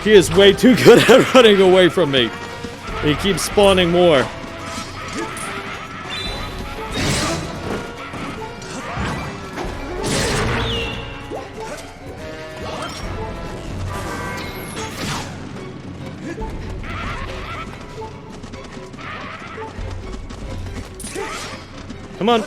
He is way too good at running away from me. He keeps spawning more. Come on.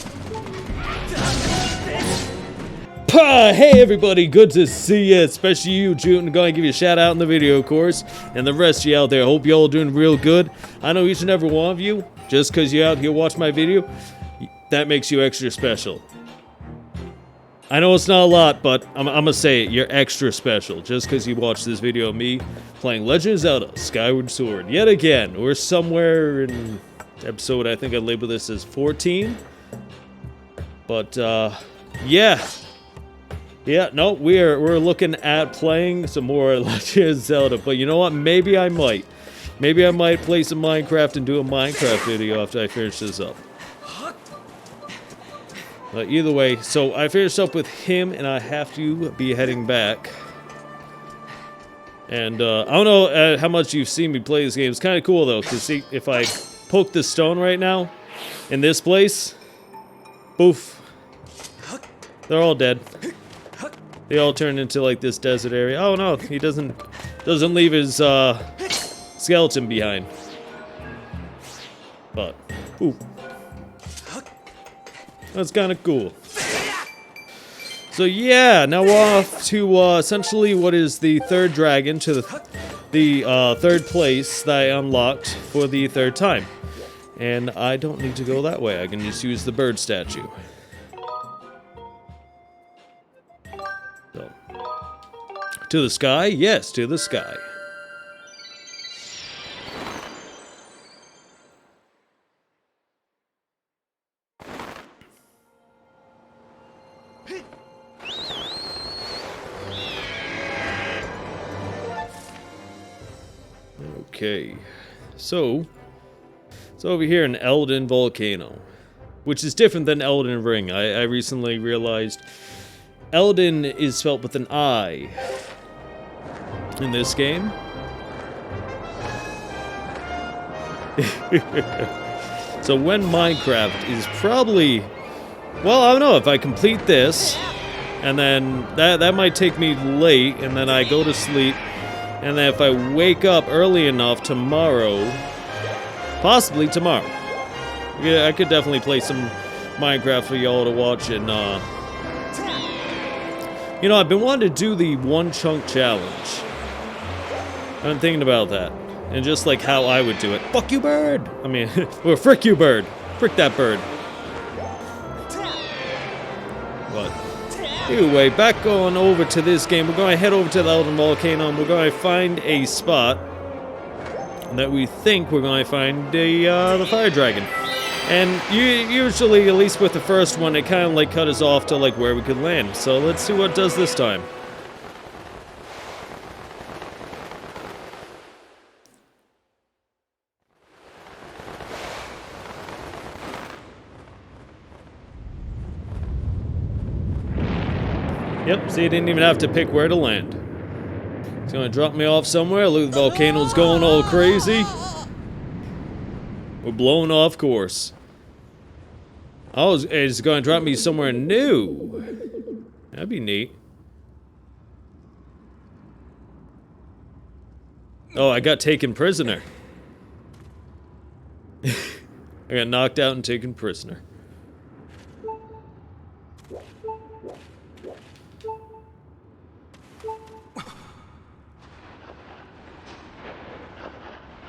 Hey everybody, good to see you, especially you, June. I'm going to give you a shout out in the video, of course, and the rest of you out there. Hope you all doing real good. I know each and every one of you, just because you're out here watching my video, that makes you extra special. I know it's not a lot, but I'm going to say it, you're extra special, just because you watched this video of me playing Legend of Zelda Skyward Sword. Yet again, we're somewhere in episode, I think I labeled this as 14. But, yeah. Yeah, no, we're looking at playing some more Legend of Zelda, but you know what? Maybe I might. Maybe I might play some Minecraft and do a Minecraft video after I finish this up. But either way, so I finished up with him, and I have to be heading back. And I don't know how much you've seen me play this game. It's kind of cool though, because see, if I poke the stone right now in this place, poof, they're all dead. They all turn into like this desert area. Oh no, he doesn't leave his skeleton behind. But ooh, that's kind of cool. So yeah, now we're off to essentially what is the third dragon, to the third place that I unlocked for the third time. And I don't need to go that way. I can just use the bird statue. So, to the sky? Yes, to the sky. Okay, so it's over here in Elden Volcano, which is different than Elden Ring. I recently realized Elden is spelled with an I in this game. So when Minecraft is probably, well, I don't know, if I complete this, and then that might take me late, and then I go to sleep, and then if I wake up early enough tomorrow, possibly tomorrow, yeah, I could definitely play some Minecraft for y'all to watch. And you know, I've been wanting to do the one chunk challenge. I've been thinking about that, and just like how I would do it. Fuck you, bird. I mean, or frick you, bird. Frick that bird. But anyway, back on over to this game. We're going to head over to the Elden Volcano, and we're going to find a spot that we think we're going to find the fire dragon. And usually, at least with the first one, it kind of like cut us off to like where we could land. So let's see what it does this time. Yep, see, I didn't even have to pick where to land. It's gonna drop me off somewhere. Look, the volcano's going all crazy. We're blowing off course. Oh, it's gonna drop me somewhere new. That'd be neat. Oh, I got taken prisoner. I got knocked out and taken prisoner.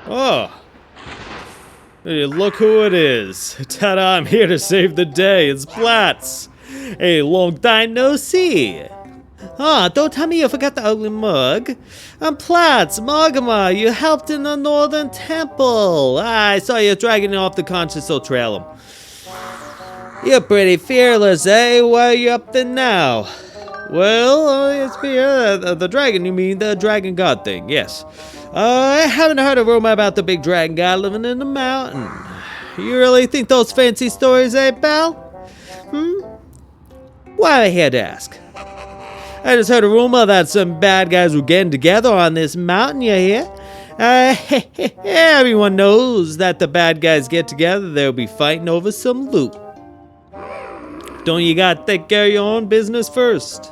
Oh! Hey, look who it is. Ta-da, I'm here to save the day. It's Platz. Hey, long time no see. Ah, don't tell me you forgot the ugly mug. I'm Platz, Magma. You helped in the Northern Temple. I saw you dragging off the conscience, so trail him. You're pretty fearless, eh? What are you up to now? Well, it's the dragon, you mean the dragon god thing, yes. I haven't heard a rumor about the big dragon guy living in the mountain. You really think those fancy stories, eh, pal? Why am I here to ask? I just heard a rumor that some bad guys were getting together on this mountain, you hear? Everyone knows that the bad guys get together, they'll be fighting over some loot. Don't you gotta take care of your own business first?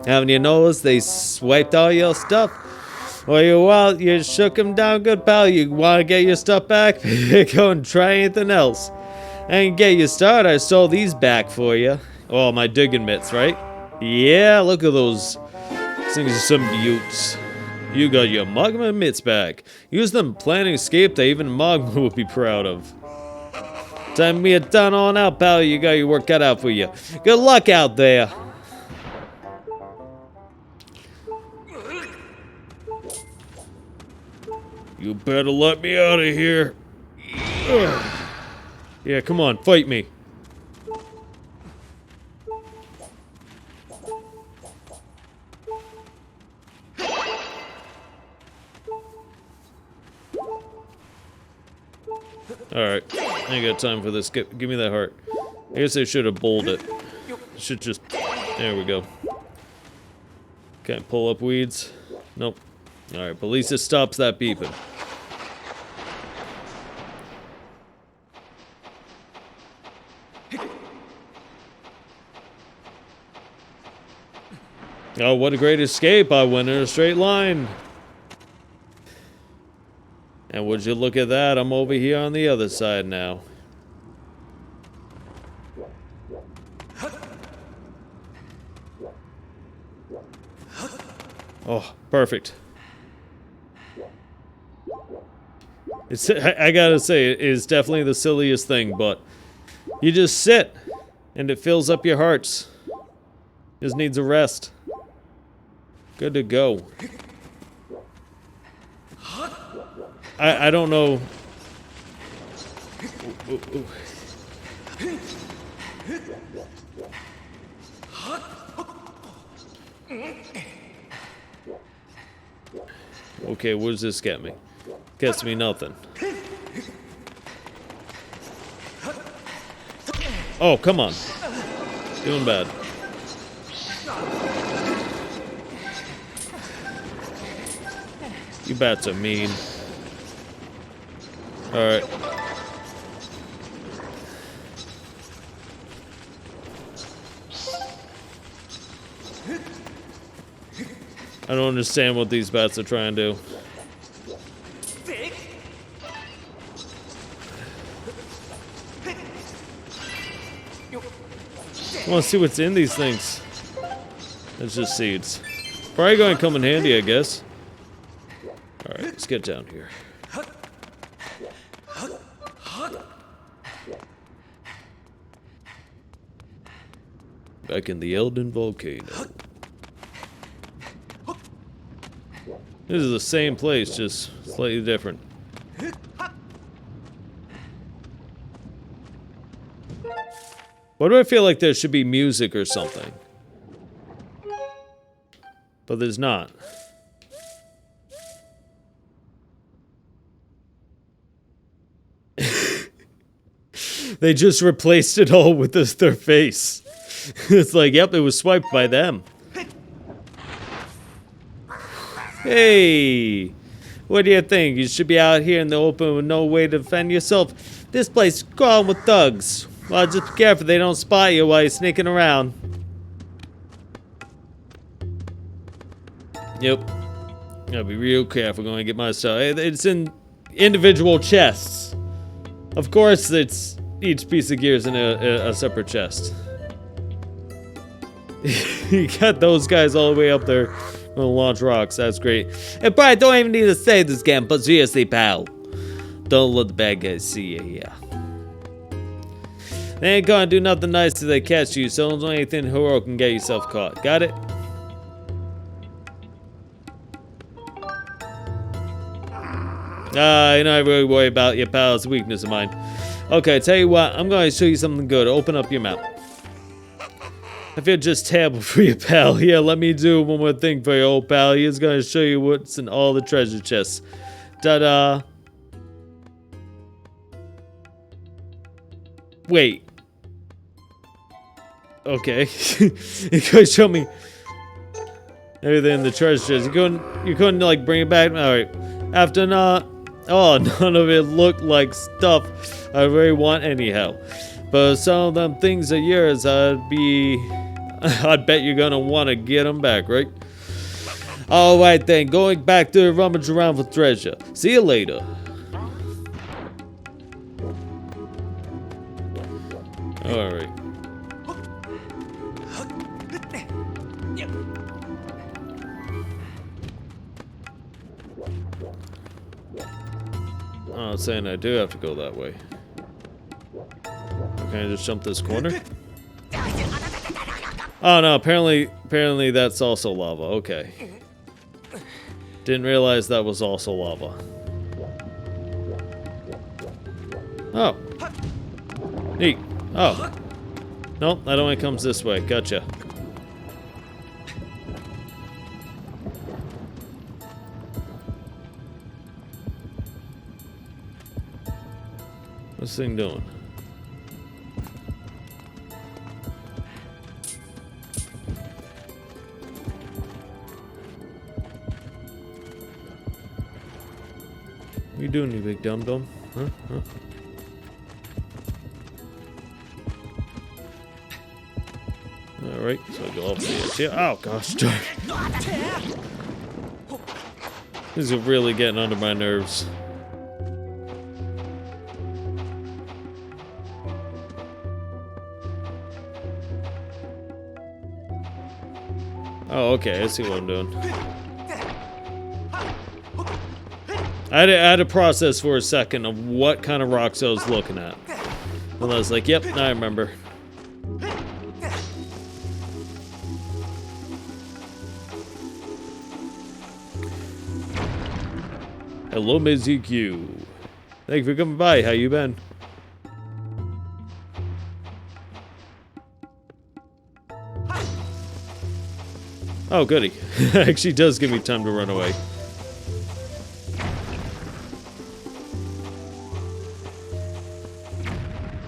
Haven't you noticed they swiped all your stuff? Well, you shook them down good, pal. You want to get your stuff back? Go and try anything else. And get you started, I stole these back for you. Oh, my digging mitts, right? Yeah, look at those. These things are some beauts. You got your magma mitts back. Use them planning escape that even magma would be proud of. Time me done on out, pal. You got your work cut out for you. Good luck out there. You better let me out of here. Ugh. Yeah, come on, fight me. Alright, I ain't got time for this. Give me that heart. I guess I should have bowled it. Should just... There we go. Can't pull up weeds. Nope. Alright, but at least it stops that beeping. Oh, what a great escape. I went in a straight line. And would you look at that, I'm over here on the other side now. Oh, perfect. It's, I gotta say, it is definitely the silliest thing, but you just sit, and it fills up your hearts. Just needs a rest. Good to go. I don't know. Ooh. Okay, what does this get me? Gets me nothing. Oh, come on. Doing bad. You bats are mean. Alright. I don't understand what these bats are trying to do. I want to see what's in these things. It's just seeds. Probably going to come in handy, I guess. Alright, let's get down here. Back in the Elden Volcano. This is the same place, just slightly different. Why do I feel like there should be music or something? But there's not. They just replaced it all with their face. It's like, yep, it was swiped by them. Hey, what do you think? You should be out here in the open with no way to defend yourself. This place is crawling with thugs. Well, just be careful they don't spot you while you're sneaking around. Yep. Gotta be real careful going to get my stuff. It's in individual chests. Of course, it's each piece of gear is in a separate chest. You got those guys all the way up there. Gonna launch rocks, that's great. And probably don't even need to say this again, but seriously, pal. Don't let the bad guys see you here. They ain't gonna do nothing nice till they catch you, so don't do anything heroic can get yourself caught. Got it? You don't really worry about your pal's weakness of mine. Okay, tell you what, I'm gonna show you something good. Open up your map. I feel just terrible for you, pal. Here, let me do one more thing for you, old pal. He's gonna show you what's in all the treasure chests. Ta-da! Wait. Okay. You could show me everything in the treasure chest. You couldn't like bring it back. All right. After not, oh, none of it looked like stuff I really want anyhow. But some of them things are yours. I'd bet you're gonna want to get them back, right? All right then. Going back to rummage around for treasure. See you later. All right. Oh, it's saying I do have to go that way. Can I just jump this corner? Oh no, apparently that's also lava. Okay. Didn't realize that was also lava. Oh. Neat. Oh. Nope, that only comes this way. Gotcha. What's this thing doing? What you doing, you big dum-dum? Huh? Alright, so I go up the edge here. Oh gosh, darn. This is really getting under my nerves. Oh, okay, I see what I'm doing. I had to process for a second of what kind of rocks I was looking at. And I was like, yep, I remember. Hello, Mizzy Q. Thank you for coming by. How you been? Oh, goody. Actually does give me time to run away.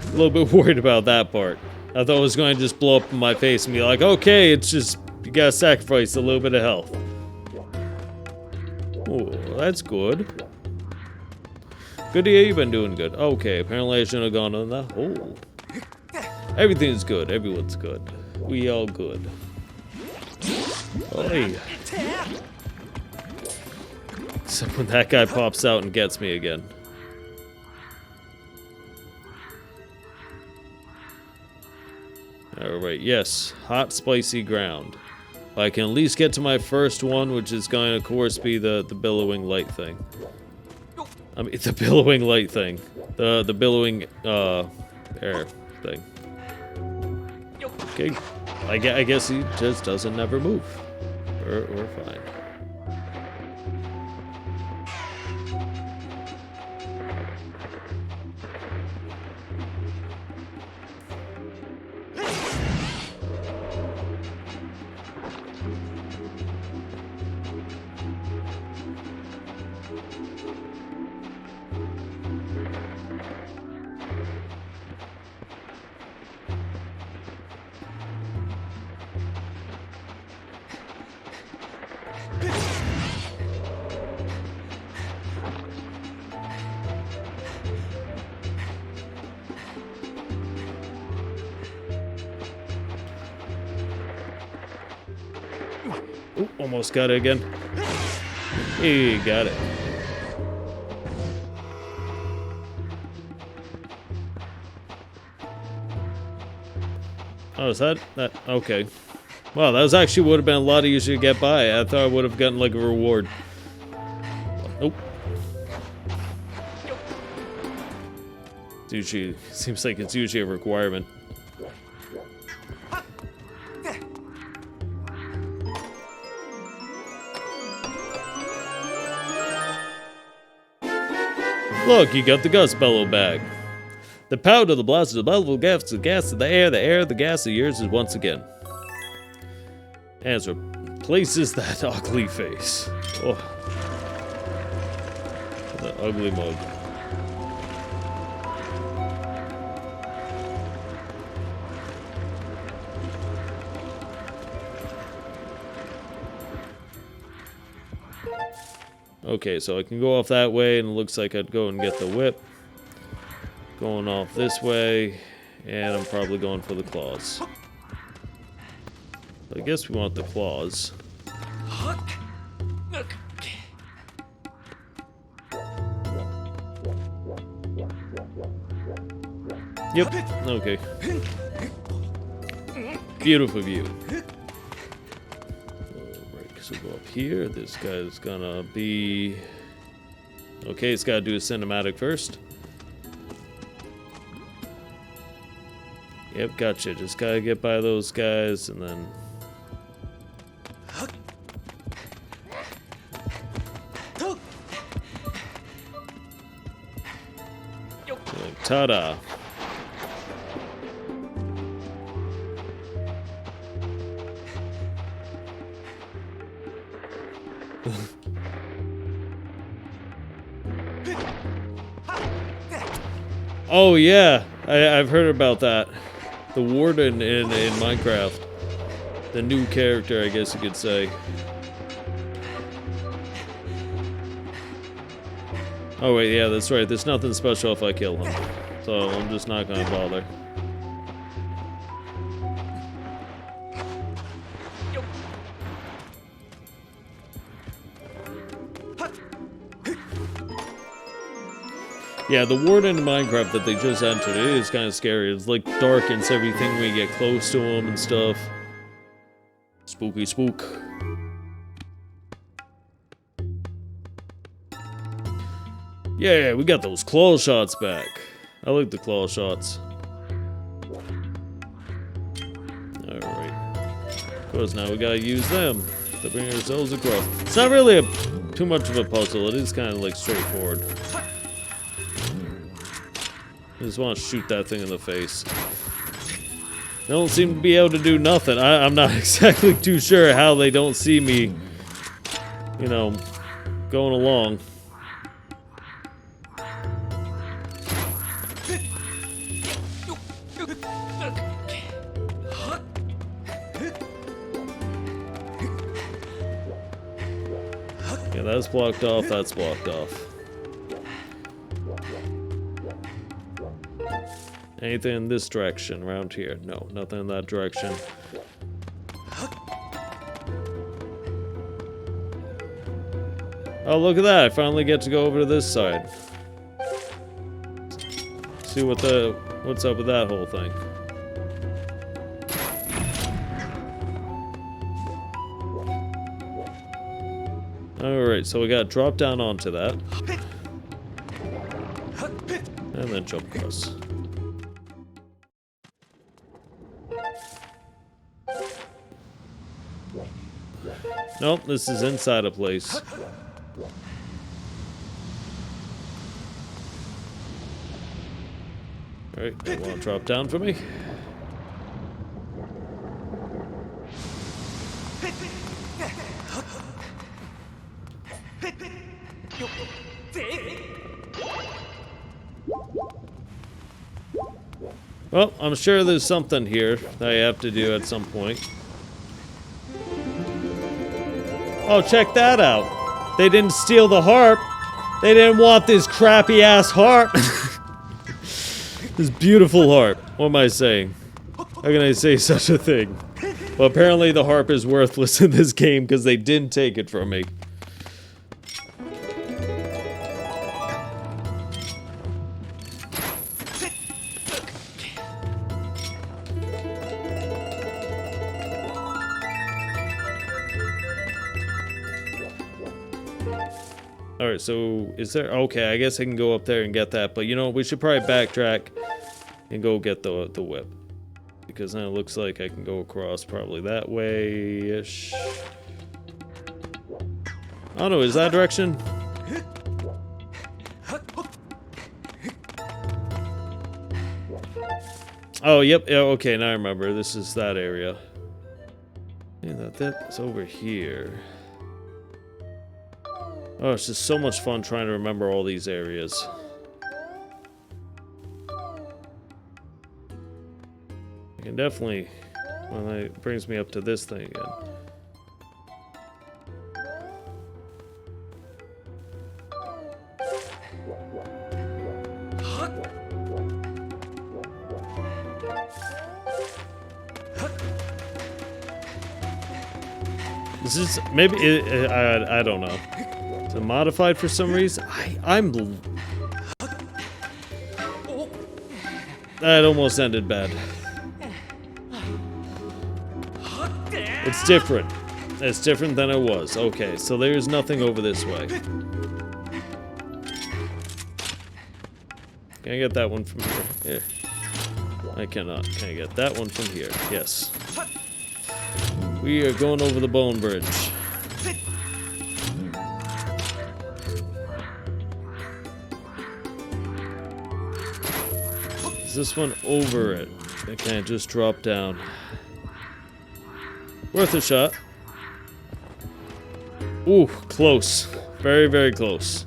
A little bit worried about that part. I thought it was going to just blow up in my face and be like, okay, it's just, you gotta sacrifice a little bit of health. Oh, that's good. Good to hear you've been doing good. Okay, apparently I shouldn't have gone on that hole. Everything's good. Everyone's good. We all good. Oi. Except when that guy pops out and gets me again. Alright, yes. Hot, spicy ground. I can at least get to my first one, which is going to, of course, be the billowing light thing. I mean, the billowing light thing. The billowing, air thing. Okay. I guess he just doesn't never move. We're fine. Ooh, almost got it again. Hey, got it. Oh, is that? Okay. Wow, that was actually would have been a lot easier to get by. I thought I would have gotten like a reward. Nope. It's usually, seems like it's usually a requirement. Look, you got the gust bellow bag. The powder, the blast, the bellow gas, the gas of the air, the gas of yours is once again. As replaces that ugly face. Oh. The ugly mug. Okay, so I can go off that way, and it looks like I'd go and get the whip. Going off this way, and I'm probably going for the claws. I guess we want the claws. Yep, okay. Beautiful view. Alright, so go up here. This guy's gonna be... Okay, it's gotta do a cinematic first. Yep, gotcha. Just gotta get by those guys, and then... Like, ta-da! Oh yeah, I've heard about that. The warden in Minecraft. The new character, I guess you could say. Oh wait, yeah, that's right. There's nothing special if I kill him. So I'm just not gonna bother. Yeah, the warden in Minecraft that they just entered, it is kind of scary. It's like darkens everything when you get close to him and stuff. Spooky spook. Yeah, we got those claw shots back. I like the claw shots. Alright. Of course, now we gotta use them to bring ourselves across. It's not really too much of a puzzle, it is kind of like straightforward. I just want to shoot that thing in the face. They don't seem to be able to do nothing. I'm not exactly too sure how they don't see me, you know, going along. Yeah, that's blocked off, that's blocked off. Anything in this direction around here? No, nothing in that direction. Oh, look at that! I finally get to go over to this side. See what's up with that whole thing. Alright, so we gotta drop down onto that. And then jump across. Nope, this is inside a place. Alright, you want to drop down for me? Well, I'm sure there's something here that I have to do at some point. Oh, check that out. They didn't steal the harp. They didn't want this crappy ass harp. This beautiful harp. What am I saying? How can I say such a thing? Well, apparently the harp is worthless in this game because they didn't take it from me. Alright, so is there... Okay, I guess I can go up there and get that, but you know, we should probably backtrack and go get the whip. Because now it looks like I can go across probably that way-ish. Oh no, is that direction? Oh, yep, yeah, okay, now I remember. This is that area. Yeah, that's over here. Oh, it's just so much fun trying to remember all these areas. I can definitely... Well, it brings me up to this thing again. This is maybe I don't know. Is it modified for some reason? That almost ended bad. It's different. It's different than it was. Okay, so there's nothing over this way. Can I get that one from here? Yeah. I cannot. Can I get that one from here? Yes. We are going over the bone bridge. Is this one over it? I can't just drop down. Worth a shot. Ooh, close. Very, very close.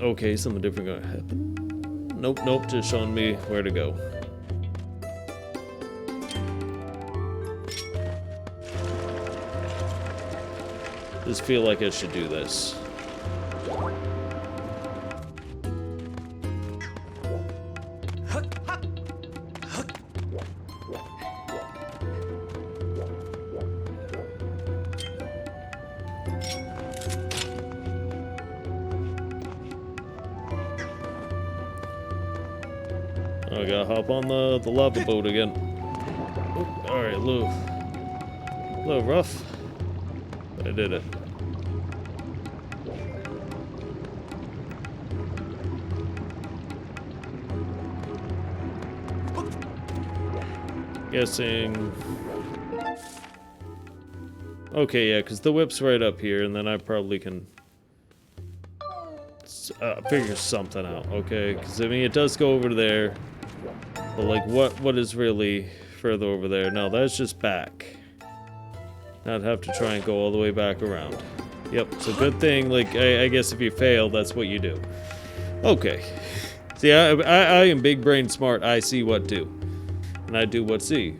Okay, something different gonna happen. Nope, nope, just showing me where to go. Just feel like I should do this. I gotta hop on the lava boat again. Alright, a little rough, but I did it. Guessing. Okay, yeah, because the whip's right up here, and then I probably can figure something out. Okay, because I mean it does go over there. But like, what is really further over there? No, that's just back. I'd have to try and go all the way back around. Yep, so good thing, like, I guess if you fail, that's what you do. Okay. See, I am big brain smart. I see what do. And I do what see.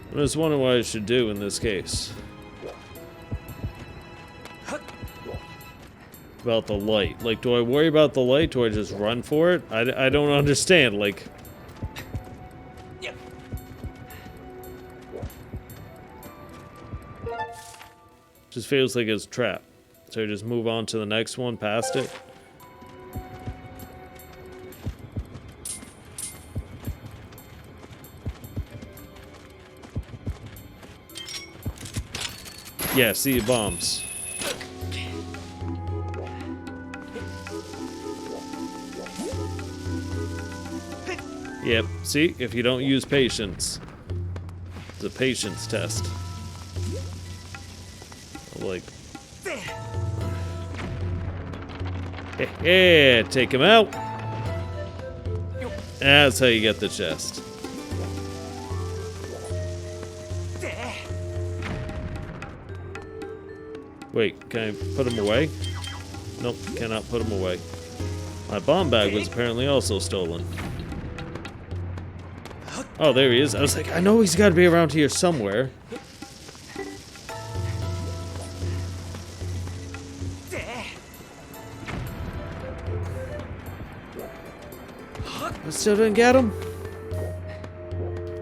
I was wondering what I should do in this case. About the light. Like, do I worry about the light? Do I just run for it? I don't understand. Like... Just feels like it's a trap. So I just move on to the next one past it. Yeah, see bombs. Yep, see, if you don't use patience, it's a patience test. Like, yeah, take him out. That's how you get the chest. Wait, can I put him away? Nope, cannot put him away. My bomb bag was apparently also stolen. Oh, there he is. I was like, I know he's got to be around here somewhere. I still didn't get him?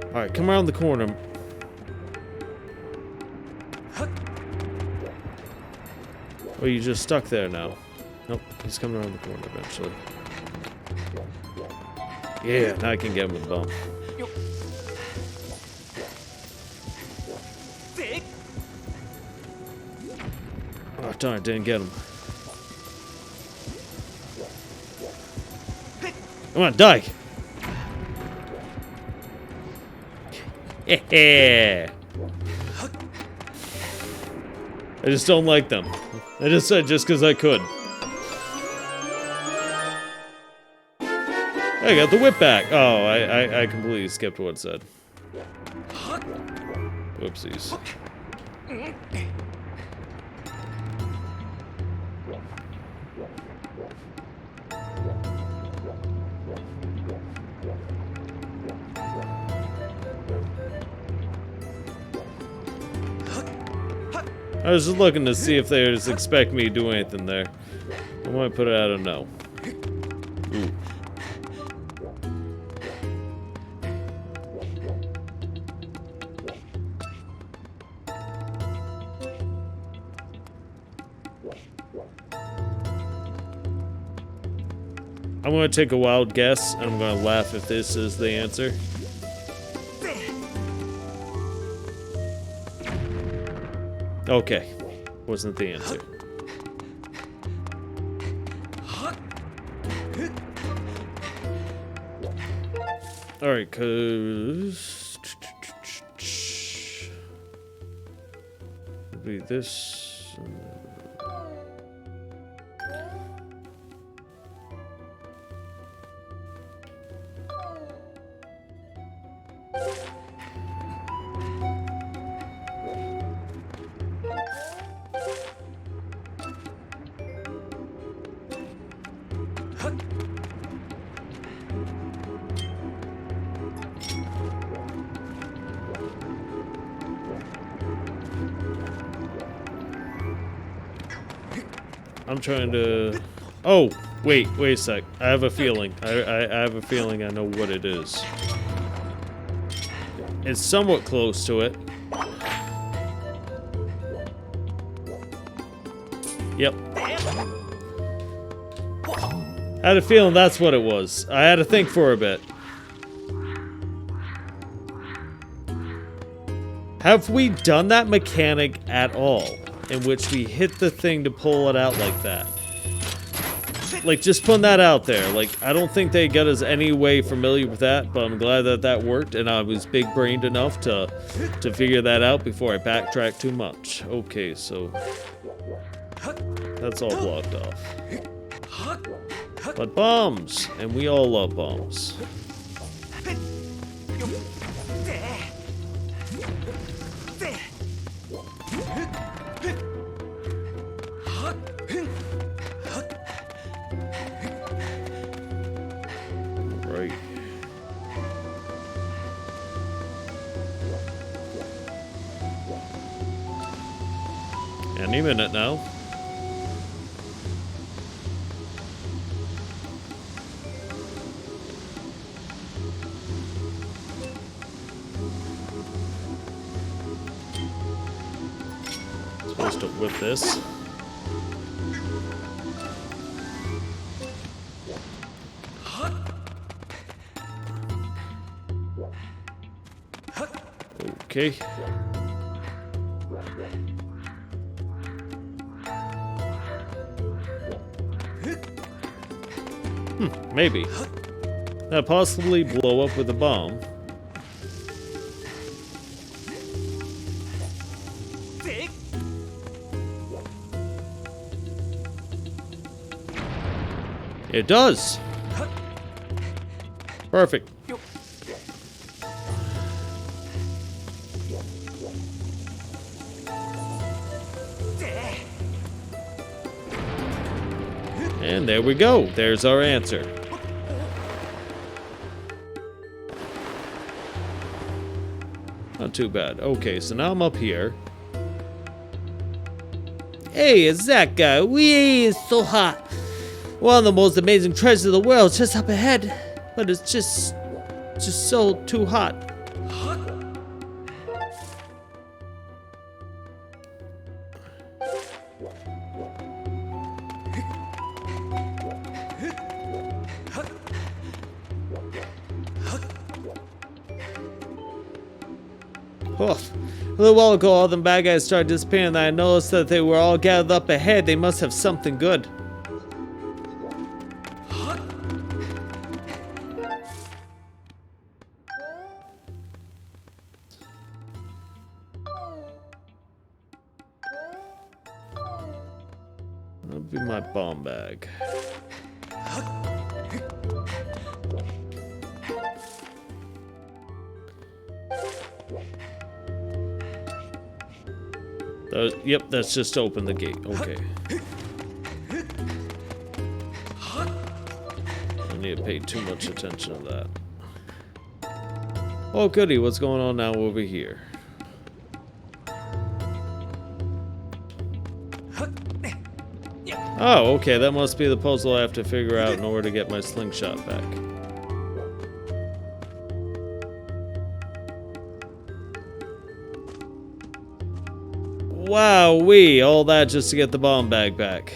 Alright, come around the corner. Oh, you just stuck there now. Nope, he's coming around the corner eventually. Yeah, now I can get him with the bomb. Oh, darn, didn't get him. Come on, die! Yeah! I just don't like them. I just said just because I could. I got the whip back. Oh, I completely skipped what it said. Whoopsies. I was just looking to see if they just expect me to do anything there. I might put it out a no. Ooh. I'm gonna take a wild guess, and I'm gonna laugh if this is the answer. Okay, wasn't the answer. Alright, cause... It'll be this... I'm trying to... Oh, wait a sec. I have a feeling. I have a feeling I know what it is. It's somewhat close to it. Yep. I had a feeling that's what it was. I had to think for a bit. Have we done that mechanic at all? In which we hit the thing to pull it out like that. Like, just putting that out there. Like, I don't think they got us any way familiar with that, but I'm glad that that worked, and I was big-brained enough to figure that out before I backtracked too much. Okay, so... that's all blocked off. But bombs! And we all love bombs. Right. Any minute now. Supposed to whip this. Okay. Maybe. That possibly blow up with a bomb. It does. Perfect. And there we go. There's our answer. Not too bad. Okay, so now I'm up here. Hey, it's that guy. Wee, it's so hot. One of the most amazing treasures of the world is just up ahead. But it's just so too hot. Oh, a little while ago, all them bad guys started disappearing, and I noticed that they were all gathered up ahead. They must have something good. That'll be my bomb bag. Yep, that's just to open the gate. Okay. I need to pay too much attention to that. Oh, goody. What's going on now over here? Oh, okay. That must be the puzzle I have to figure out in order to get my slingshot back. Wow-wee, all that just to get the bomb bag back.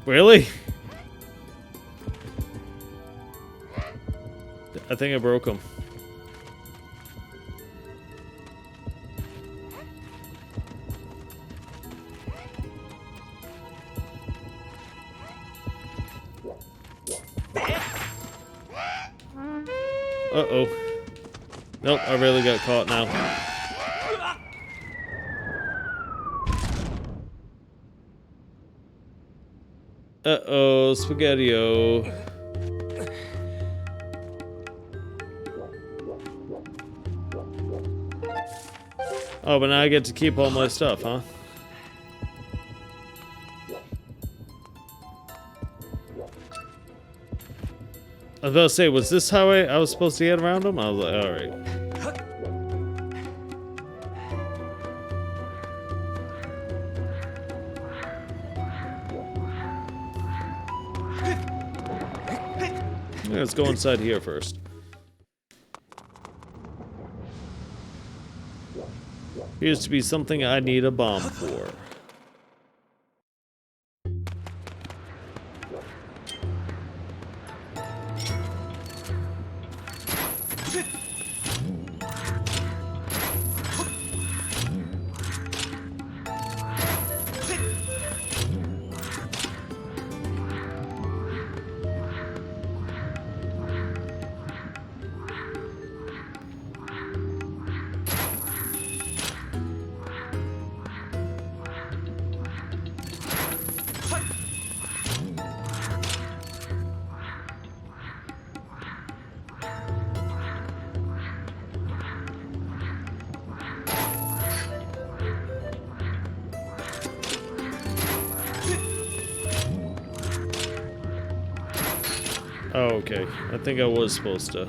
Really? I think I broke him. Uh-oh. Nope, I really got caught now. Uh-oh, Spaghetti-O. Oh, but now I get to keep all my stuff, huh? I was about to say, was this how I was supposed to get around him? I was like, alright. Let's go inside here first. Appears to be something I need a bomb for. Oh, okay. I think I was supposed to.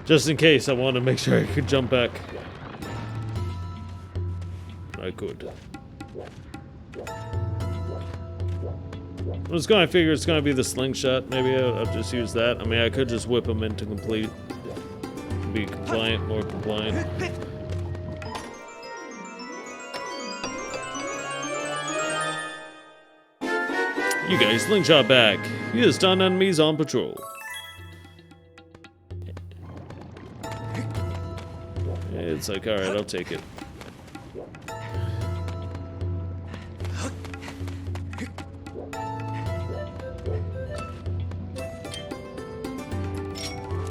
Just in case, I want to make sure I could jump back. I could. I was going to figure it's going to be the slingshot. Maybe I'll just use that. I mean, I could just whip him into complete. Be compliant, more compliant. You guys, slingshot back. You just stun enemies on patrol. It's like, alright, I'll take it.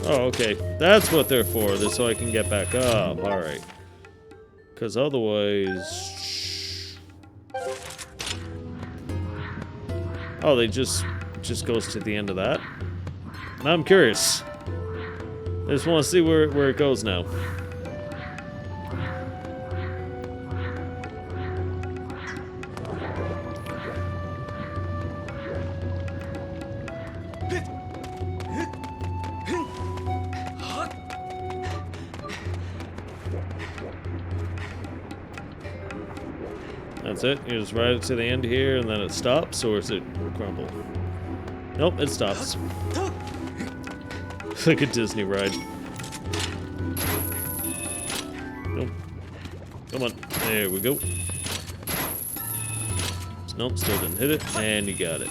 Oh, okay. That's what they're for. That's so I can get back up. Alright. Because otherwise... Oh, they just goes to the end of that? Now I'm curious. I just want to see where it goes now. That's it? You just ride it to the end here and then it stops, or is it crumble? Nope, it stops. Like a Disney ride. Nope. Come on. There we go. Nope, still didn't hit it, and you got it.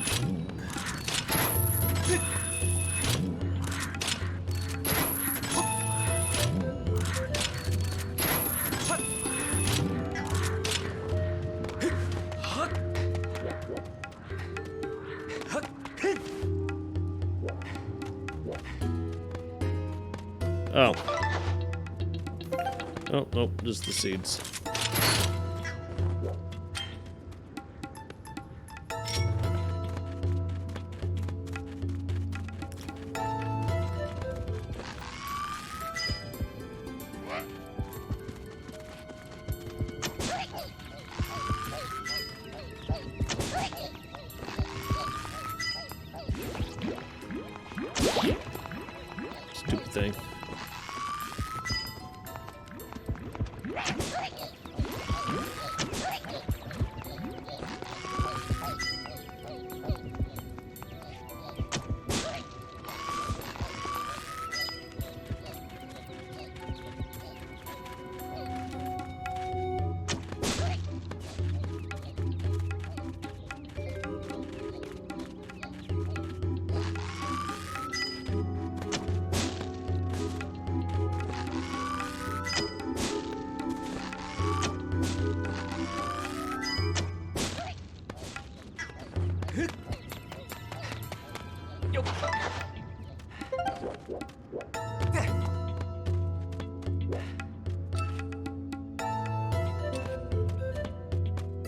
Oh. Oh, nope, just the seeds. Stupid thing.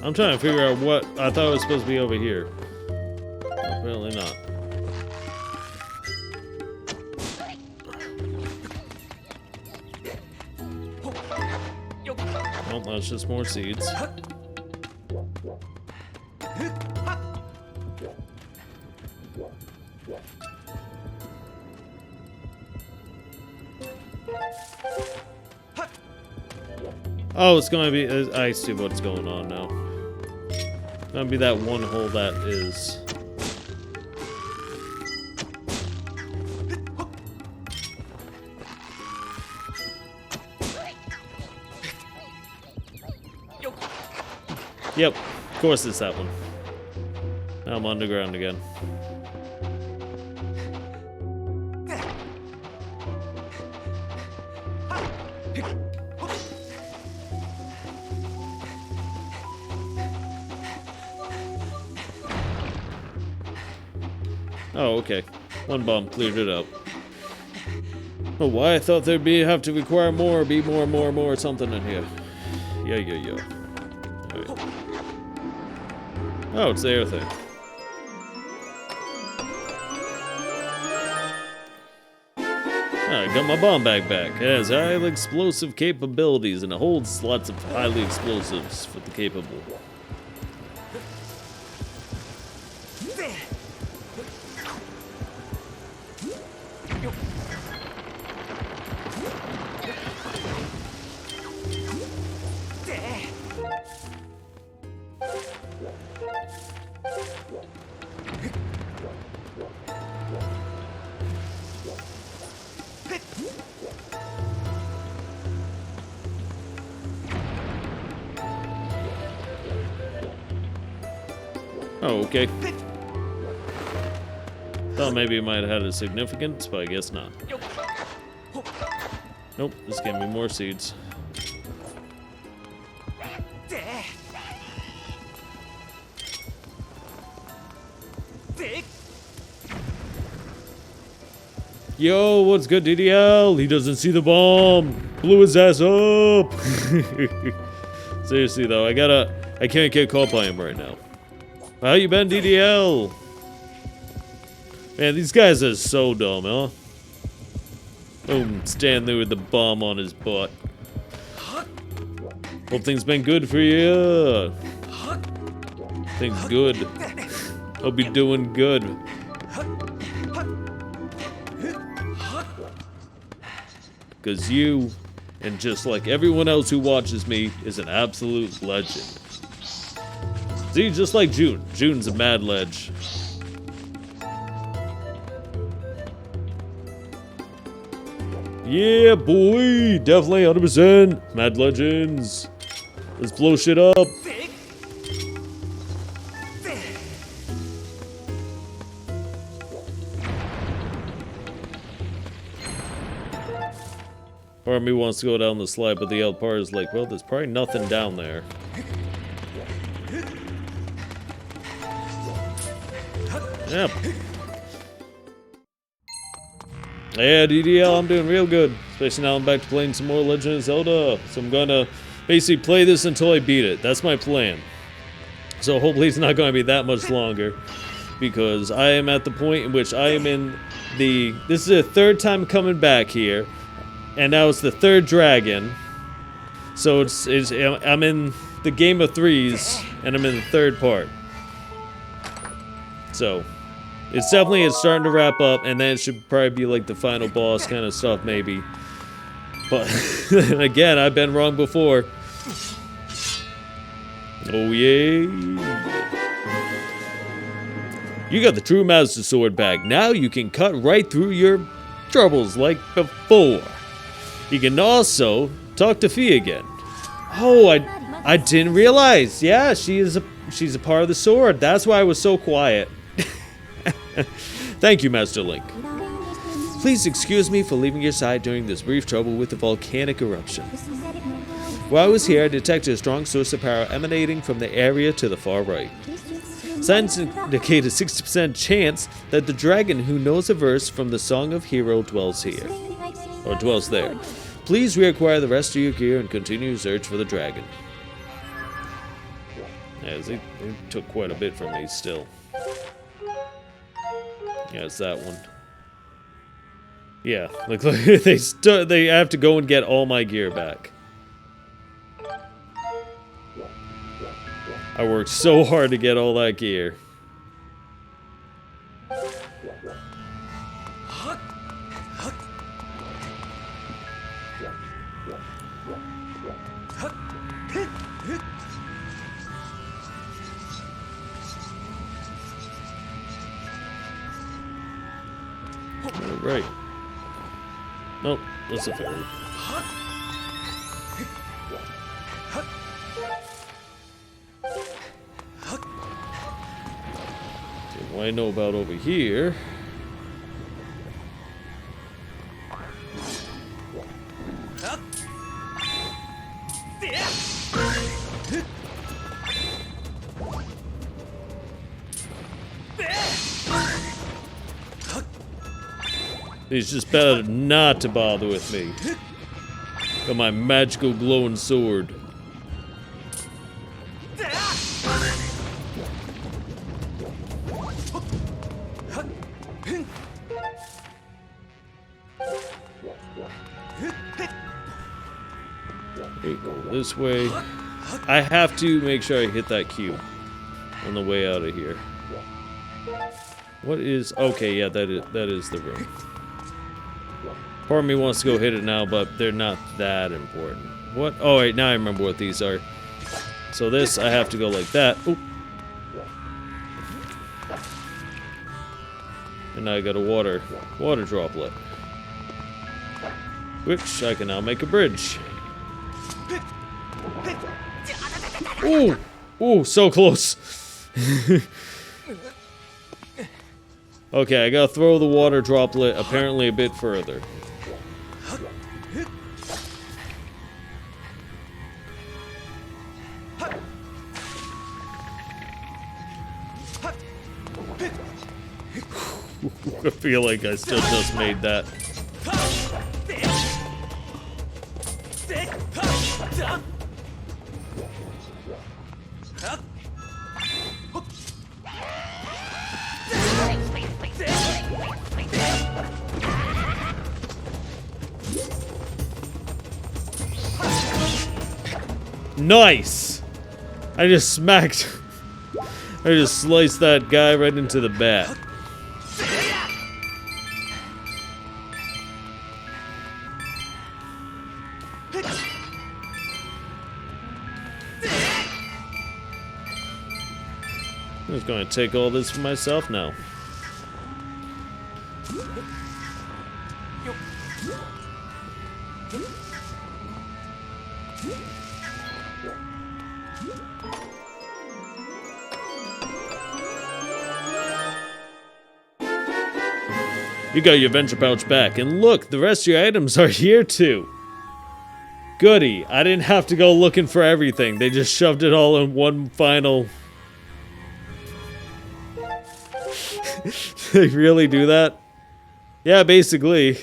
I'm trying to figure out what I thought it was supposed to be over here. Apparently not. Well, that's just more seeds. Oh, it's gonna be. I see what's going on now. It's gonna be that one hole that is. Yep, of course it's that one. Now I'm underground again. Oh, okay. One bomb cleared it up. Oh, why I thought there'd have to require more, be more something in here. Yeah. Right. Oh, it's the air thing. I got my bomb bag back. It has highly explosive capabilities and it holds lots of highly explosives for the capable. Oh, okay. Thought maybe it might have had a significance, but I guess not. Nope, this gave me more seeds. Yo, what's good, DDL? He doesn't see the bomb. Blew his ass up. Seriously though, I can't get caught by him right now. How you been, DDL? Man, these guys are so dumb, huh? Boom, stand there with the bomb on his butt. Hope things been good for you. Things good. Hope you're doing good. Because you, and just like everyone else who watches me, is an absolute legend. See, just like June. June's a mad ledge. Yeah, boy! Definitely 100%. Mad legends. Let's blow shit up. Part of me wants to go down the slide, but the other part is like, well, there's probably nothing down there. Yep. Yeah, DDL, I'm doing real good. Especially now I'm back to playing some more Legend of Zelda. So I'm gonna basically play this until I beat it. That's my plan. So hopefully it's not gonna be that much longer. Because I am at the point in which I am in the... This is the third time coming back here. And now it's the third dragon. So I'm in the game of threes, and I'm in the third part. So it's starting to wrap up, and then it should probably be like the final boss kind of stuff, maybe. But again, I've been wrong before. Oh yeah! You got the true Master Sword back. Now you can cut right through your troubles like before. You can also talk to Fee again. Oh, I didn't realize. Yeah, she's a part of the sword. That's why I was so quiet. Thank you, Master Link. Please excuse me for leaving your side during this brief trouble with the volcanic eruption. While I was here, I detected a strong source of power emanating from the area to the far right. Signs indicate a 60% chance that the dragon who knows a verse from the Song of Hero dwells here. Or dwells there. Please reacquire the rest of your gear and continue your search for the dragon. Yeah, it took quite a bit from me still. Yeah, it's that one. Yeah, look, they have to go and get all my gear back. I worked so hard to get all that gear. Right. Nope, that's a fairy. Okay, what I know about over here. It's just better not to bother with me. Got my magical glowing sword. Okay, go this way. I have to make sure I hit that cube on the way out of here. What is... Okay, yeah, that is the room. Part of me wants to go hit it now, but they're not that important. What? Oh, wait, now I remember what these are. So this, I have to go like that. Oop. And now I got a water droplet. Which I can now make a bridge. Ooh! Ooh, so close. Okay, I gotta throw the water droplet apparently a bit further. I feel like I still just made that. Nice! I just smacked. I just sliced that guy right into the back. I'm just going to take all this for myself now. You got your venture pouch back, and look, the rest of your items are here too. Goody, I didn't have to go looking for everything. They just shoved it all in one final... They really do that? Yeah, basically.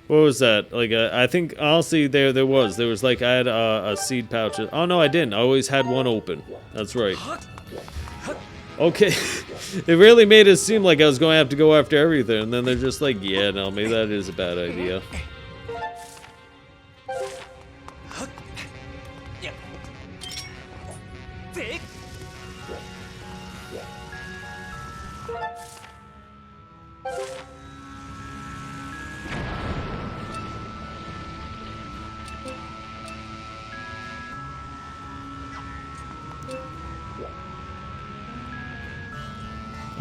What was that? Like, I think, honestly, there was like, I had a seed pouch. Oh, no, I didn't. I always had one open. That's right. Okay. It really made it seem like I was going to have to go after everything, and then they're just like, yeah, no, maybe that is a bad idea.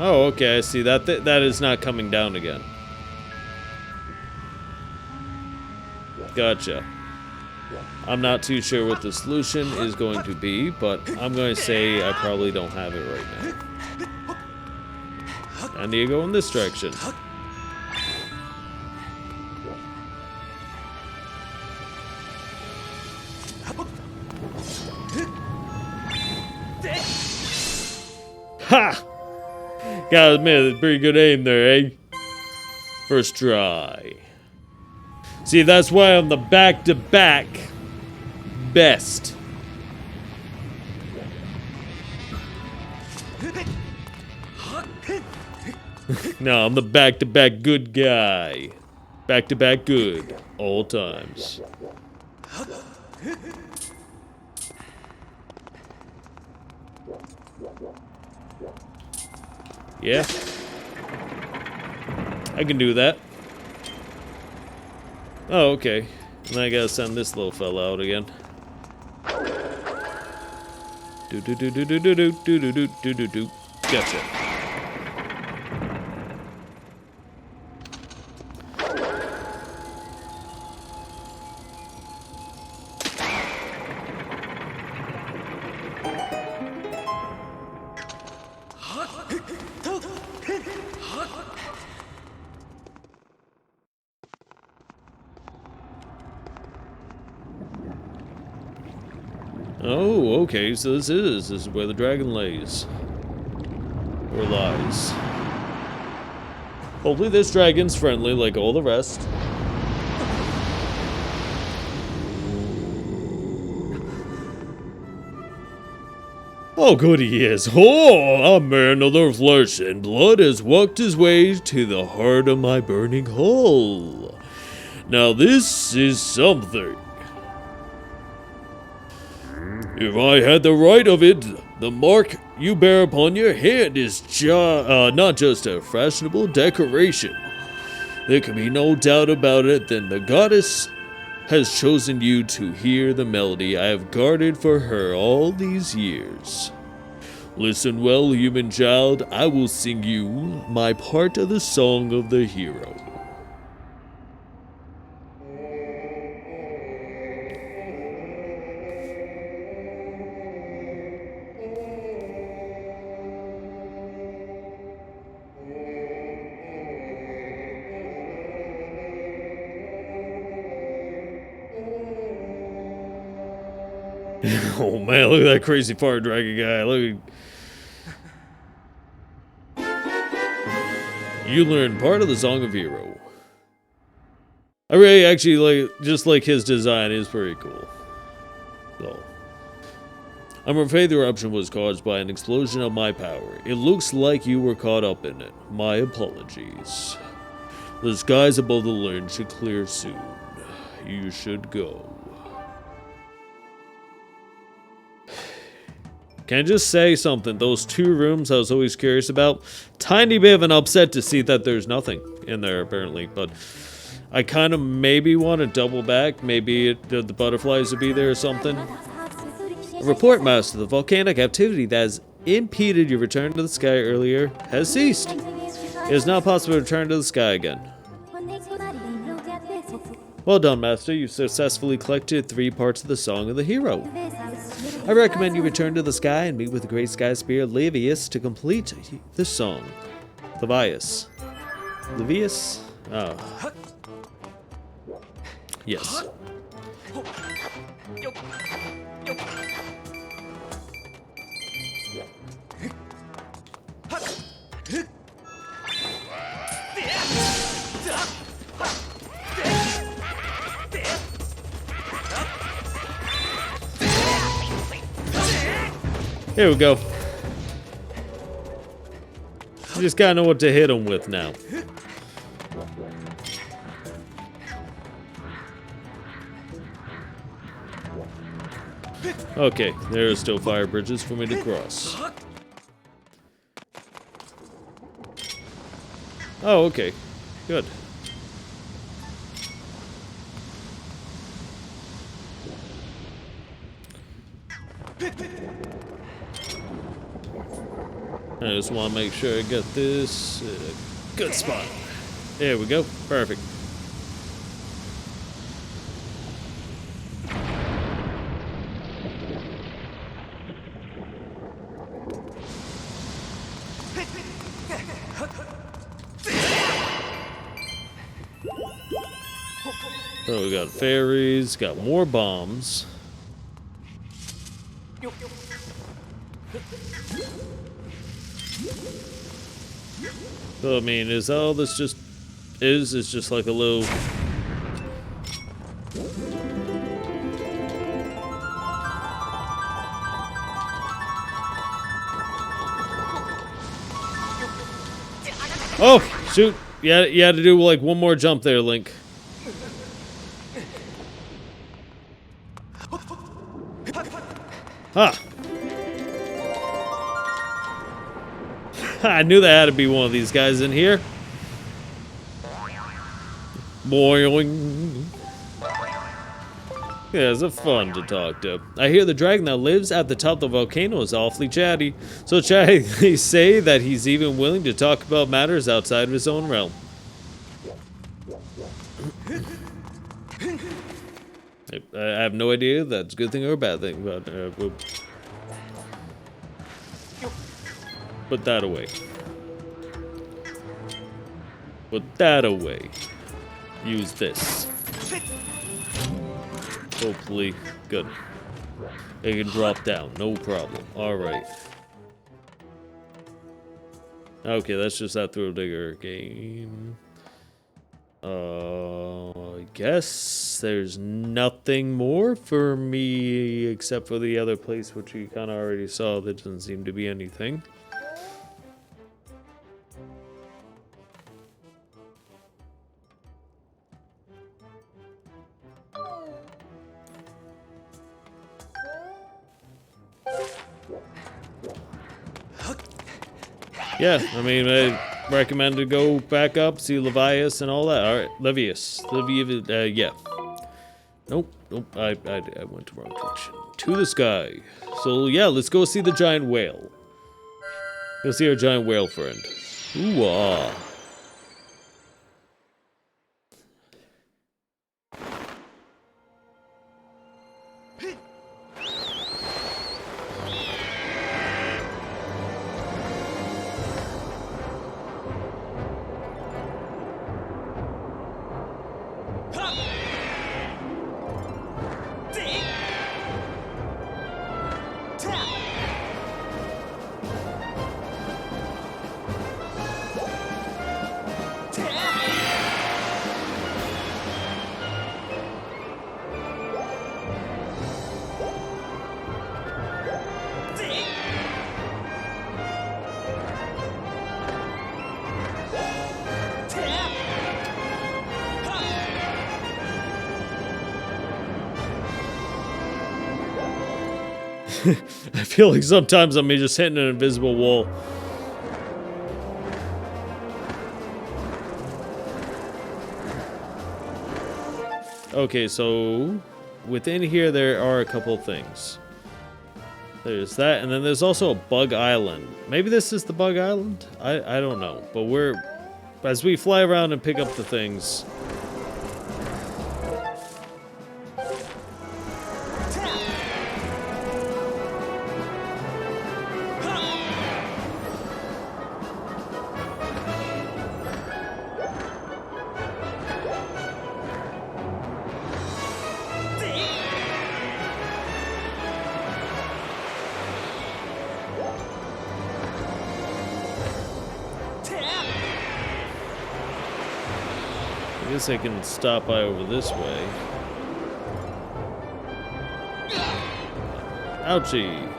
Oh, okay, I see. That is not coming down again. Gotcha. I'm not too sure what the solution is going to be, but I'm going to say I probably don't have it right now. I need to go in this direction. Ha! Gotta admit, it's pretty good aim there, eh? First try. See, that's why I'm the back-to-back best. No, I'm the back-to-back good guy. Back-to-back good, all times. Yeah. I can do that. Oh, okay. And I gotta send this little fella out again. Do do do do do do do do do do do do. Gotcha. Oh, okay, so this is where the dragon lays. Or lies. Hopefully this dragon's friendly like all the rest. Oh, good he is. Oh, a man of the flesh and blood has walked his way to the heart of my burning hull. Now this is something. If I had the right of it, the mark you bear upon your hand is not just a fashionable decoration. There can be no doubt about it that the goddess has chosen you to hear the melody I have guarded for her all these years. Listen well, human child, I will sing you my part of the song of the hero. Oh man, look at that crazy fire dragon guy. Look at... You learn part of the Song of Hero. I really actually like his design is pretty cool. So, I'm afraid the eruption was caused by an explosion of my power. It looks like you were caught up in it. My apologies. The skies above the learn should clear soon. You should go. Can I just say something? Those 2 rooms I was always curious about. Tiny bit of an upset to see that there's nothing in there apparently, but I kind of maybe want to double back. Maybe the butterflies would be there or something. Report, Master. The volcanic activity that has impeded your return to the sky earlier has ceased. It is now possible to return to the sky again. Well done, Master. You successfully collected 3 parts of the Song of the Hero. I recommend you return to the sky and meet with the great sky spirit Levius to complete the song. Levius. Levius? Oh. Yes. Here we go. You just gotta know what to hit him with now. Okay, there are still fire bridges for me to cross. Oh, okay. Good. I just want to make sure I get this good spot. There we go. Perfect. So we got fairies, got more bombs. So, I mean, is all this just is? It's just like a little. Oh, shoot. You had to do like one more jump there, Link. Huh. I knew there had to be one of these guys in here. Boing. Yeah, it's fun to talk to. I hear the dragon that lives at the top of the volcano is awfully chatty. So chatty, they say that he's even willing to talk about matters outside of his own realm. I have no idea if that's a good thing or a bad thing, but we'll put that away. Put that away. Use this. Hopefully, good. It can drop down, no problem. Alright. Okay, that's just that throw digger game. I guess there's nothing more for me except for the other place which you kind of already saw. There doesn't seem to be anything. Yeah, I mean, I recommend to go back up, see Levius and all that. All right, Levius, yeah. Nope, I went the wrong direction. To the sky. So yeah, let's go see the giant whale. Go see our giant whale friend. Ooh-ah. I feel like sometimes I'm just hitting an invisible wall. Okay, so within here there are a couple of things. There's that, and then there's also a bug island. Maybe this is the bug island? I don't know. But as we fly around and pick up the things. I guess I can stop by over this way. Ouchie.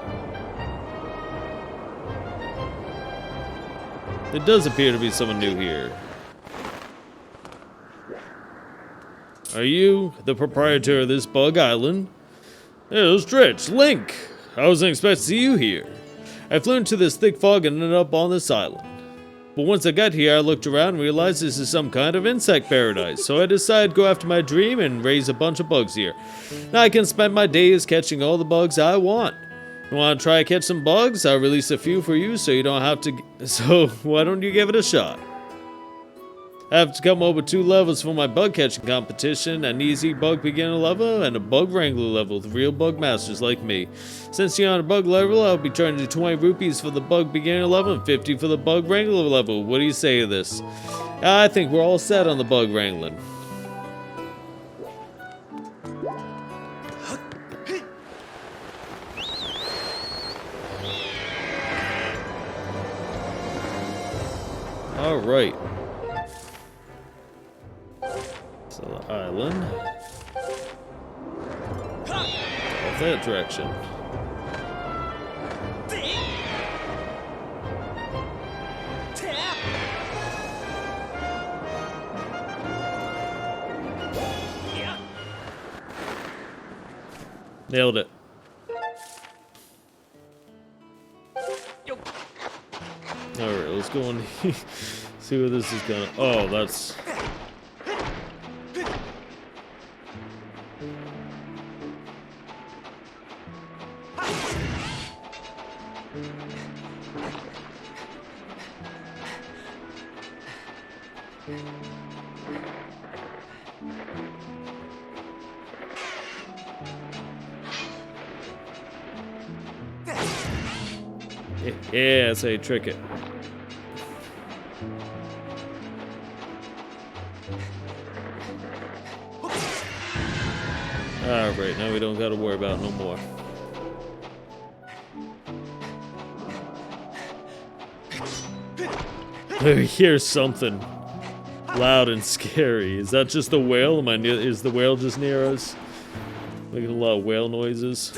There does appear to be someone new here. Are you the proprietor of this bug island? Hey, it's Dritch, Link! I wasn't expecting to see you here. I flew into this thick fog and ended up on this island. But once I got here, I looked around and realized this is some kind of insect paradise, so I decided to go after my dream and raise a bunch of bugs here. Now I can spend my days catching all the bugs I want. You want to try to catch some bugs? I'll release a few for you so you don't have to... So, why don't you give it a shot? I have to come over 2 levels for my bug catching competition, an easy bug beginner level and a bug wrangler level with real bug masters like me. Since you're on a bug level, I'll be charging you 20 rupees for the bug beginner level and 50 for the bug wrangler level. What do you say to this? I think we're all set on the bug wrangling. Alright. So the island. Off that direction. Nailed it. Alright, let's go and see where this is gonna... Oh, that's... Yeah, that's how you trick it. Alright, now we don't gotta worry about it no more. I hear something loud and scary. Is that just the whale? Is the whale just near us? Making a lot of whale noises.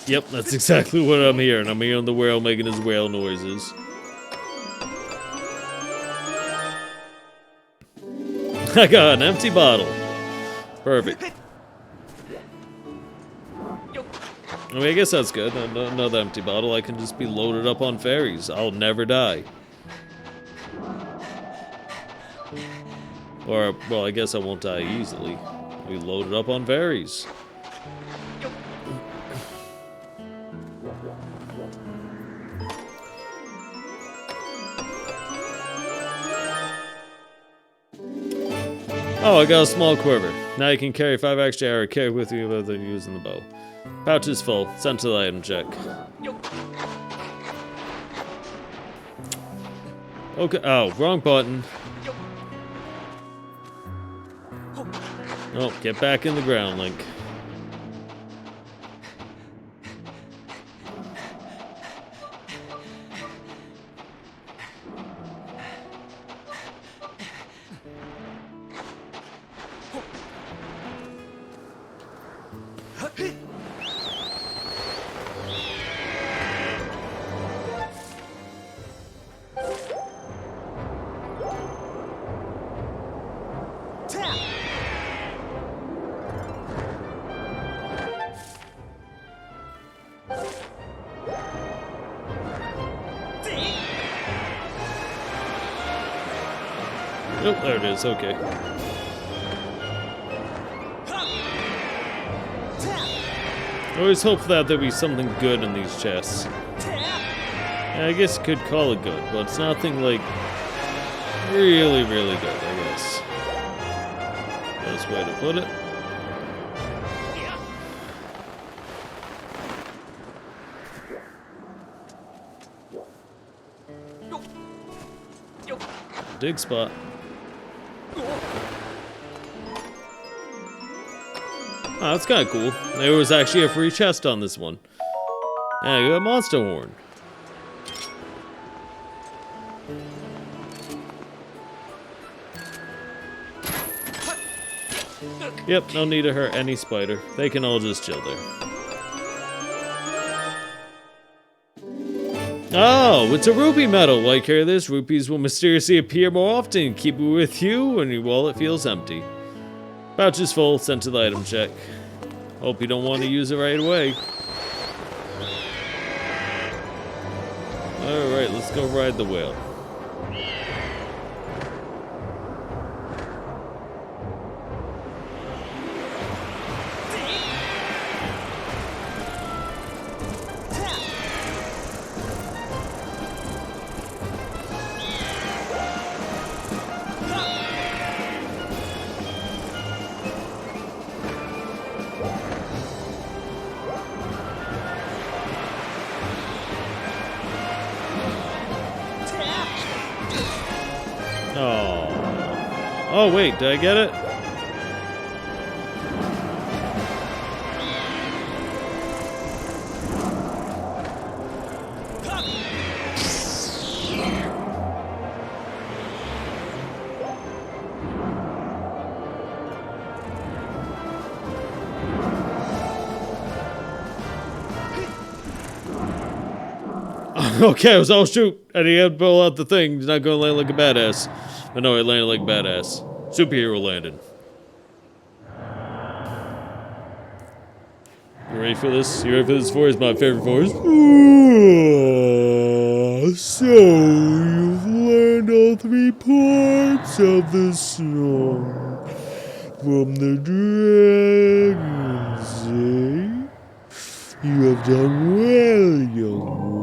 Yep, that's exactly what I'm hearing. I'm hearing the whale making his whale noises. I got an empty bottle. Perfect. I mean, I guess that's good. Another empty bottle. I can just be loaded up on ferries. I'll never die. Or, well, I guess I won't die easily. I'll be loaded up on ferries. Oh, I got a small quiver. Now you can carry 5 extra arrow carry with you without using the bow. Pouch is full. Sent to the item check. Okay. Oh, wrong button. Oh, get back in the ground, Link. Oh, there it is, okay. I always hope that there'll be something good in these chests. Yeah, I guess you could call it good, but it's nothing like really, really good, I guess. Best way to put it. Dig spot. Oh, that's kind of cool. There was actually a free chest on this one. And I got a monster horn. Yep, no need to hurt any spider. They can all just chill there. Oh, it's a rupee medal. Like here, this rupees will mysteriously appear more often. Keep it with you when your wallet feels empty. Pouch is full, sent to the item check. Hope you don't want to use it right away. Alright, let's go ride the whale. Oh wait, did I get it? Okay, I was all shoot, and he had to pull out the thing. He's not gonna land like a badass. But no, he landed like a badass. Superhero landed. You ready for this? You ready for this voice? My favorite voice. So you've learned all 3 parts of the song from the dragons, eh? You have done well, young one.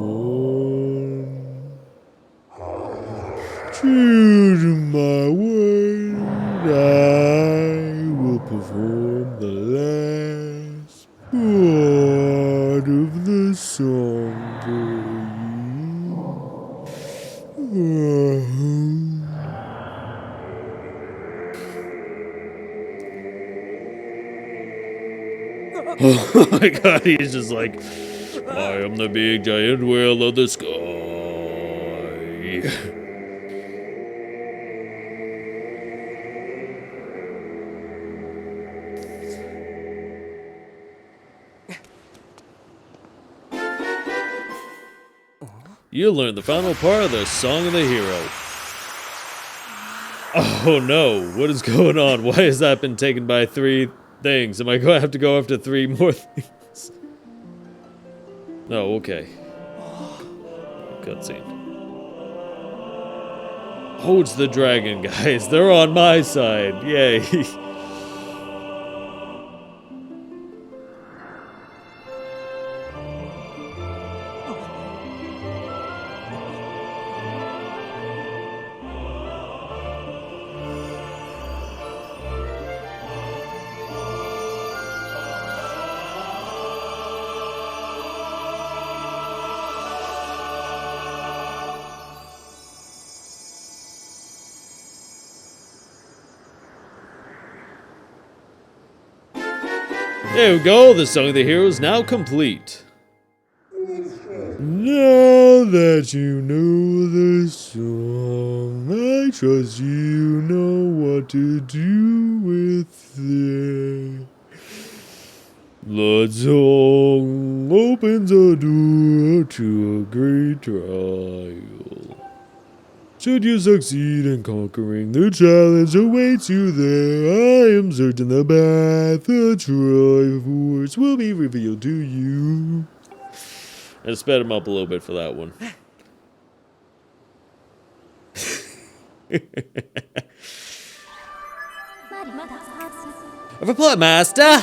True to my word, I will perform the last part of the song for you. Oh my god, he's just like, I am the big giant whale of the sky. You learned the final part of the Song of the Hero. Oh no, what is going on? Why has that been taken by 3 things? Am I going to have to go after 3 more things? No, okay. Cutscene. Oh, it's the dragon guys. They're on my side. Yay. There we go, the Song of the Hero is now complete. Now that you know the song, I trust you know what to do with it. The song opens a door to a great trial. Should you succeed in conquering the challenge awaits you there, I am certain the path of Triforce will be revealed to you. And sped him up a little bit for that one. Report, Master!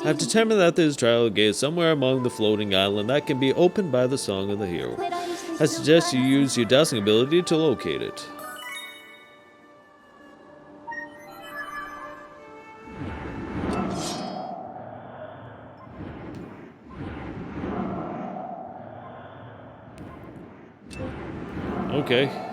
I've determined that there's a trial gate somewhere among the floating island that can be opened by the song of the hero. I suggest you use your dowsing ability to locate it. Okay.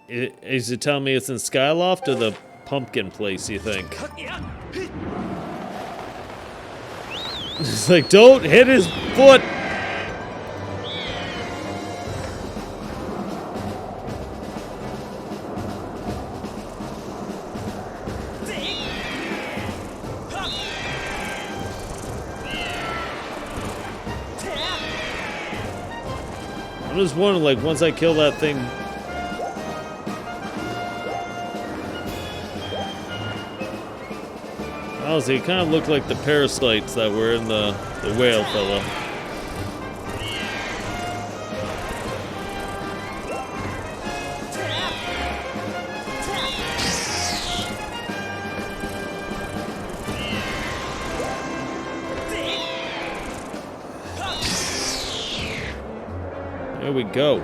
Is it telling me it's in Skyloft or the pumpkin place, you think? It's like, don't hit his foot! I'm just wondering, like, once I kill that thing... Honestly, it kind of looked like the parasites that were in the whale fella. There we go.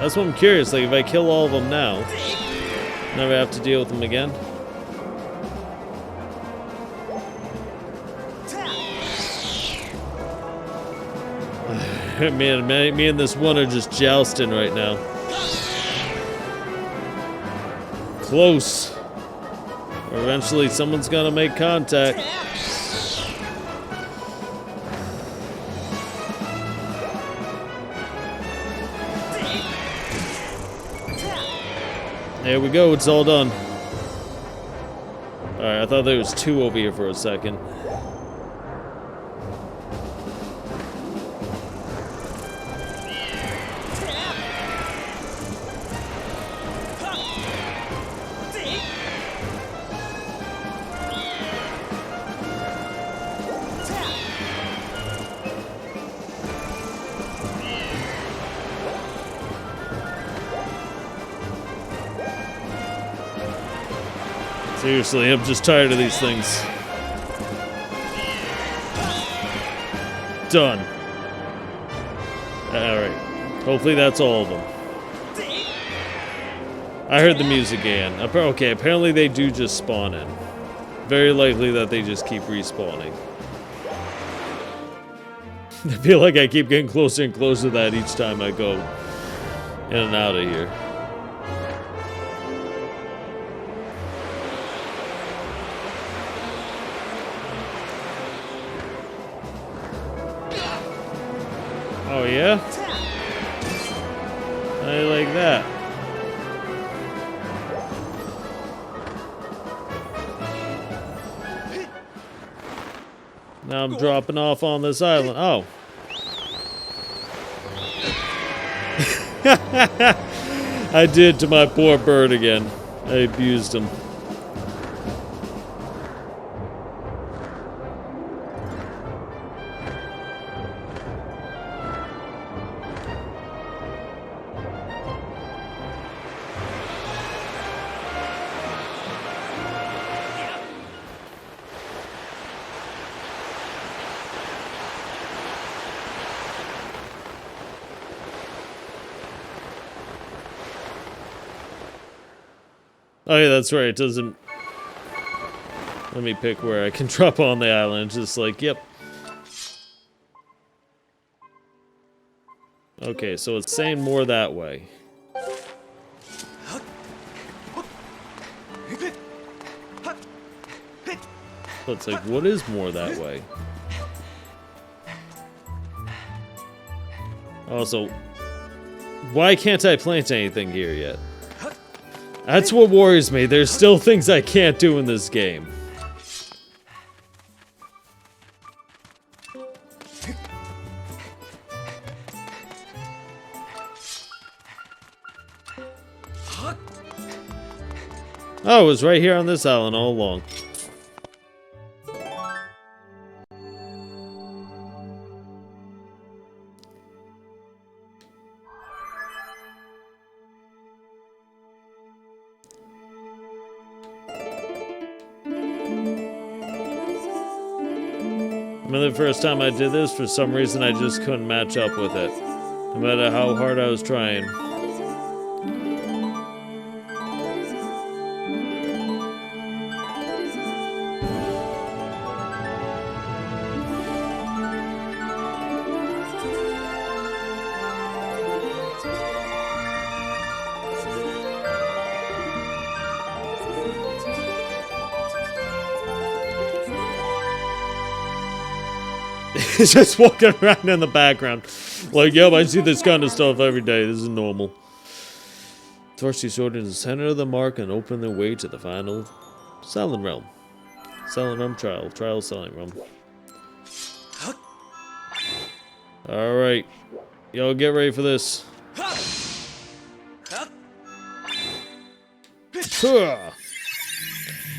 That's what I'm curious, like if I kill all of them now, never have to deal with them again. Man, me and this one are just jousting right now. Close. Or eventually someone's gonna make contact. There we go, it's all done. Alright, I thought there was two over here for a second. Seriously, I'm just tired of these things. Done. Alright. Hopefully that's all of them. I heard the music again. Okay, apparently they do just spawn in. Very likely that they just keep respawning. I feel like I keep getting closer and closer to that each time I go in and out of here. Oh yeah? I like that. Now I'm dropping off on this island. Oh. I did to my poor bird again. I abused him. Oh yeah, that's right, it doesn't... Let me pick where I can drop on the island, just like, yep. Okay, so it's saying more that way. But it's like, what is more that way? Also, why can't I plant anything here yet? That's what worries me. There's still things I can't do in this game. Oh, it was right here on this island all along. Remember the first time I did this, for some reason I just couldn't match up with it. No matter how hard I was trying. He's just walking around in the background. Like, yep, I see this kind of stuff every day. This is normal. Torch these swords in the center of the mark and open their way to the final Silent Realm. Silent Realm trial. Trial Silent Realm. Alright. Yo, get ready for this. I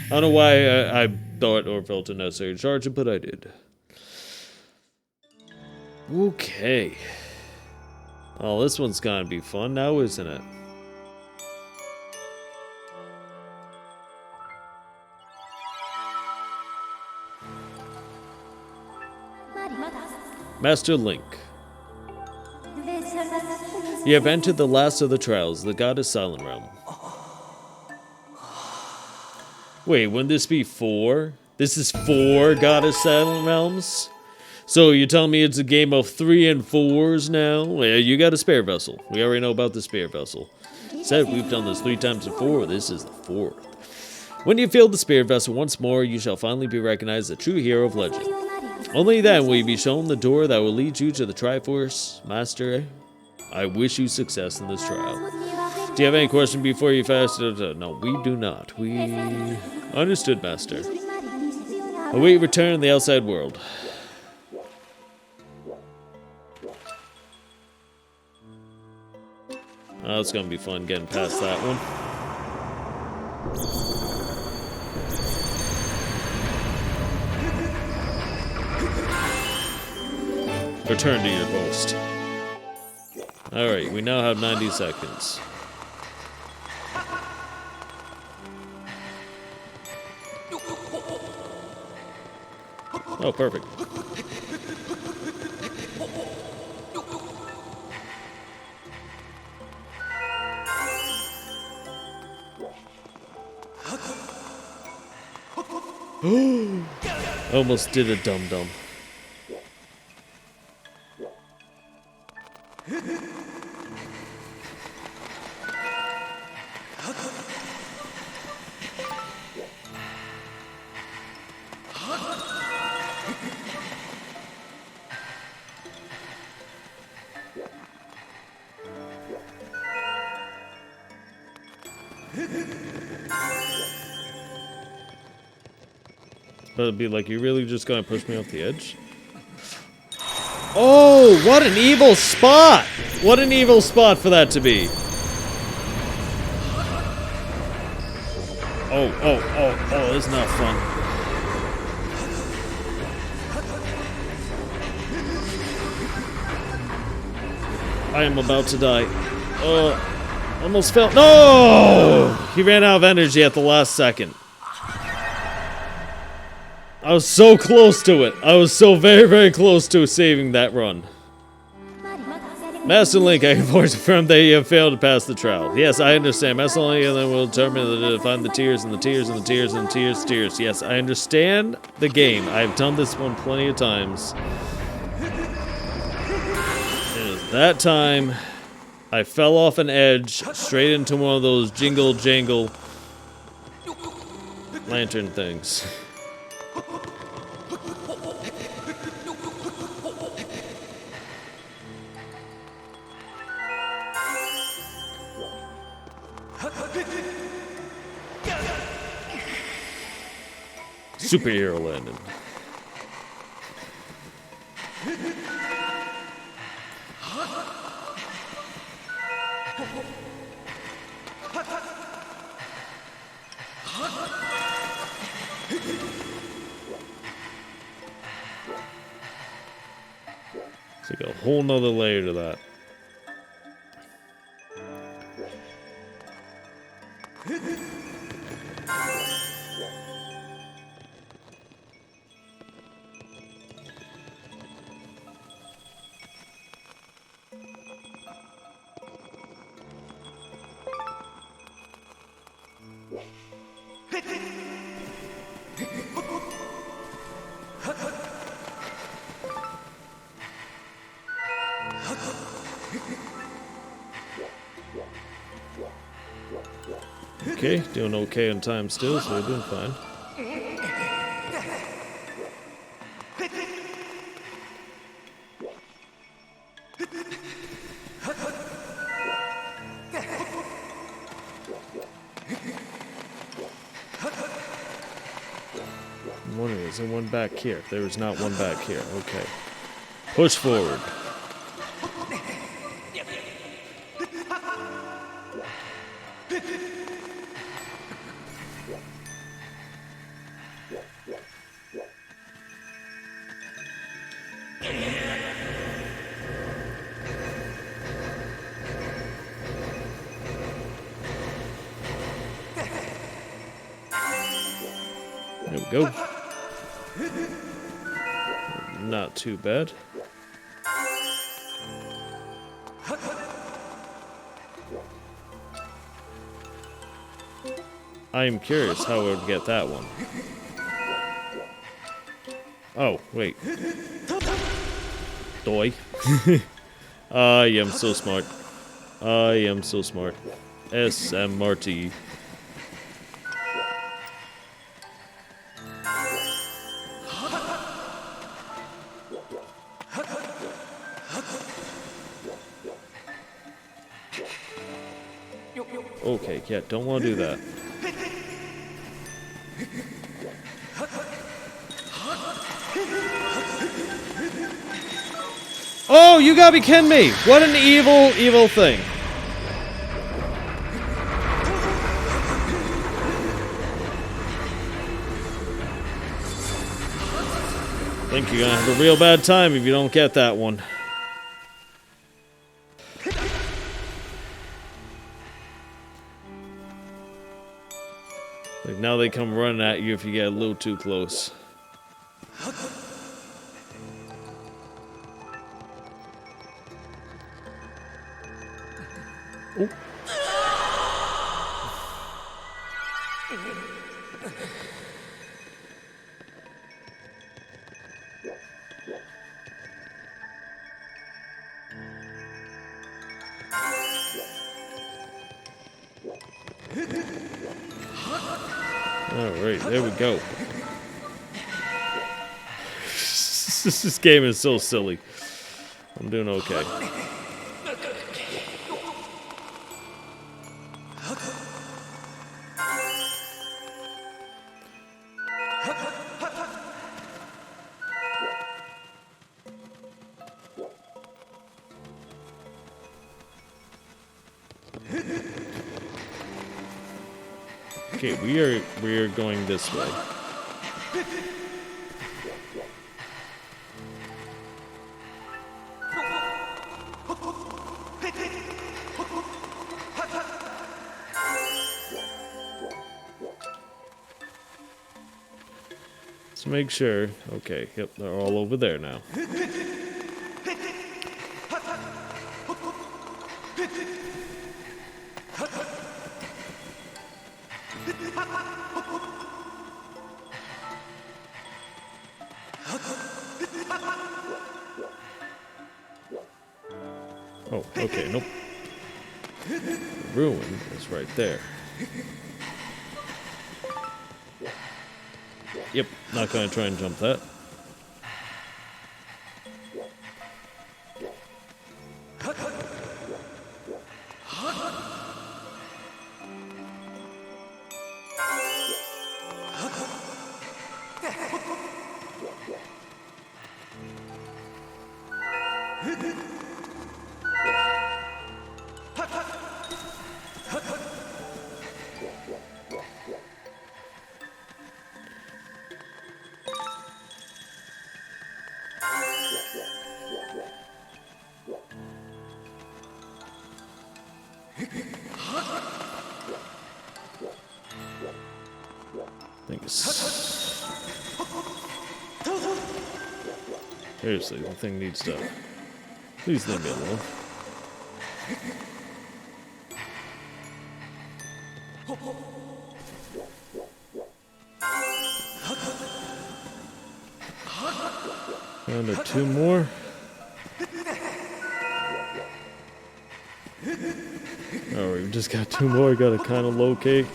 don't know why I thought or felt it necessary to charge it, but I did. Okay. Oh, this one's gonna be fun now, isn't it? Master Link. You have entered the last of the trials, the Goddess Silent Realm. Wait, wouldn't this be 4? This is 4 Goddess Silent Realms? So you're telling me it's a game of 3 and 4s now? Yeah, you got a spare vessel. We already know about the spare vessel. Said we've done this 3 times before. This is the 4th. When you fill the spare vessel once more, you shall finally be recognized as a true hero of legend. Only then will you be shown the door that will lead you to the Triforce. Master, I wish you success in this trial. Do you have any question before you fast? No, we do not. We understood, Master. Await return in the outside world. Oh, it's gonna be fun getting past that one. Return to your post. Alright, we now have 90 seconds. Oh, perfect. Almost did a dum-dum. But it'd be like, you really just gonna push me off the edge? Oh, what an evil spot! What an evil spot for that to be. Oh, this is not fun. I am about to die. Almost fell. No! He ran out of energy at the last second. I was so close to it. I was so very, very close to saving that run. Master Link, I can confirm that you have failed to pass the trial. Yes, I understand. Master Link, and then we'll determine to find the tears and the tears and the tears and the tears. Yes, I understand the game. I've done this one plenty of times. It is that time I fell off an edge straight into one of those jingle jangle lantern things. Superhero landing. Got a whole nother layer to that. Okay, doing okay on time still, so we're doing fine. I'm wondering, is there one back here? There is not one back here. Okay. Push forward. There we go. Not too bad. I am curious how I would get that one. Oh, wait. Doi. I am so smart. I am so smart. SMRT. Okay, yeah, don't want to do that. Oh, you gotta be kidding me! What an evil, evil thing. I think you're gonna have a real bad time if you don't get that one. Like, now they come running at you if you get a little too close. Oh. Alright, there we go. This game is so silly. I'm doing okay. Okay, we are going this way. Let's make sure. Okay, yep, they're all over there now. Oh, okay, nope. The ruin is right there. Yep, not gonna try and jump that. Seriously, the thing needs to... Please leave me alone. Down to 2 more. Oh, we've just got 2 more. Got to kind of locate.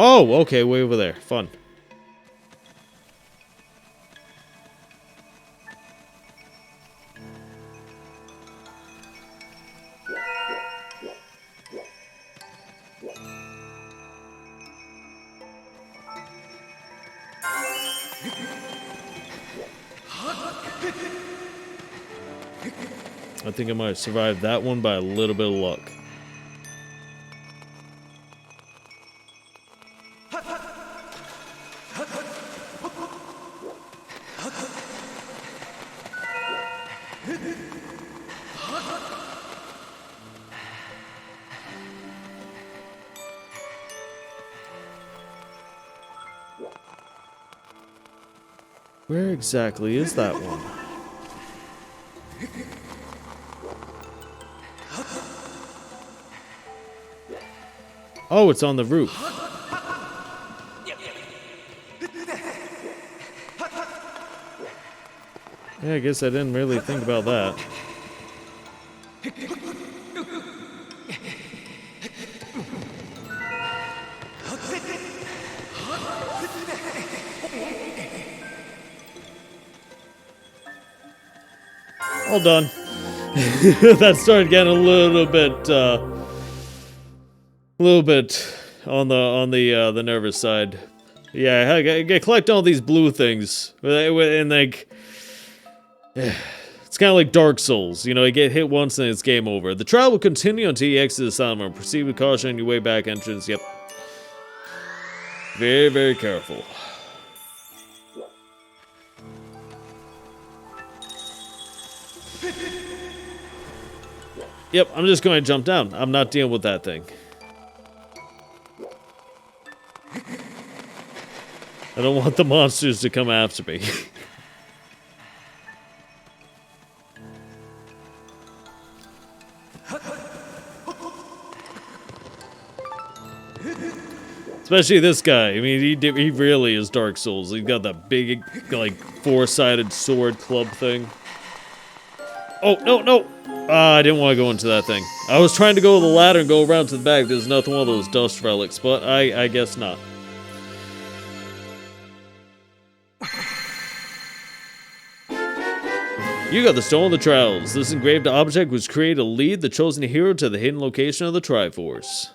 Oh, okay, way over there. Fun. I think I might have survived that one by a little bit of luck. Where exactly is that one? Oh, it's on the roof. Yeah, I guess I didn't really think about that. All done. That started getting a little bit on the nervous side. Yeah, I collect all these blue things, and like, it's kind of like Dark Souls. You know, you get hit once and it's game over. The trial will continue until you exit the asylum room. Proceed with caution on your way back entrance. Yep. Very, very careful. Yep, I'm just going to jump down. I'm not dealing with that thing. I don't want the monsters to come after me. Especially this guy. I mean, he really is Dark Souls. He's got that big, like, 4-sided sword club thing. Oh, no, no! I didn't want to go into that thing. I was trying to go to the ladder and go around to the back. There's nothing one of those dust relics, but I guess not. You got the Stone of the Trials. This engraved object was created to lead the chosen hero to the hidden location of the Triforce.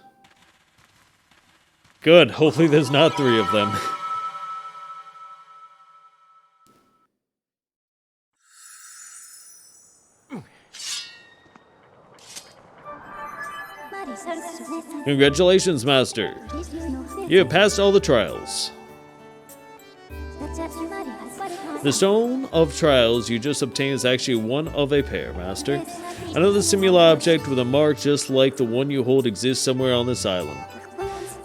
Good. Hopefully there's not 3 of them. Congratulations, Master. You have passed all the trials. The Stone of Trials you just obtained is actually one of a pair, Master. Another similar object with a mark just like the one you hold exists somewhere on this island.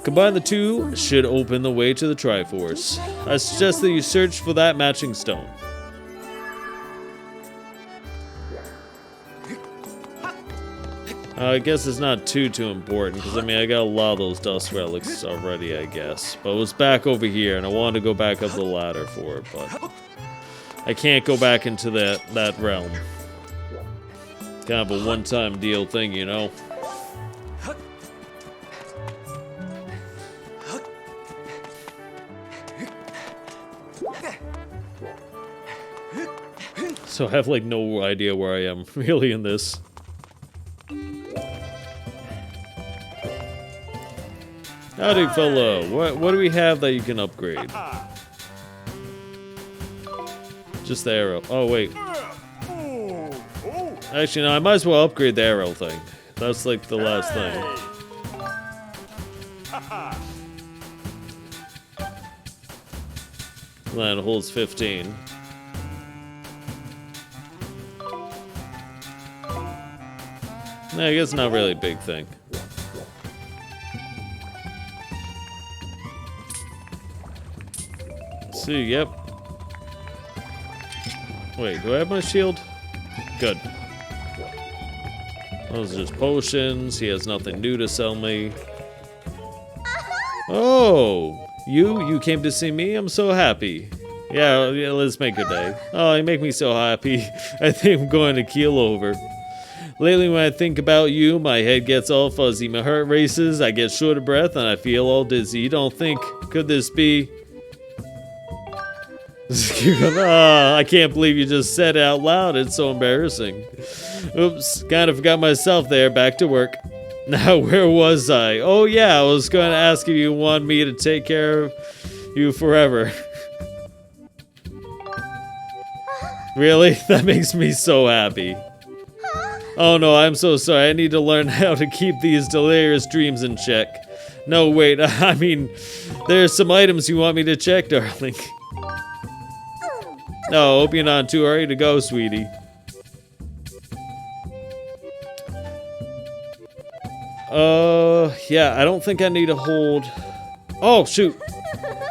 Combine the two should open the way to the Triforce. I suggest that you search for that matching stone. I guess it's not too important, because I mean I got a lot of those dust relics already, I guess. But it was back over here, and I wanted to go back up the ladder for it, but I can't go back into that realm. It's kind of a one-time deal thing, you know? So I have like no idea where I am really in this. Howdy, fella. What do we have that you can upgrade? Just the arrow. Oh, wait. Actually, no, I might as well upgrade the arrow thing. That's like the last thing. Then it holds 15. I guess not really a big thing. Let's see, yep. Wait, do I have my shield? Good. Those are just potions. He has nothing new to sell me. Oh, you came to see me? I'm so happy. Yeah, let's make a day. Oh, you make me so happy. I think I'm going to keel over. Lately, when I think about you, my head gets all fuzzy, my heart races, I get short of breath, and I feel all dizzy. You don't think, could this be? I can't believe you just said it out loud. It's so embarrassing. Oops, kind of forgot myself there. Back to work. Now, where was I? Oh, yeah, I was going to ask if you want me to take care of you forever. Really? That makes me so happy. Oh no, I'm so sorry. I need to learn how to keep these delirious dreams in check. No, wait, I mean, there's some items you want me to check, darling. No, hope you're not too early to go, sweetie. Yeah, I don't think I need to hold... Oh, shoot.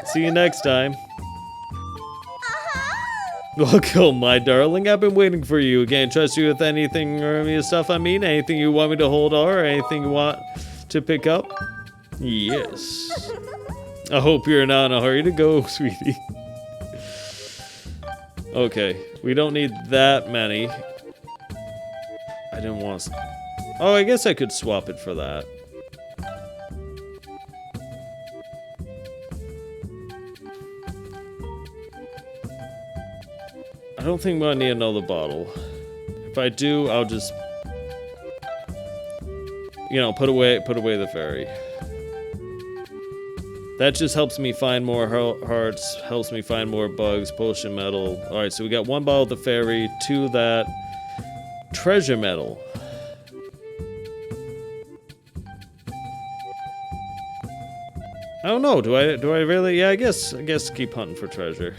See you next time. Welcome, my darling. I've been waiting for you. Can't trust you with anything or any stuff I mean. Anything you want me to hold or anything you want to pick up? Yes. I hope you're not in a hurry to go, sweetie. Okay, we don't need that many. I didn't want to... Oh, I guess I could swap it for that. I don't think I need another bottle. If I do, I'll just, you know, put away the fairy. That just helps me find more hearts, helps me find more bugs, potion metal. All right, so we got 1 bottle of the fairy, 2 that treasure metal. I don't know. Do I really? Yeah, I guess keep hunting for treasure.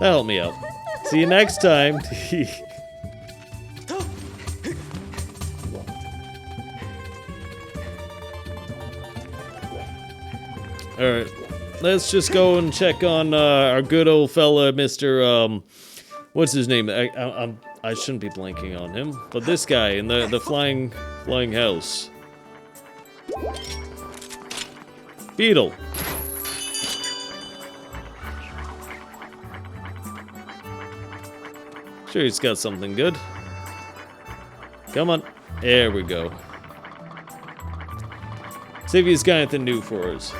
That'll help me out. See you next time. Alright. Let's just go and check on our good old fella, Mr. What's his name? I shouldn't be blanking on him. But this guy in the flying house. Beetle. Sure, he's got something good. Come on. There we go. See if he's got anything new for us.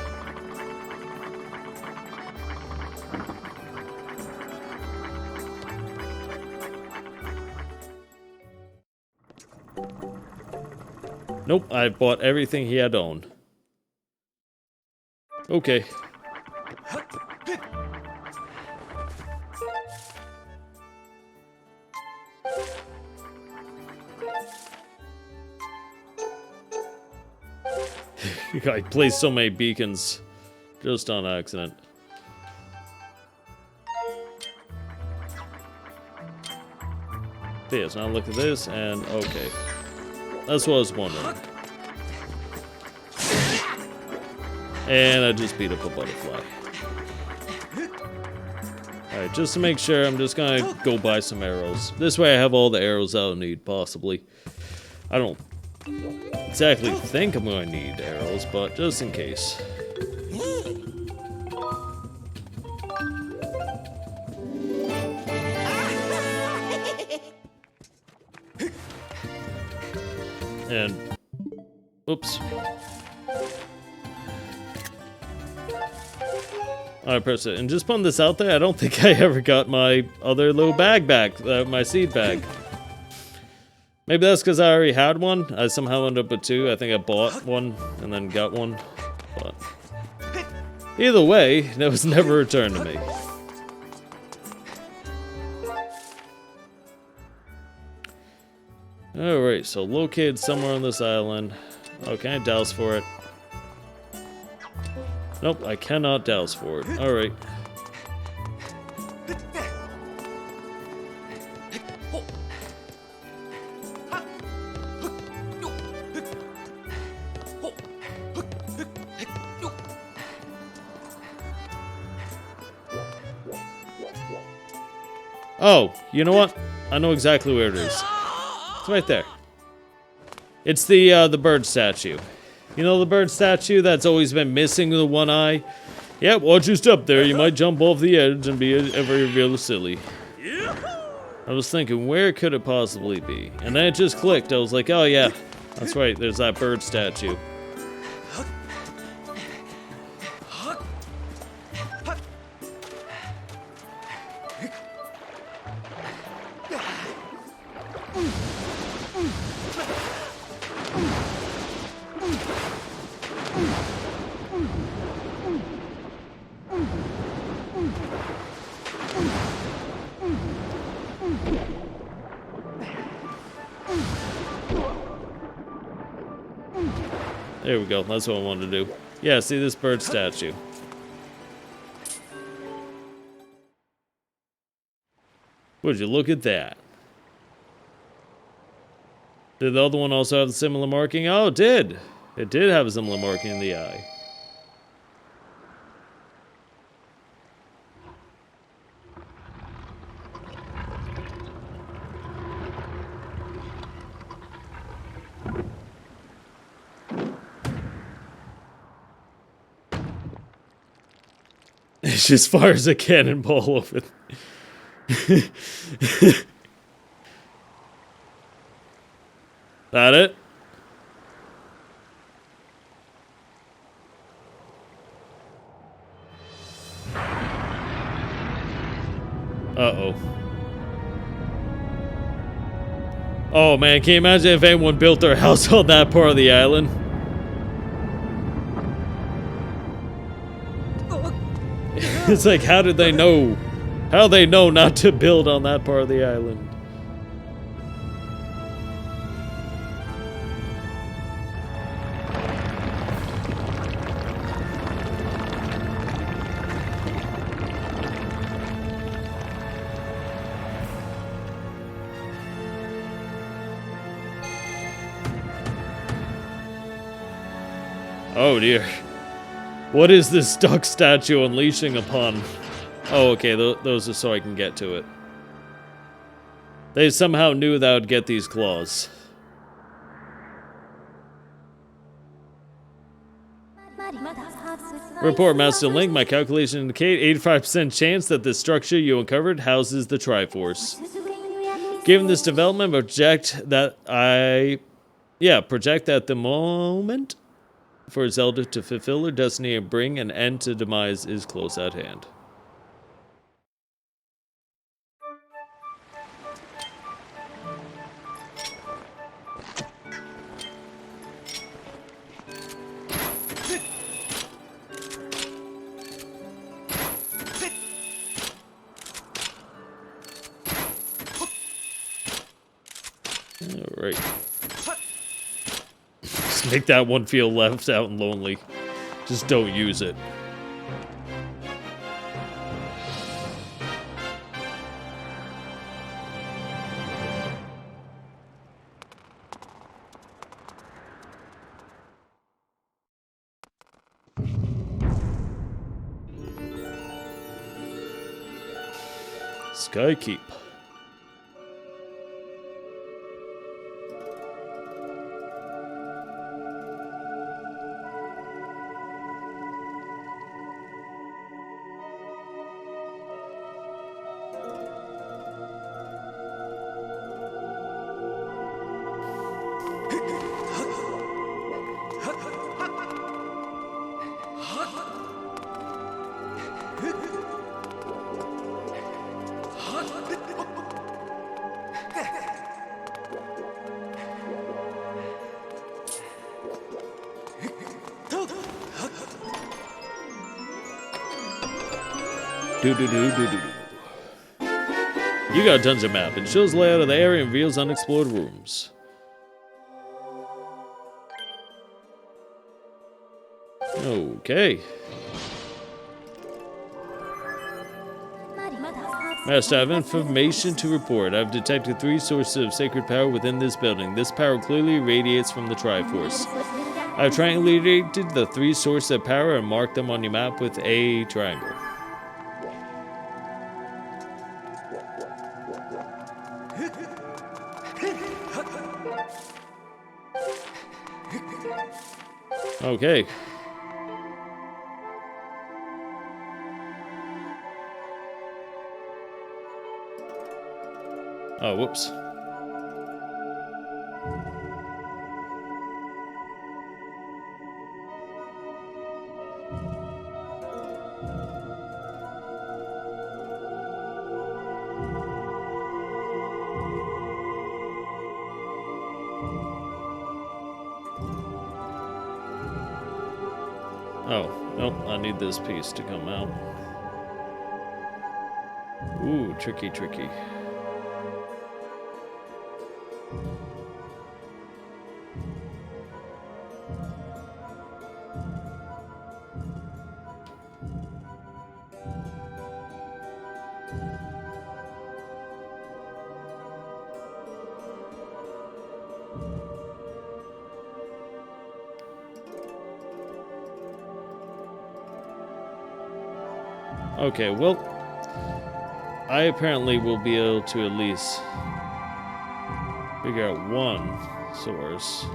Nope, I bought everything he had owned. Okay. I placed so many beacons just on accident. Yes, now look at this, and okay. That's what I was wondering. And I just beat up a butterfly. Alright, just to make sure, I'm just gonna go buy some arrows. This way I have all the arrows I'll need, possibly. I don't exactly think I'm going to need arrows, but just in case. And oops. I press it. And just putting this out there, I don't think I ever got my other little bag back, my seed bag. Maybe that's because I already had one. I somehow ended up with 2. I think I bought one and then got one. But either way, it was never returned to me. Alright, so located somewhere on this island. Oh, can I douse for it? Nope, I cannot douse for it. Alright. Oh, you know what? I know exactly where it is. It's right there. It's the bird statue. You know the bird statue that's always been missing the one eye? Yep, watch your step there. You might jump off the edge and be ever real silly. I was thinking, where could it possibly be? And then it just clicked. I was like, oh yeah, that's right. There's that bird statue. There we go. That's what I wanted to do. Yeah, see this bird statue. Would you look at that? Did the other one also have a similar marking? Oh, it did. It did have a similar marking in the eye. It just fires a cannonball over That it? Uh-oh. Oh man, can you imagine if anyone built their house on that part of the island? It's like, how did they know? How they know not to build on that part of the island? Oh dear. What is this duck statue unleashing upon? Oh, okay, those are so I can get to it. They somehow knew that I would get these claws. Report, Master Link. My calculations indicate 85% chance that the structure you uncovered houses the Triforce. Given this development, project that the moment for Zelda to fulfill her destiny and bring an end to demise is close at hand. Alright. Just make that one feel left out and lonely. Just don't use it. Skykeep. You got a dungeon map. It shows the layout of the area and reveals unexplored rooms. Okay. Master, I have information to report. I've detected 3 sources of sacred power within this building. This power clearly radiates from the Triforce. I've triangulated the 3 sources of power and marked them on your map with a triangle. Okay. Oh, whoops. Oh, nope, I need this piece to come out. Ooh, tricky, tricky. Okay, well, I apparently will be able to at least figure out one source.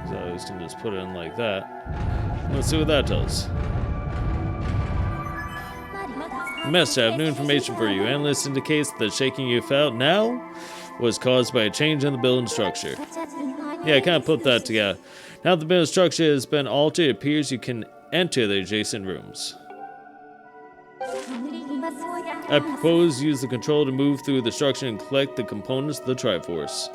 So I just can just put it in like that. Let's see what that does. Mess, I have new information for you. Analyst indicates that the shaking you felt now was caused by a change in the building structure. Yeah, I kind of put that together. Now that the building structure has been altered, it appears you can enter the adjacent rooms. I propose use the control to move through the structure and collect the components of the Triforce.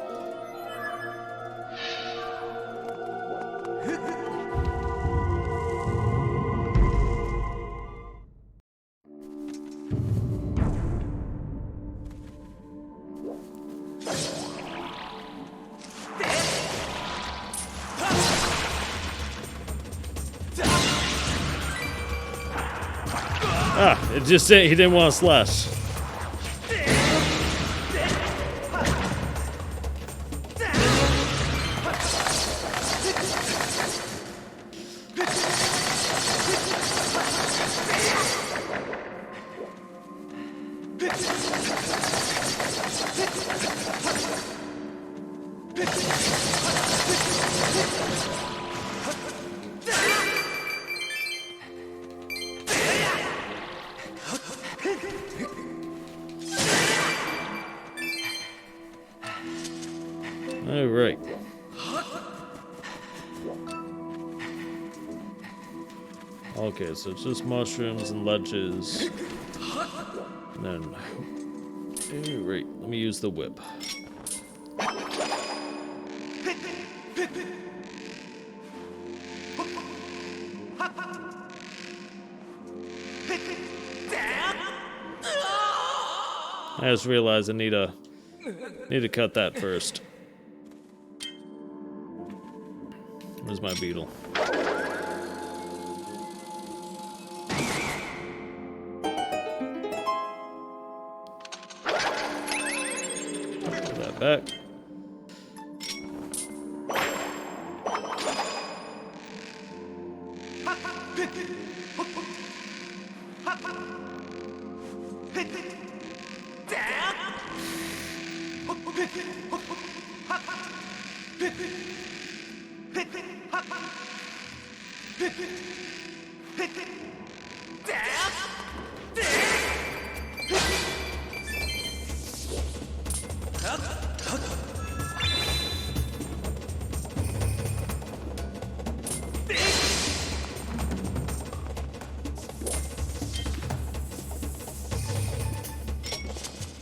Ah, it just said he didn't want to slash. All right. Okay, so it's just mushrooms and ledges. And then, all right, let me use the whip. I just realized I need to cut that first. Where's my beetle? Put that back.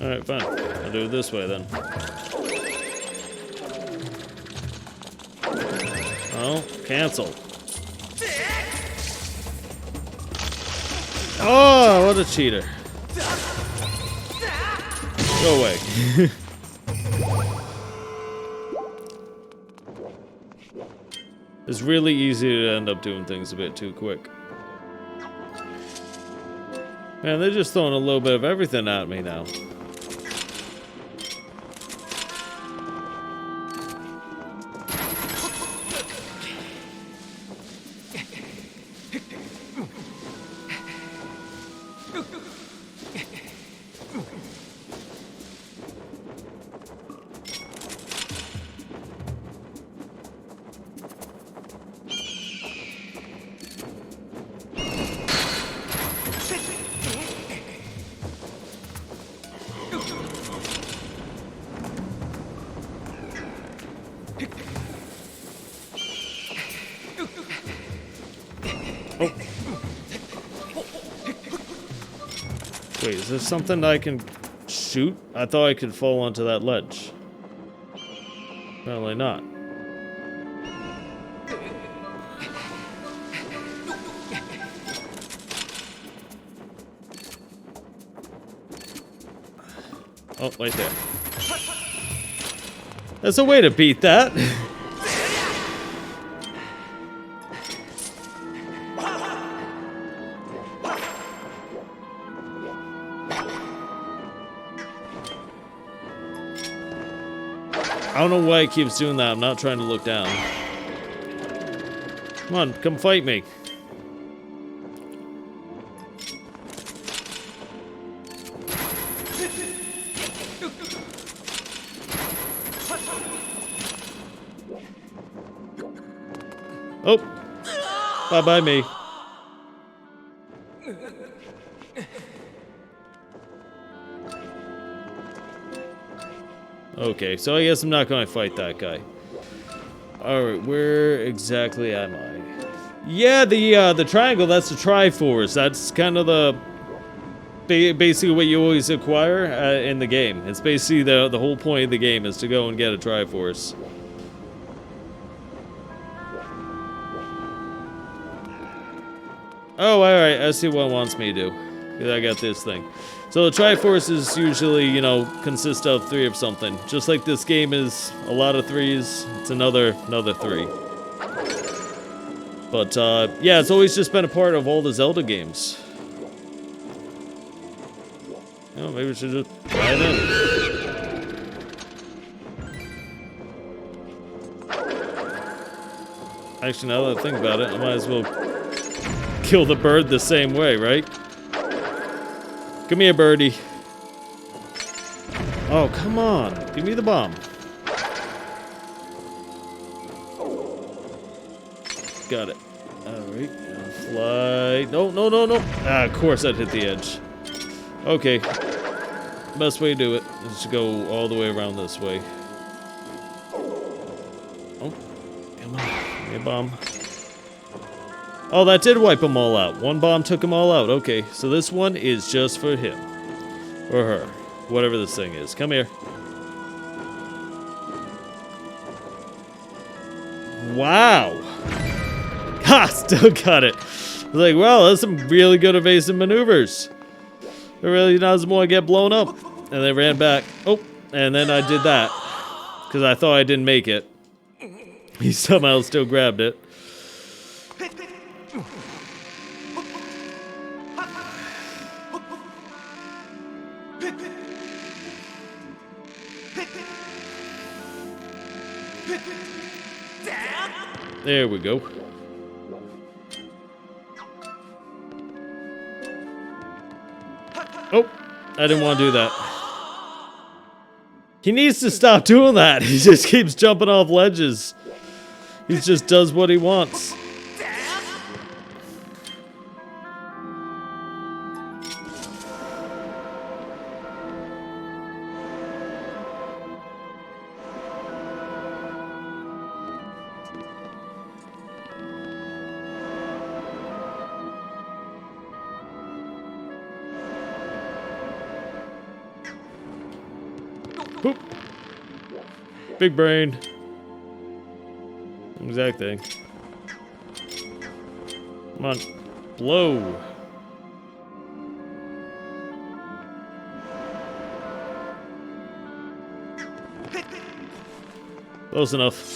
Alright, fine. I'll do it this way then. Oh, cancel. Oh, what a cheater. Go away. It's really easy to end up doing things a bit too quick. Man, they're just throwing a little bit of everything at me now. Oh. Wait, is there something I can shoot? I thought I could fall onto that ledge. Apparently not. Oh, right there. There's a way to beat that. I don't know why it keeps doing that. I'm not trying to look down. Come on, come fight me. Oh, bye-bye me. Okay, so I guess I'm not going to fight that guy. Alright, where exactly am I? Yeah, the triangle, that's the Triforce. That's kind of the... basically what you always acquire in the game. It's basically the whole point of the game is to go and get a Triforce. Oh, alright, I see what it wants me to do. Because I got this thing. So the Triforce is usually, you know, consist of 3 of something. Just like this game is a lot of 3s, it's another 3. But, yeah, it's always just been a part of all the Zelda games. You know, maybe we should just try it in. Actually, now that I think about it, I might as well kill the bird the same way, right? Come here, birdie. Oh, come on. Give me the bomb. Got it. Alright. Fly. No, no, no, no. Ah, of course I'd hit the edge. Okay. Best way to do it is to go all the way around this way. Oh. Come on. Give me a bomb. Oh, that did wipe them all out. One bomb took them all out. Okay, so this one is just for him. Or her. Whatever this thing is. Come here. Wow. Ha! Still got it. I was like, well, that's some really good evasive maneuvers. It really doesn't want to get blown up. And they ran back. Oh, and then I did that. Because I thought I didn't make it. He somehow still grabbed it. There we go. Oh, I didn't want to do that. He needs to stop doing that. He just keeps jumping off ledges. He just does what he wants. Boop. Big brain. Exact thing. Come on. Blow. Close enough.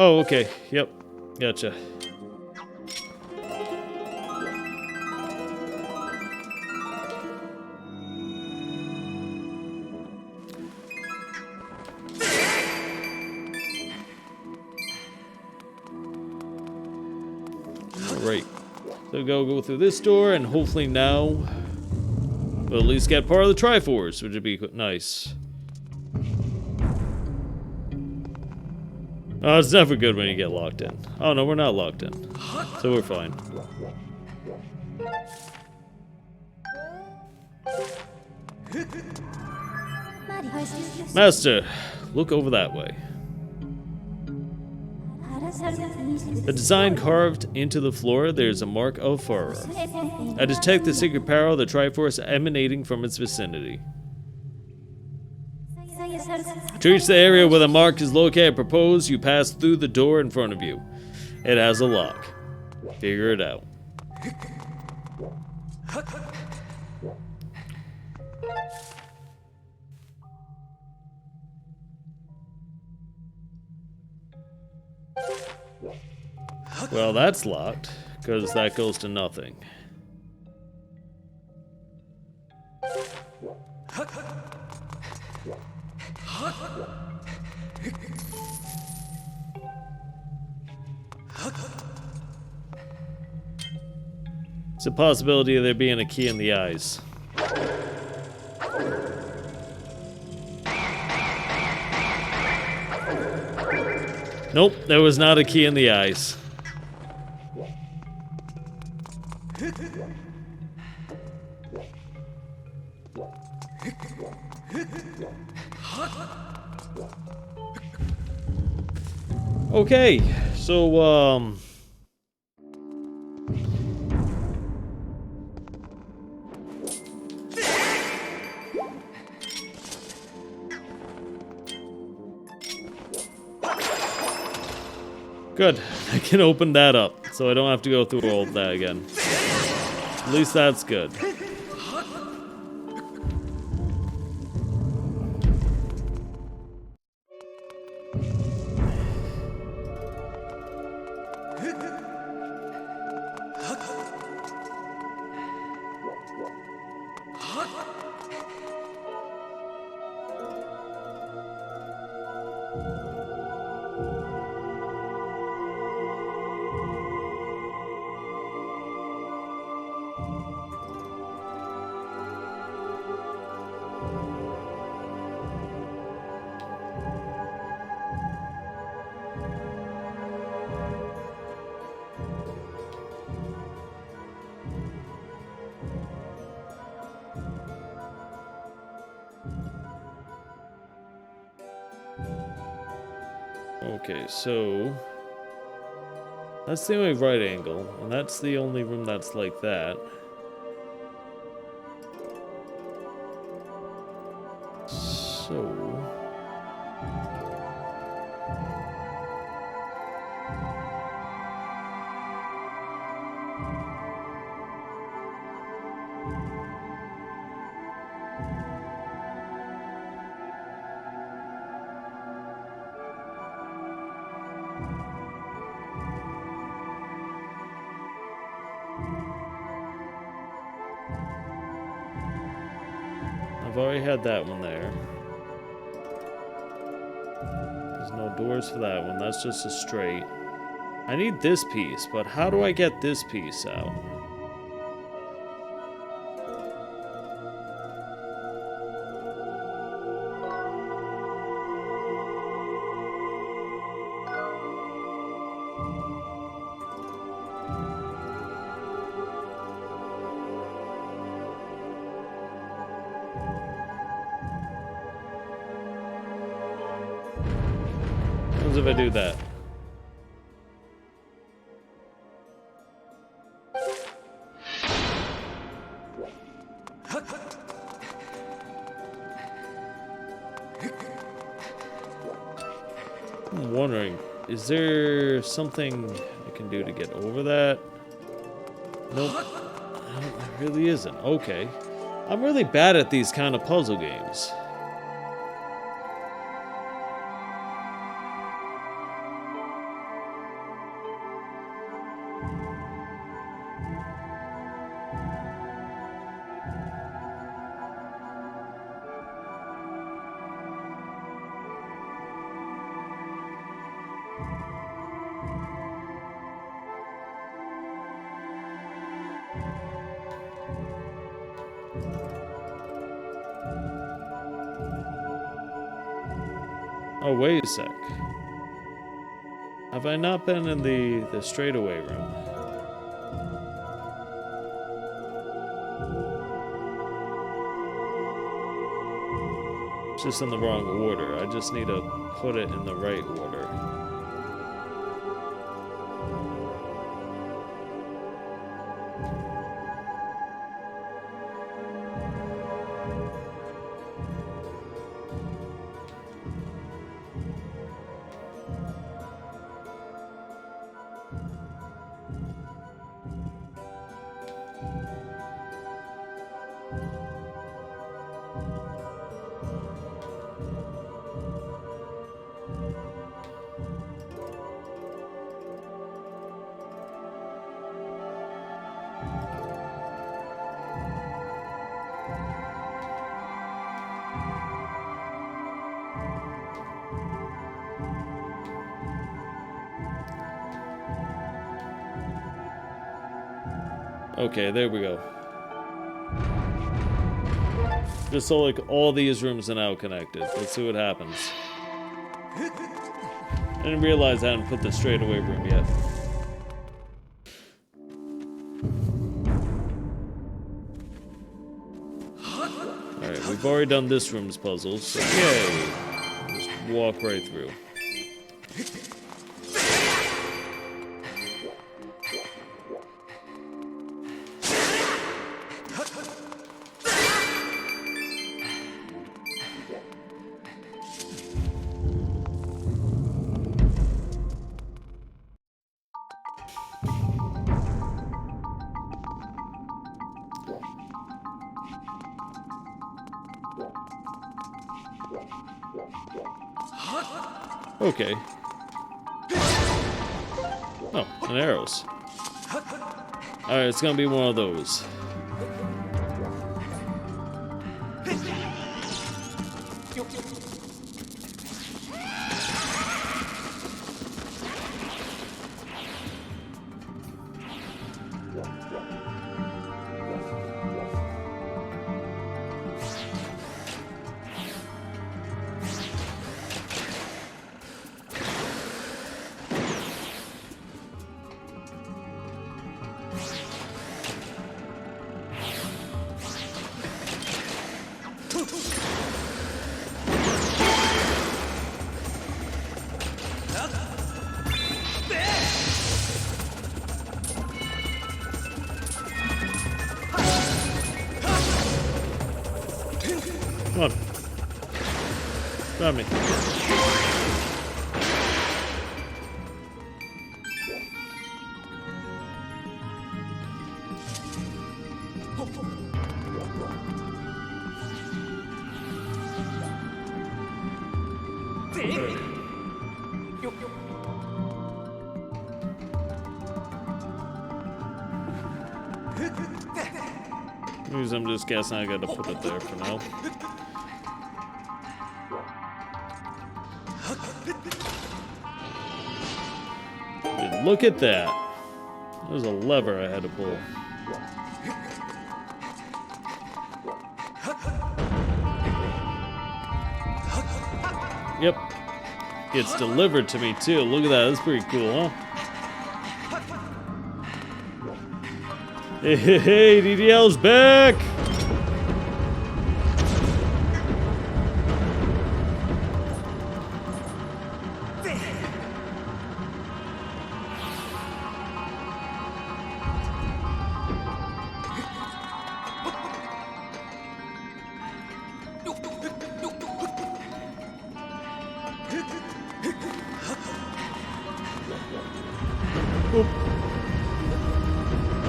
Oh, okay. Yep. Gotcha. Alright. So go through this door, and hopefully now we'll at least get part of the Triforce, which would be nice. Oh, it's never good when you get locked in. Oh no, we're not locked in. So we're fine. Master, look over that way. A design carved into the floor, there's a mark of furrow. I detect the secret power of the Triforce emanating from its vicinity. To reach the area where the mark is located, I propose you pass through the door in front of you. It has a lock. Figure it out. Well, that's locked, because that goes to nothing. It's a possibility of there being a key in the eyes. Nope, there was not a key in the eyes. Okay, so, good. I can open that up, so I don't have to go through all of that again. At least that's good. Okay, so that's the only right angle, and that's the only room that's like that. So I've already had that one there. There's no doors for that one. That's just a straight. I need this piece, but how do I get this piece out? What if I do that? I'm wondering, is there something I can do to get over that? Nope. There really isn't. Okay. I'm really bad at these kind of puzzle games. Oh, wait a sec. Have I not been in the straightaway room? It's just in the wrong order. I just need to put it in the right order. Okay, there we go. Just so like all these rooms are now connected. Let's see what happens. I didn't realize I hadn't put the straightaway room yet. Alright, we've already done this room's puzzles, so yay! Just walk right through. Okay. Oh, and arrows. Alright, it's gonna be one of those. Come on. Grab me. I'm just guessing I gotta put it there for now. Dude, look at that. There's a lever I had to pull. Yep. Gets delivered to me too. Look at that. That's pretty cool, huh? Hey, DDL's back! Oop.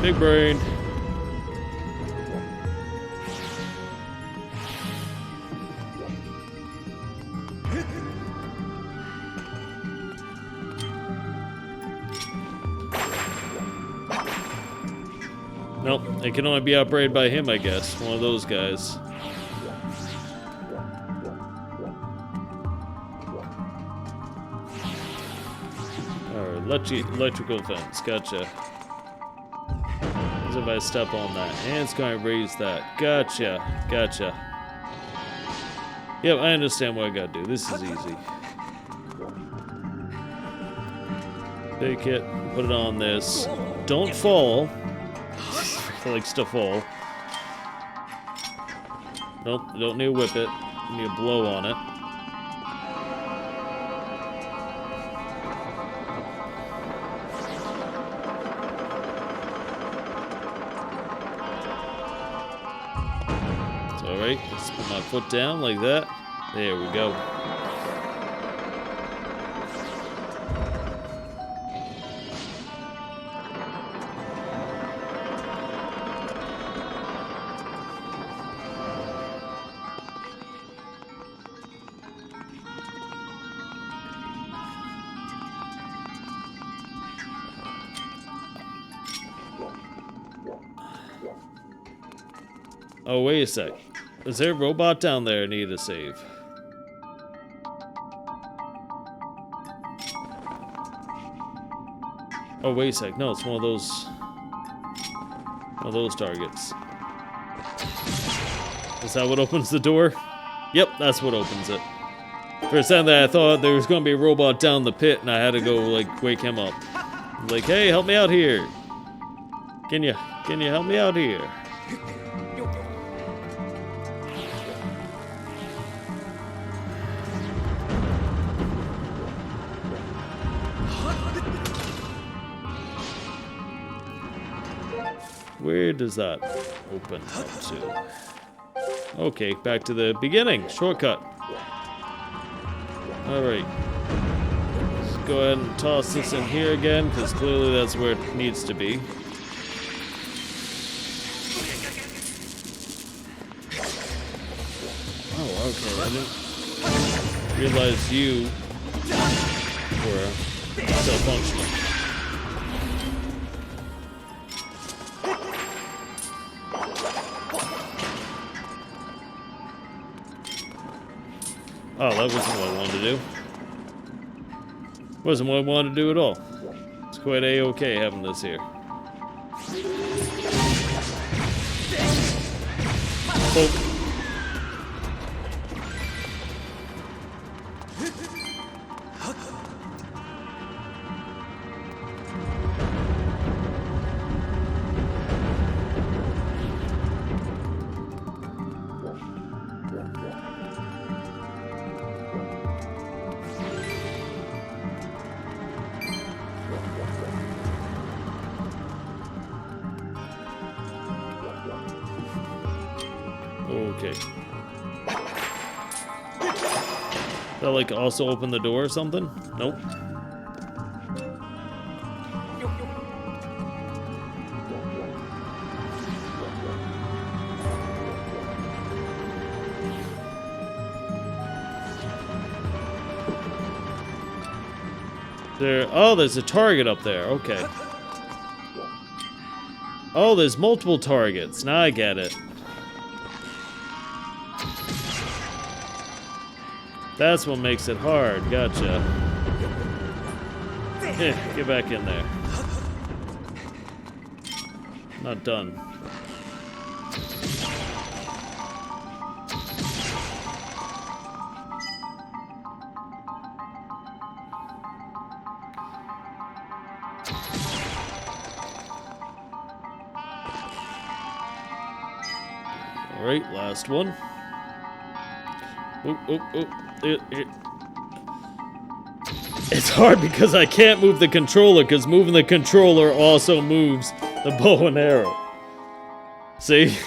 Big brain. Nope, it can only be operated by him, I guess. One of those guys. Alright, electrical fence, gotcha. As if I step on that. And it's going to raise that. Gotcha, gotcha. Yep, I understand what I gotta do. This is easy. Take it, put it on this. Don't fall. It likes to fall. Nope, don't need to whip it. You need to blow on it. It's alright. Let's put my foot down like that. There we go. Oh, wait a sec. Is there a robot down there I need to save? Oh, wait a sec. No, it's one of those targets. Is that what opens the door? Yep, that's what opens it. For a second there, I thought there was going to be a robot down the pit and I had to go, like, wake him up. Like, hey, help me out here. Can you help me out here? Where does that open up to? Okay, back to the beginning. Shortcut. Alright. Let's go ahead and toss this in here again, because clearly that's where it needs to be. Oh, okay. I didn't realize you were still functioning. Oh, that wasn't what I wanted to do. Wasn't what I wanted to do at all. It's quite a-okay having this here. Oh. Okay. That like also open the door or something? Nope. Oh, there's a target up there. Okay. Oh, there's multiple targets. Now I get it. That's what makes it hard. Gotcha. Yeah, get back in there. Not done. Alright, last one. It's hard because I can't move the controller, because moving the controller also moves the bow and arrow. See?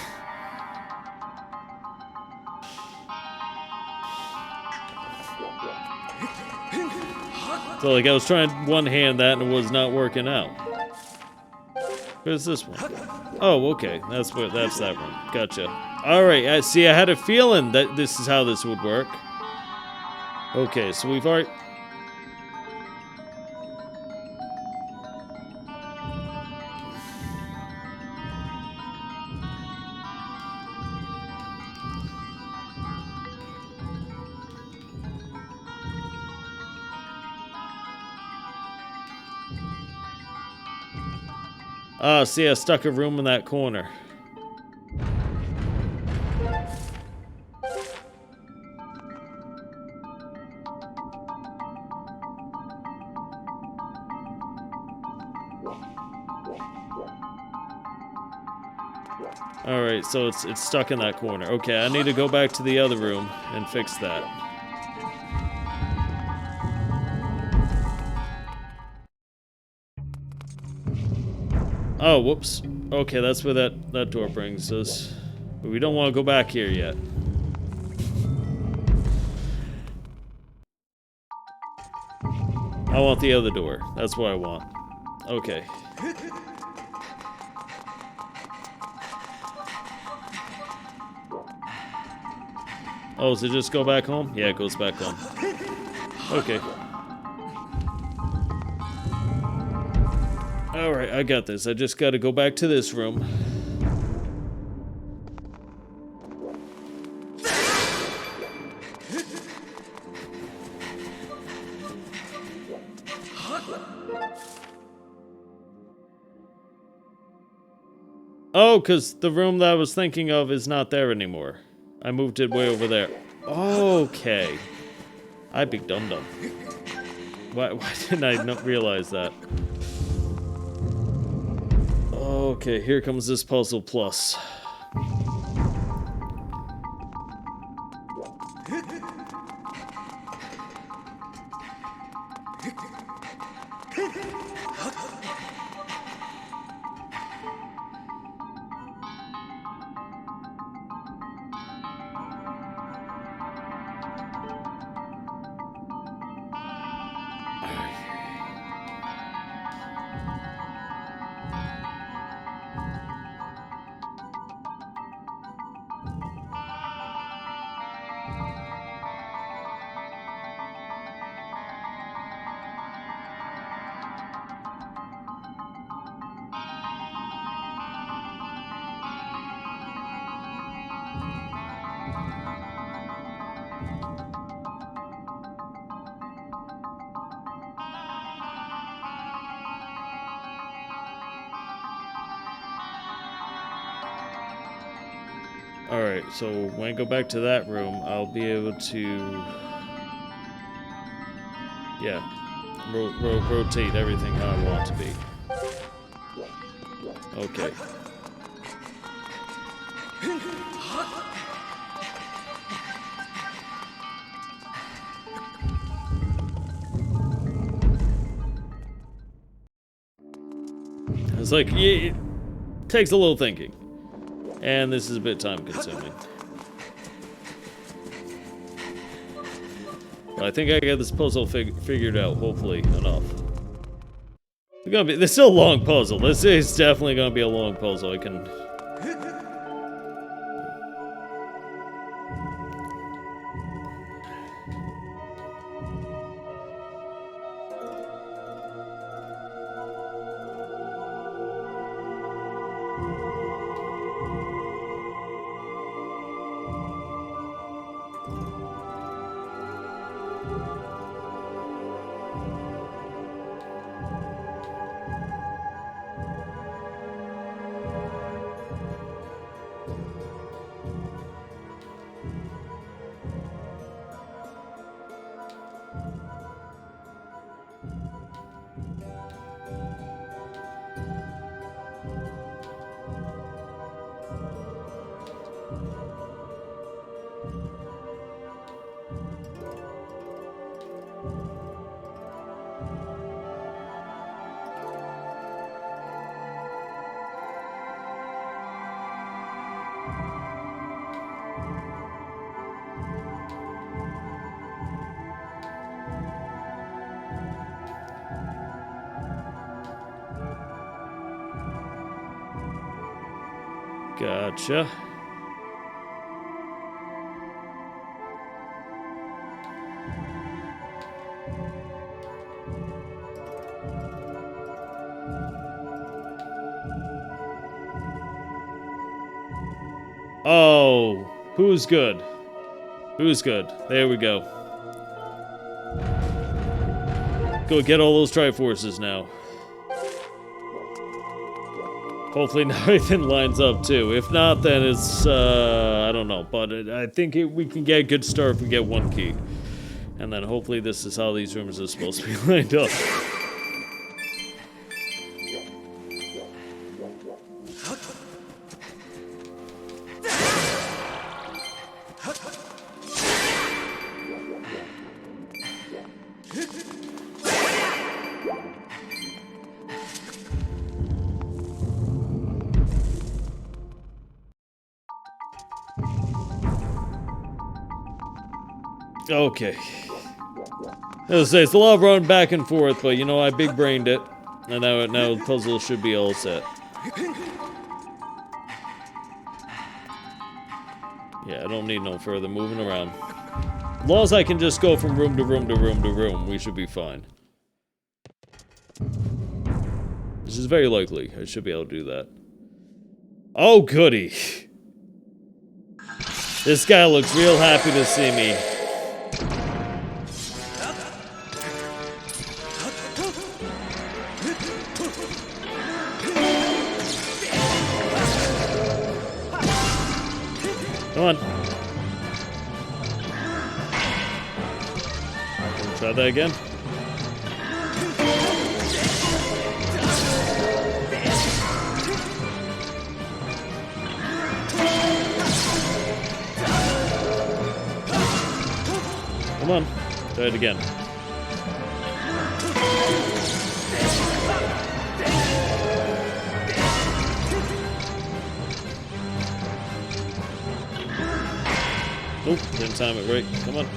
So like I was trying to one-hand that and it was not working out. Where's this one? Oh, okay. That's that one. Gotcha. Alright, I see, I had a feeling that this is how this would work. Okay, so we've already... Ah, see, I stuck a room in that corner. Alright, so it's stuck in that corner. Okay, I need to go back to the other room and fix that. Oh, whoops. Okay, that's where that door brings us. But we don't want to go back here yet. I want the other door. That's what I want. Okay. Oh, does it just go back home? Yeah, it goes back home. Okay. Alright, I got this. I just gotta go back to this room. Oh, because the room that I was thinking of is not there anymore. I moved it way over there. Okay. I big dum-dum. Why didn't I not realize that? Okay, here comes this puzzle plus. Alright, so when I go back to that room, I'll be able to... yeah, rotate everything how I want it to be. Okay. It's like, yeah, it takes a little thinking. And this is a bit time consuming. But I think I got this puzzle figured out, hopefully, enough. This is still a long puzzle. This is definitely gonna be a long puzzle. I can... Gotcha. Oh, who's good? Who's good? There we go. Go get all those Triforces now. Hopefully now everything lines up too. If not, then it's, I don't know. But I think we can get a good start if we get one key. And then hopefully this is how these rooms are supposed to be lined up. Okay. As I say, it's a lot of running back and forth, but you know, I big brained it. And now the puzzle should be all set. Yeah, I don't need no further moving around. As long as I can just go from room to room to room to room, we should be fine. This is very likely. I should be able to do that. Oh, goody. This guy looks real happy to see me. Come on. Try that again. Come on. Try it again. Nope, didn't time it right. Come on.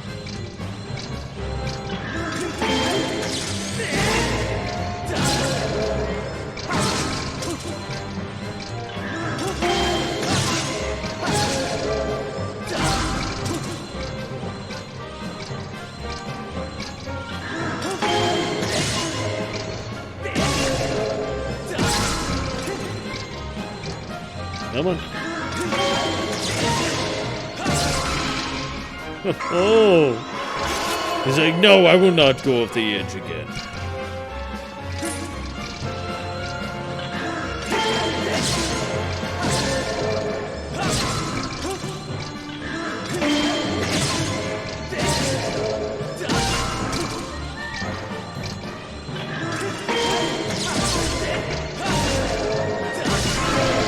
Come on. Oh! He's like, no, I will not go off the edge again.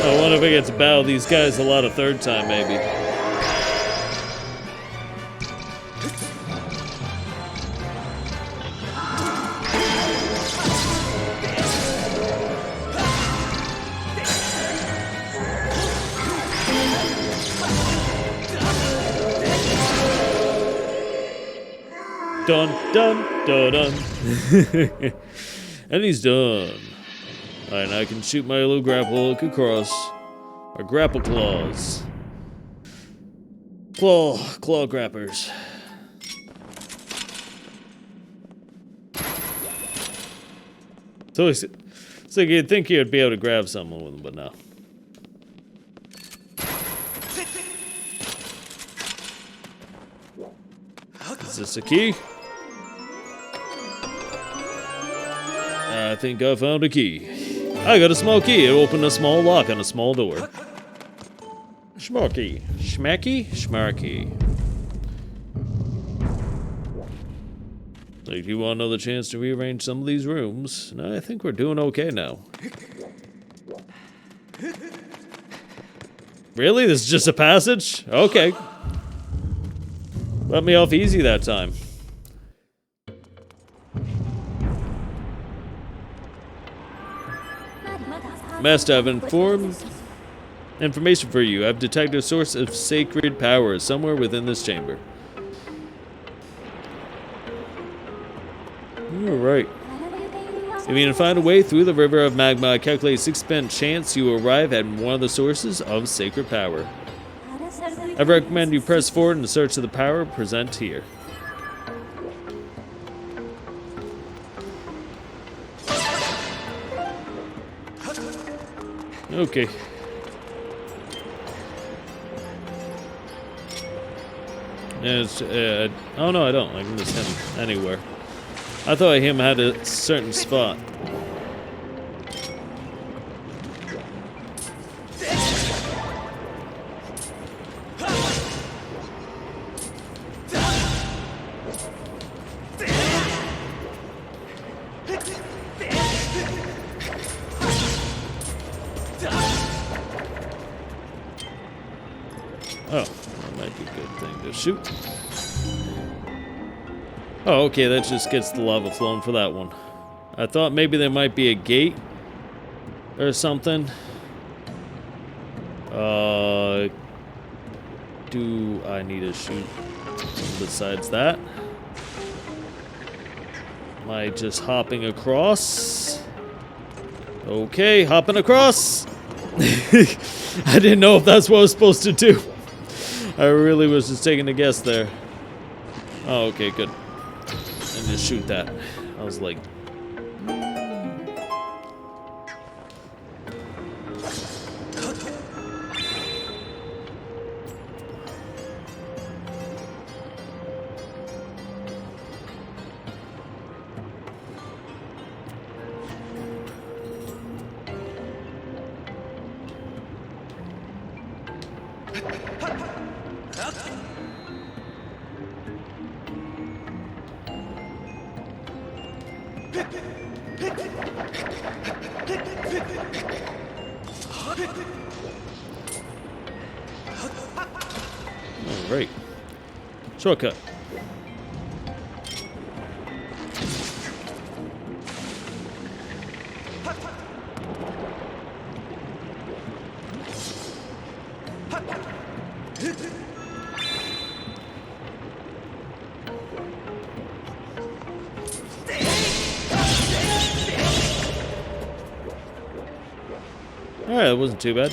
I wonder if I get to battle these guys a lot of third time, maybe. Dun dun dun dun. And he's done. Alright, now I can shoot my little grapple hook across. Or grapple claws. Claw grappers. So it's like you'd think you'd be able to grab someone with them, but no. Is this a key? I think I found a key. I got a small key. It opened a small lock on a small door. Schmarky. Schmacky? Schmarky. Like, you want another chance to rearrange some of these rooms? No, I think we're doing okay now. Really? This is just a passage? Okay. Let me off easy that time. Master, I've information for you. I've detected a source of sacred power somewhere within this chamber. Alright. If you can find a way through the river of magma, I calculate 6% chance you will arrive at one of the sources of sacred power. I recommend you press forward in the search of the power present here. Okay. It's, oh no, I don't. I can just hit him anywhere. I thought him had a certain spot. Oh, that might be a good thing to shoot. Oh, okay, that just gets the lava flowing for that one. I thought maybe there might be a gate or something. do I need to shoot besides that? Am I just hopping across? Okay, hopping across. I didn't know if that's what I was supposed to do. I really was just taking a guess there. Oh, okay, good. And just shoot that. I was like... Alright. Shortcut. Alright, that wasn't too bad.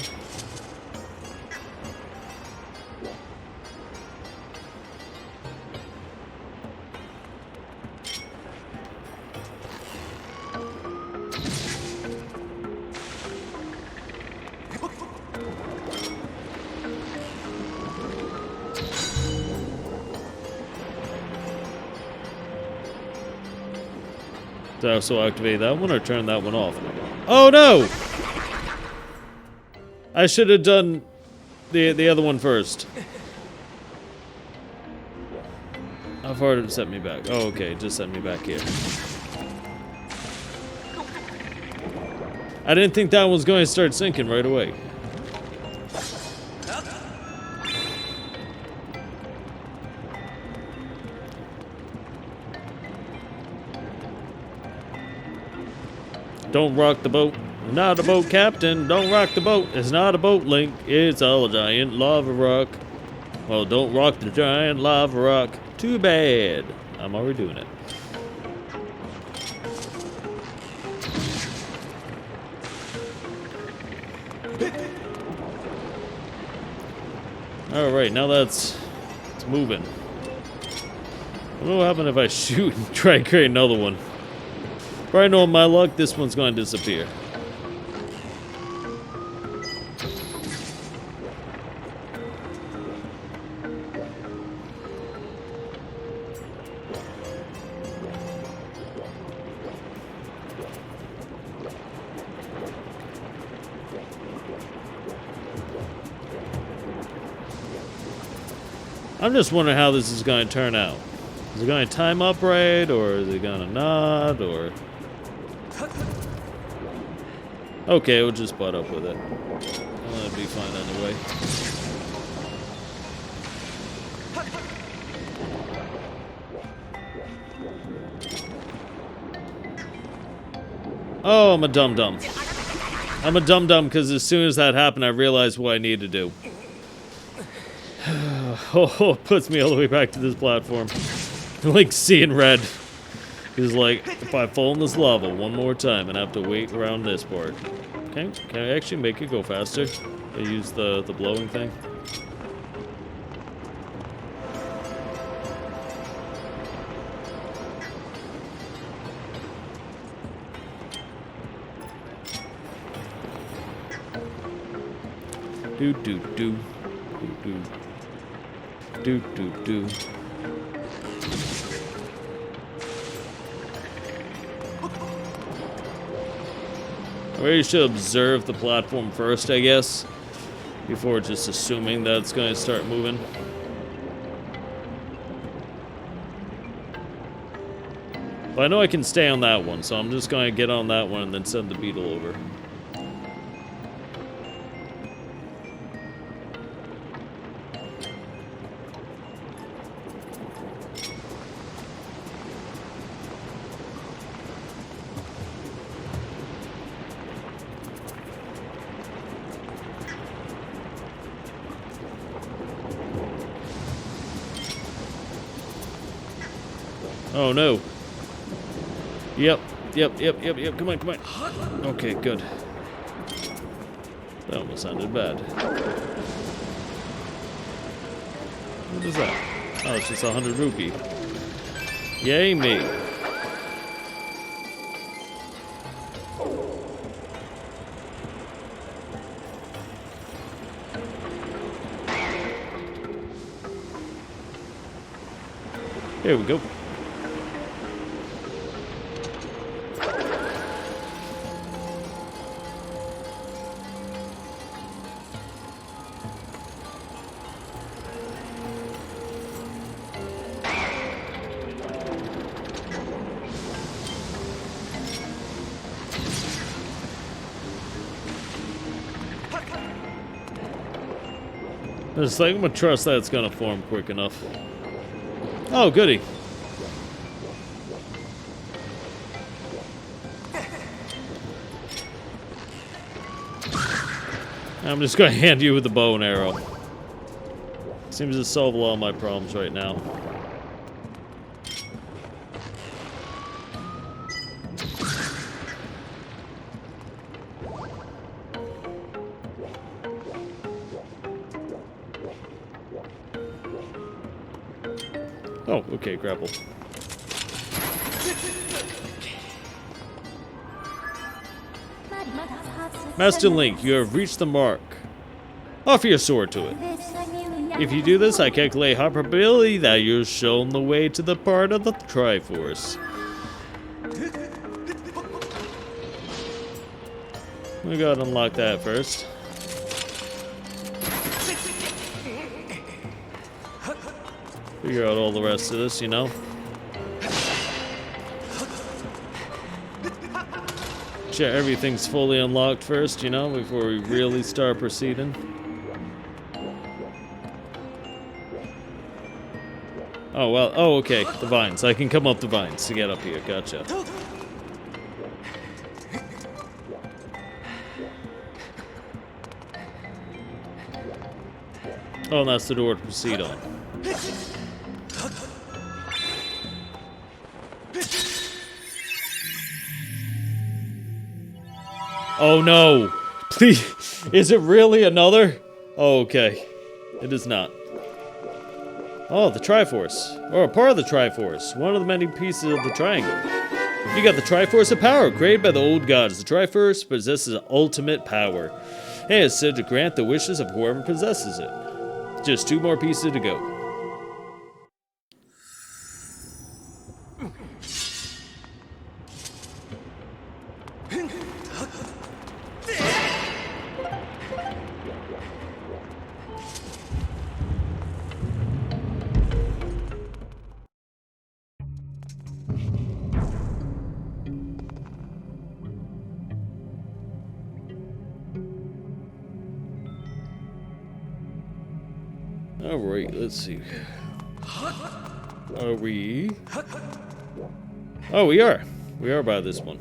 Did I also activate that one or turn that one off? Oh no! I should have done the other one first. How far did it set me back? Oh, okay, it just set me back here. I didn't think that one was going to start sinking right away. Don't rock the boat. Not a boat, Captain. Don't rock the boat. It's not a boat, Link. It's a giant lava rock. Well, don't rock the giant lava rock. Too bad. I'm already doing it. Alright, now it's moving. What will happen if I shoot and try and create another one? Right now, my luck, this one's going to disappear. I'm just wondering how this is going to turn out. Is it going to time up right, or is it going to not, or... Okay, we'll just butt up with it. That'll be fine anyway. Oh, I'm a dum-dum. I'm a dum-dum because as soon as that happened, I realized what I need to do. Oh, it puts me all the way back to this platform. Like seeing red. He's like, if I fall in this lava one more time and I have to wait around this part. Okay, can I actually make it go faster? I use the blowing thing. Do do do do do do do. I really should observe the platform first, I guess, before just assuming that it's going to start moving. But I know I can stay on that one, so I'm just going to get on that one and then send the beetle over. Oh no. Yep. Come on. Okay, good. That almost sounded bad. What is that? Oh, it's just 100 rupee. Yay me. Here we go. It's like I'm gonna trust that it's gonna form quick enough. Oh, goody. I'm just gonna hand you with the bow and arrow. Seems to solve a lot of my problems right now. Oh, okay, grapple. Master Link, you have reached the mark. Offer your sword to it. If you do this, I calculate high probability that you're shown the way to the part of the Triforce. We gotta unlock that first. Figure out all the rest of this, you know? Check everything's fully unlocked first, you know, before we really start proceeding. Oh, well, oh, okay, the vines. I can come up the vines to get up here, gotcha. Oh, and that's the door to proceed on. Oh no! Please, is it really another? Oh, okay. It is not. Oh, the Triforce. Or a part of the Triforce. One of the many pieces of the triangle. You got the Triforce of Power, created by the old gods. The Triforce possesses ultimate power, and is said to grant the wishes of whoever possesses it. Just 2 more pieces to go. Alright, let's see. Are we? Oh, we are. We are by this one.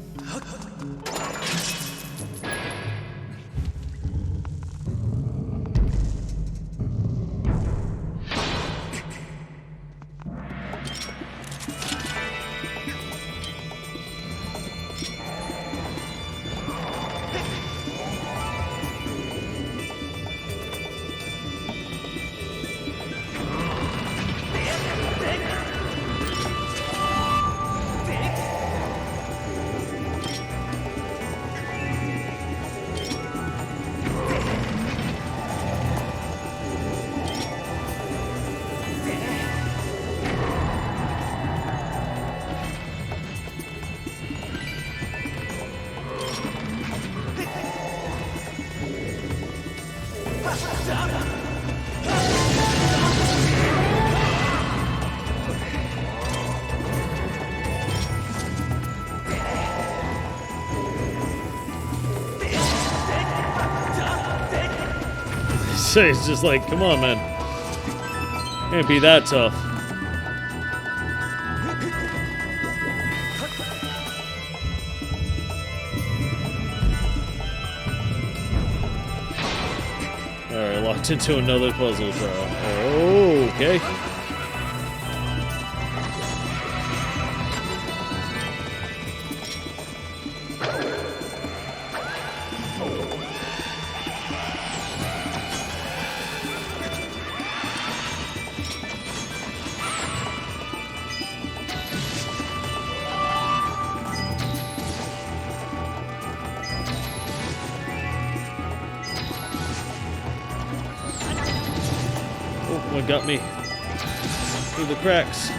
It's just like, come on, man. Can't be that tough. Alright, locked into another puzzle trial. Oh, okay. one got me through the cracks.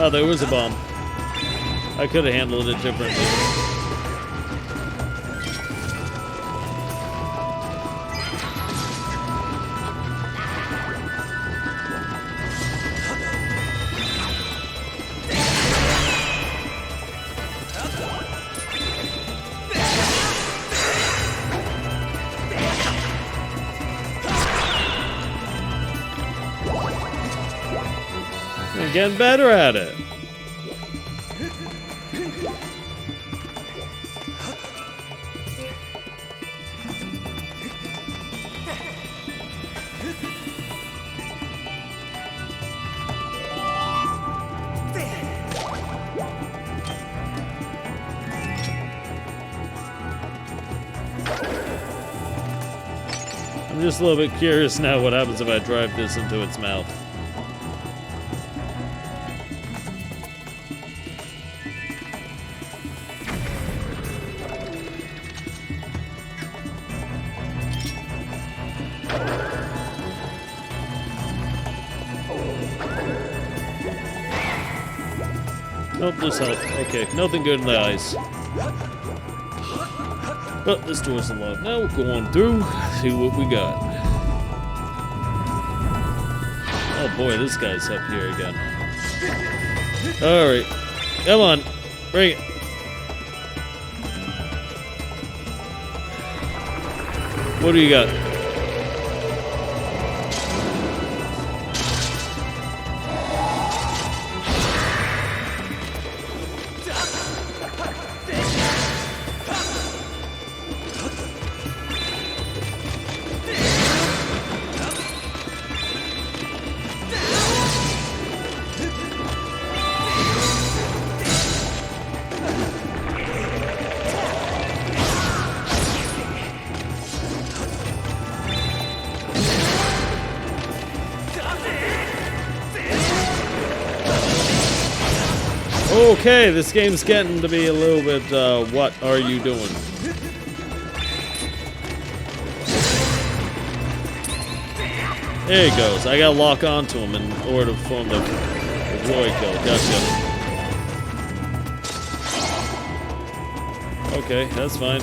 Oh, there was a bomb. I could have handled it differently. I'm getting better at it. I'm just a little bit curious now what happens if I drive this into its mouth. Nope, there's help. Okay, nothing good in the eyes. But this door's unlocked. Now we'll go on through, see what we got. Oh boy, this guy's up here again. Alright. Come on. Bring it. What do you got? Okay, this game's getting to be a little bit, what are you doing? There he goes. I gotta lock onto him in order to form the Roy kill. Gotcha. Okay, that's fine.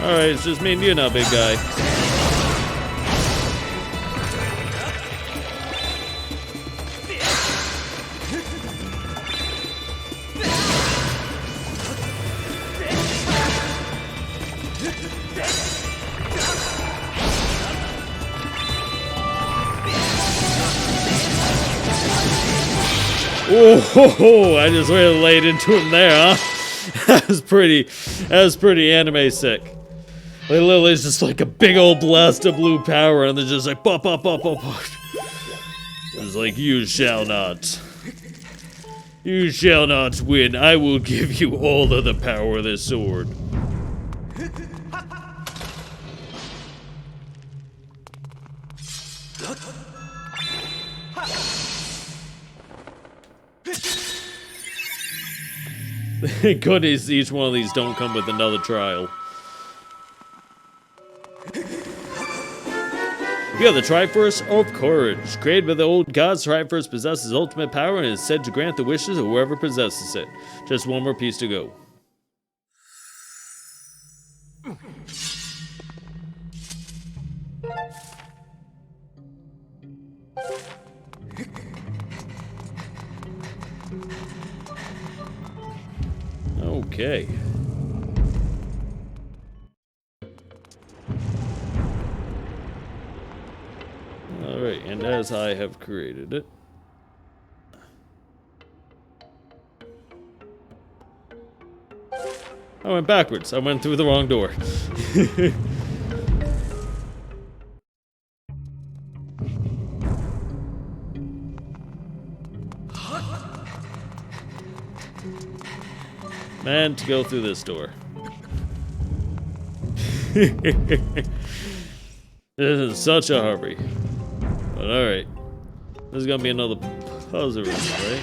Alright, it's just me and you now, big guy. Oh, I just really laid into him there, huh? That was pretty anime sick. Like, literally, it's just like a big old blast of blue power, and they're just like, pop, pop, pop, pop, pop. It's like, you shall not. You shall not win. I will give you all of the power of this sword. Thank goodness each one of these don't come with another trial. We have the Triforce of Courage. Created by the old gods, Triforce possesses ultimate power and is said to grant the wishes of whoever possesses it. Just one more piece to go. Okay. Alright, and as I have created it. I went backwards. I went through the wrong door. Man, to go through this door. This is such a hurry. But alright. This is gonna be another puzzle room, right?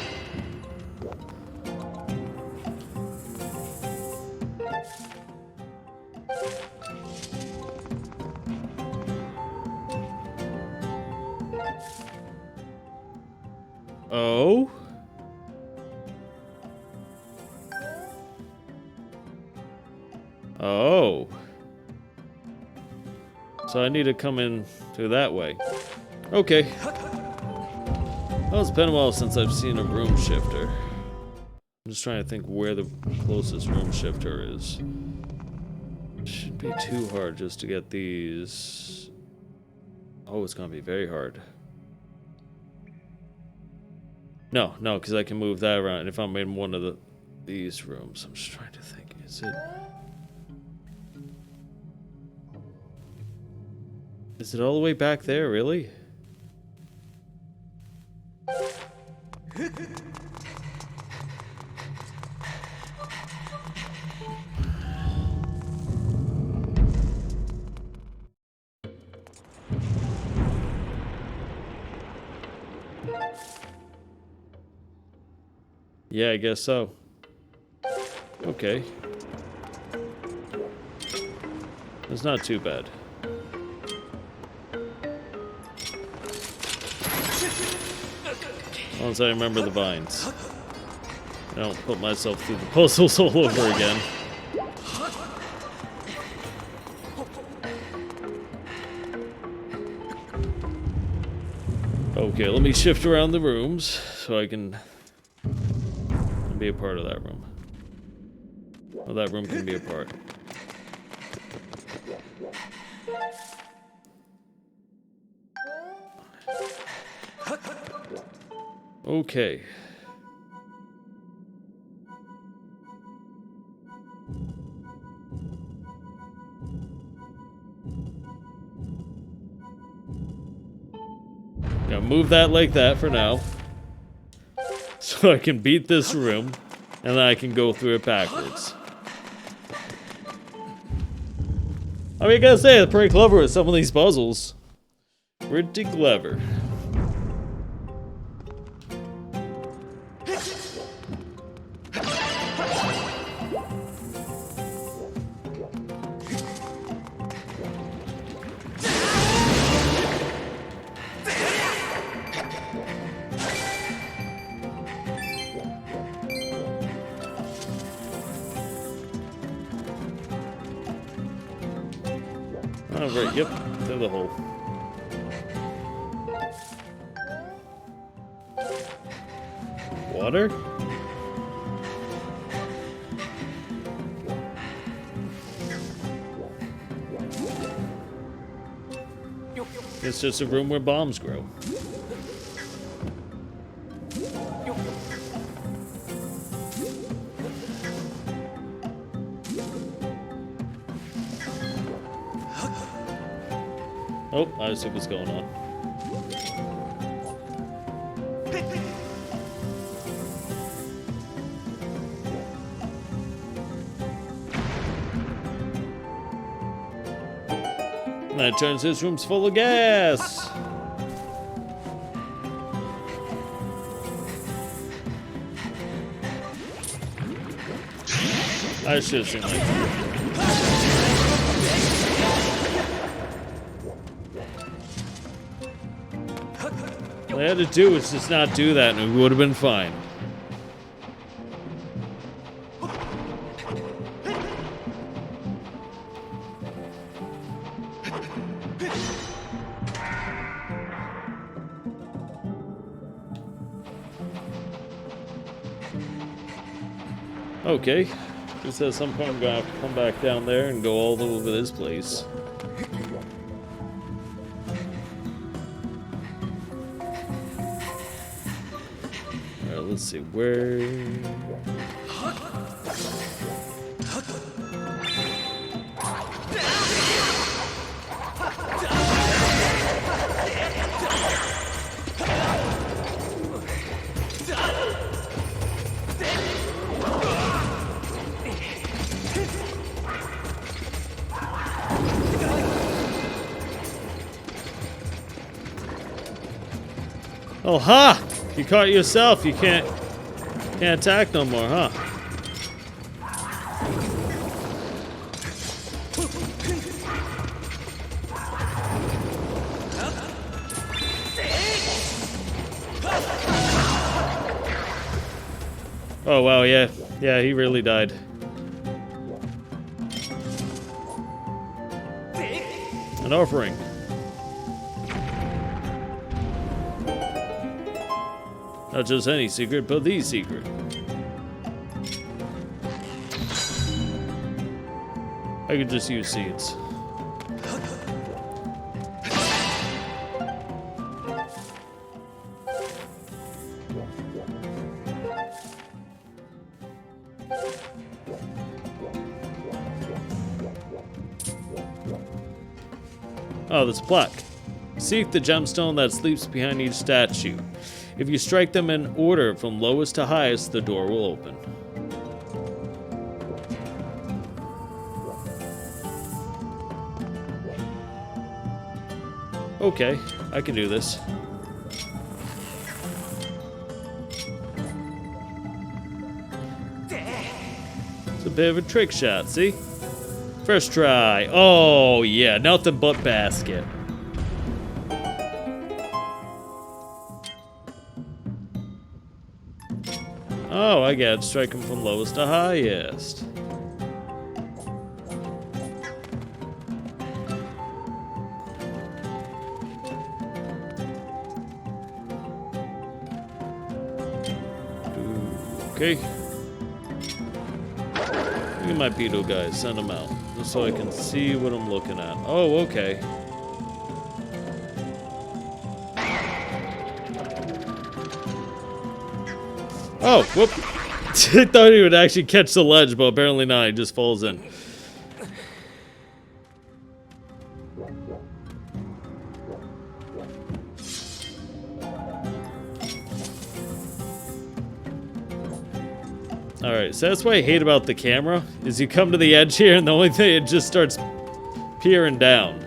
Oh? Oh. So I need to come in through that way. Okay. Well, it's been a while since I've seen a room shifter. I'm just trying to think where the closest room shifter is. Shouldn't be too hard just to get these. Oh, it's gonna be very hard. No, because I can move that around if I'm in one of these rooms. I'm just trying to think. Is it? Is it all the way back there, really? Yeah, I guess so. Okay. It's not too bad. Once I remember the vines. I don't put myself through the puzzles all over again. Okay, let me shift around the rooms so I can be a part of that room. Well, that room can be a part. Okay. Now move that like that for now. So I can beat this room, and then I can go through it backwards. I mean, I gotta say, it's pretty clever with some of these puzzles. Pretty clever. Alright, yep, through the hole. Water? It's just a room where bombs grow. Oh, I see what's going on. That turns this room's full of gas. I should have seen that. All I had to do was just not do that and it would have been fine. Okay, just at some point I'm gonna have to come back down there and go all over this place. Alright, let's see, where... Oh, ha! You caught yourself. You can't attack no more, huh? Oh, wow, yeah. Yeah, he really died. An offering. Not just any secret, but the secret. I could just use seeds. Oh, there's a plaque. Seek the gemstone that sleeps behind each statue. If you strike them in order from lowest to highest, the door will open. Okay, I can do this. It's a bit of a trick shot, see? First try. Oh, yeah, nothing but basket. Oh, I got to strike him from lowest to highest. Okay. Look at my beetle guys. Send them out. Just so I can see what I'm looking at. Oh, okay. Oh, whoop. I thought he would actually catch the ledge, but apparently not. He just falls in. Alright, so that's what I hate about the camera, is you come to the edge here and the only thing, it just starts peering down.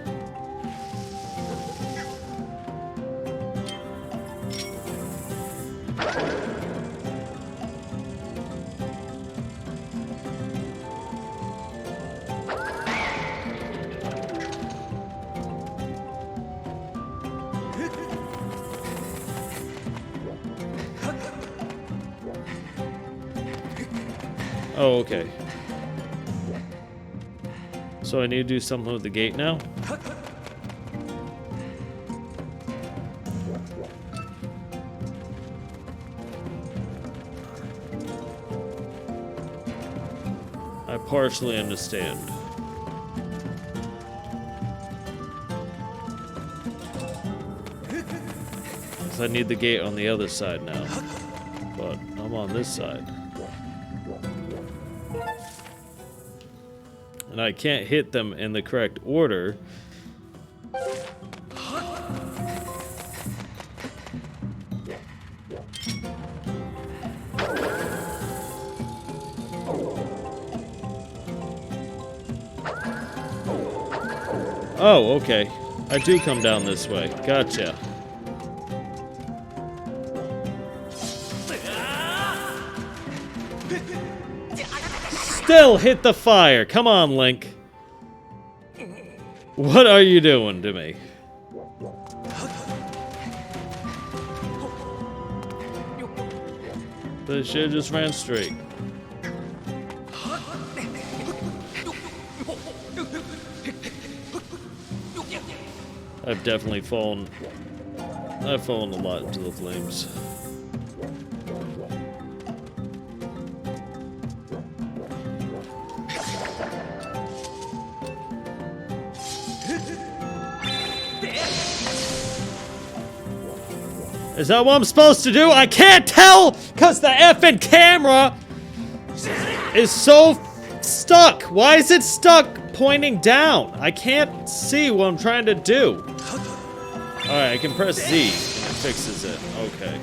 Oh, okay. So I need to do something with the gate now? I partially understand. Because I need the gate on the other side now. But I'm on this side. And I can't hit them in the correct order. Oh, okay. I do come down this way. Gotcha. Still hit the fire. Come on, Link. What are you doing to me? They should have just ran straight. I've definitely fallen. I've fallen a lot into the flames. Is that what I'm supposed to do? I can't tell because the effing camera is so stuck. Why is it stuck pointing down? I can't see what I'm trying to do. Alright, I can press Z and it fixes it. Okay.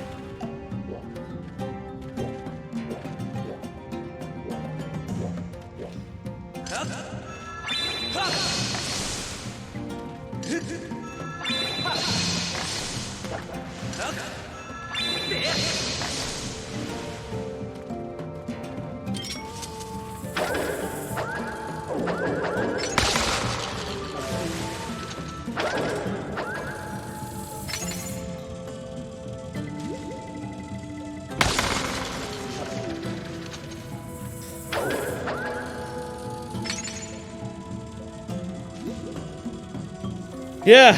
Yeah,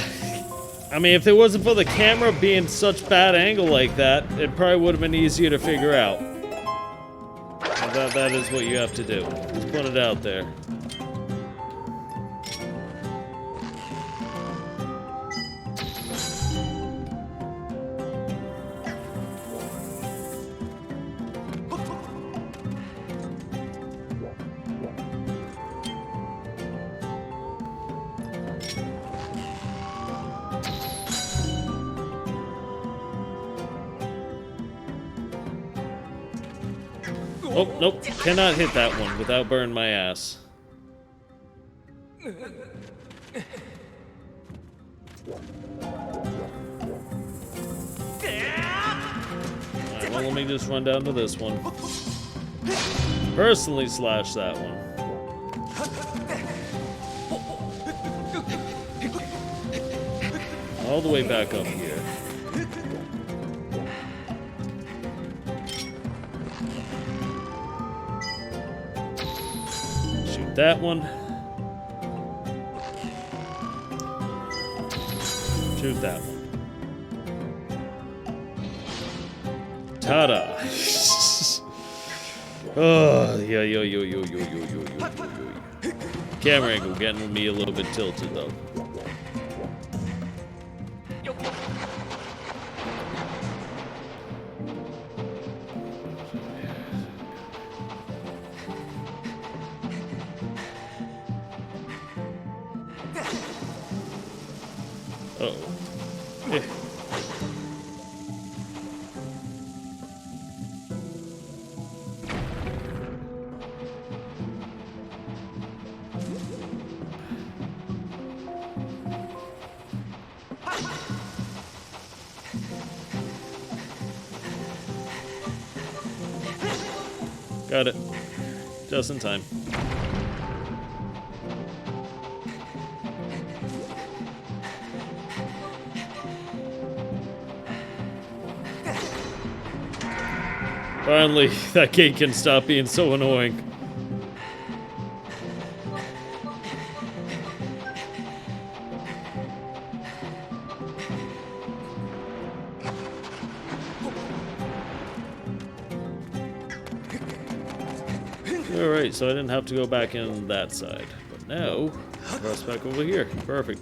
I mean, if it wasn't for the camera being such bad angle like that, it probably would have been easier to figure out. That is what you have to do. Just put it out there. Oh, nope. Cannot hit that one without burning my ass. Alright, well, let me just run down to this one. Personally slash that one. All the way back up here. That one. Shoot that one. Ta-da! Oh, yo. Camera angle getting me a little bit tilted though. Got it. Just in time. Finally, that gate can stop being so annoying. Alright, so I didn't have to go back in that side. But now, cross back over here. Perfect.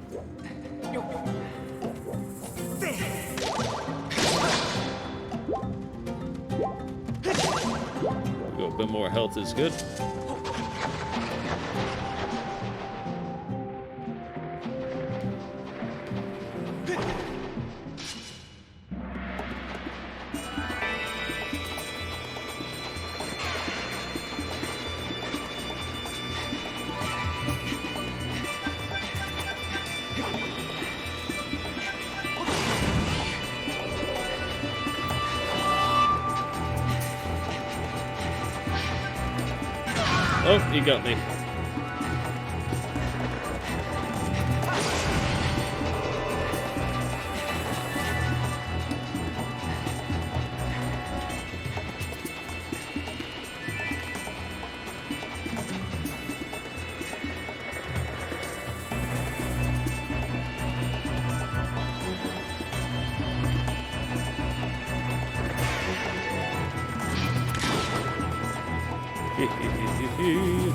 Go a bit more health is good. Oh, you got me.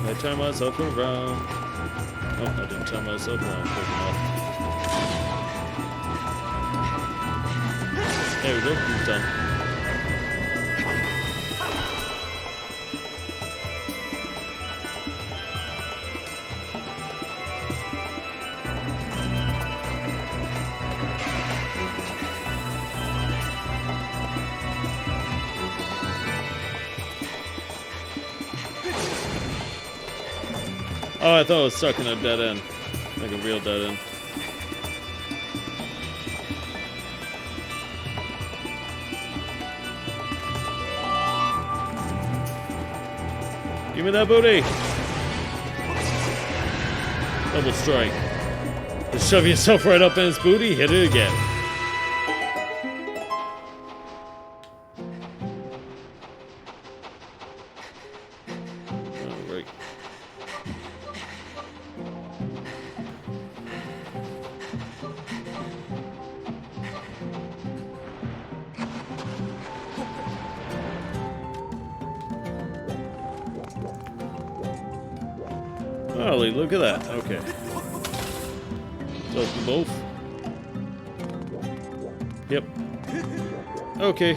I turn myself around. Oh, I didn't turn myself around quick enough. There we go, he's done. Oh, I thought I was stuck in a dead end. Like a real dead end. Give me that booty. Double strike. Just shove yourself right up in his booty, hit it again. Alright. Golly, look at that. Okay. Let's open both. Yep. Okay.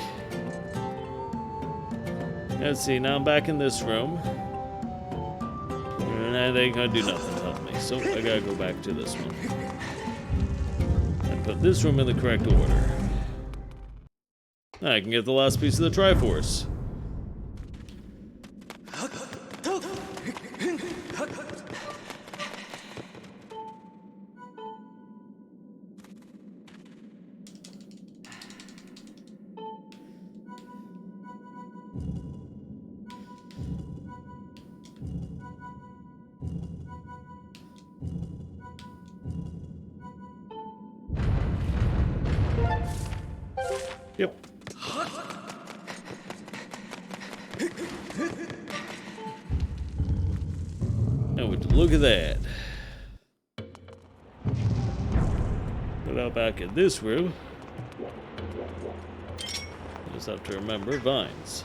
Let's see, now I'm back in this room. And they ain't gonna do nothing to help me, so I gotta go back to this one. And put this room in the correct order. Now I can get the last piece of the Triforce. Yep. Now look at that. Put out back in this room. Just have to remember vines.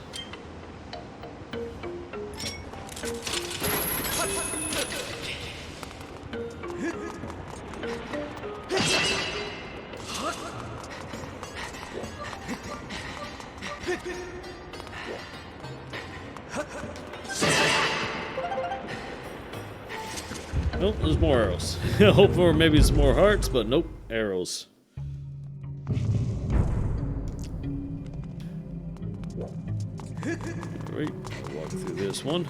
Nope, there's more arrows. Hope for maybe some more hearts, but nope, arrows. Alright, I'll walk through this one.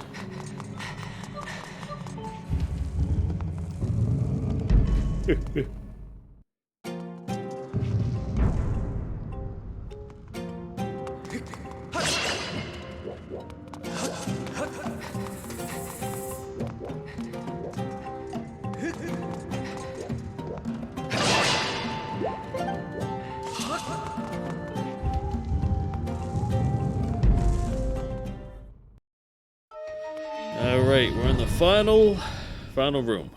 Alright, we're in the final room.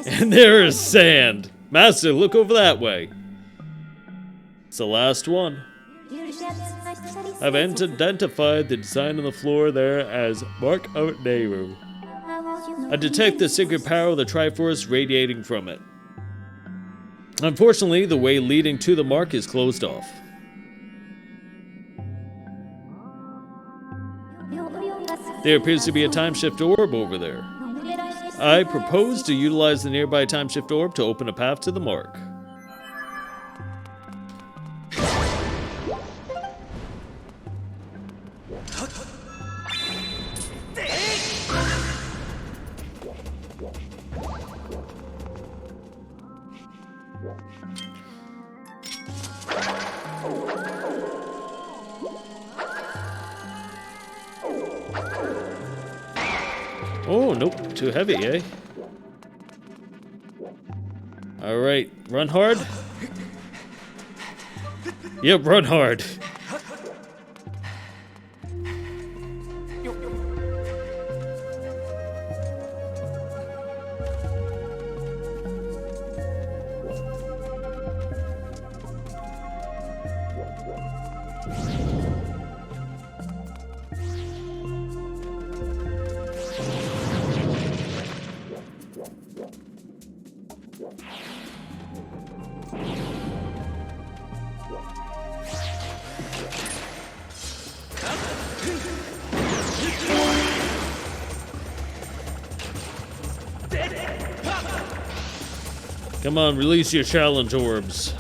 And there is sand. Master, look over that way. It's the last one. I've identified the design on the floor there as Mark of Nehru. I detect the secret power of the Triforce radiating from it. Unfortunately, the way leading to the mark is closed off. There appears to be a time shift orb over there. I propose to utilize the nearby time shift orb to open a path to the mark. Oh, nope. Too heavy, eh? Alright, run hard? Yep, run hard. Come on, release your challenge orbs.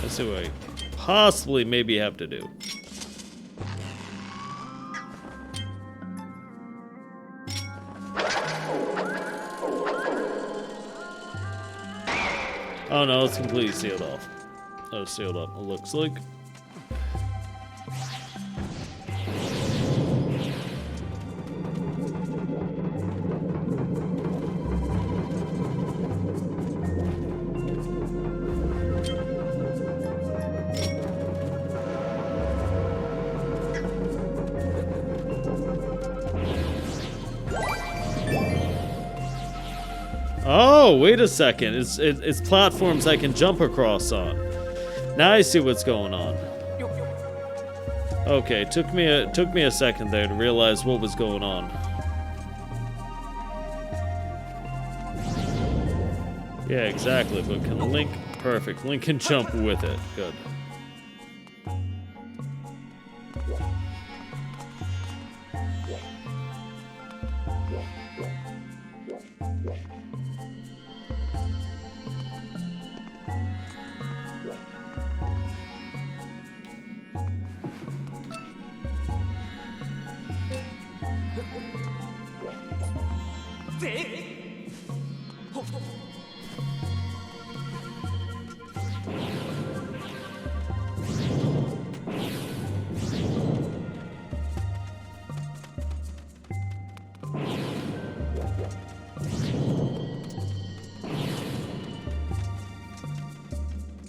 Let's see what I possibly maybe have to do. Oh no, it's completely sealed off. Oh, sealed up, it looks like. Oh, wait a second. It's platforms I can jump across on. Now I see what's going on. Okay, took me a second there to realize what was going on. Yeah, exactly. But can Link? Perfect. Link can jump with it. Good.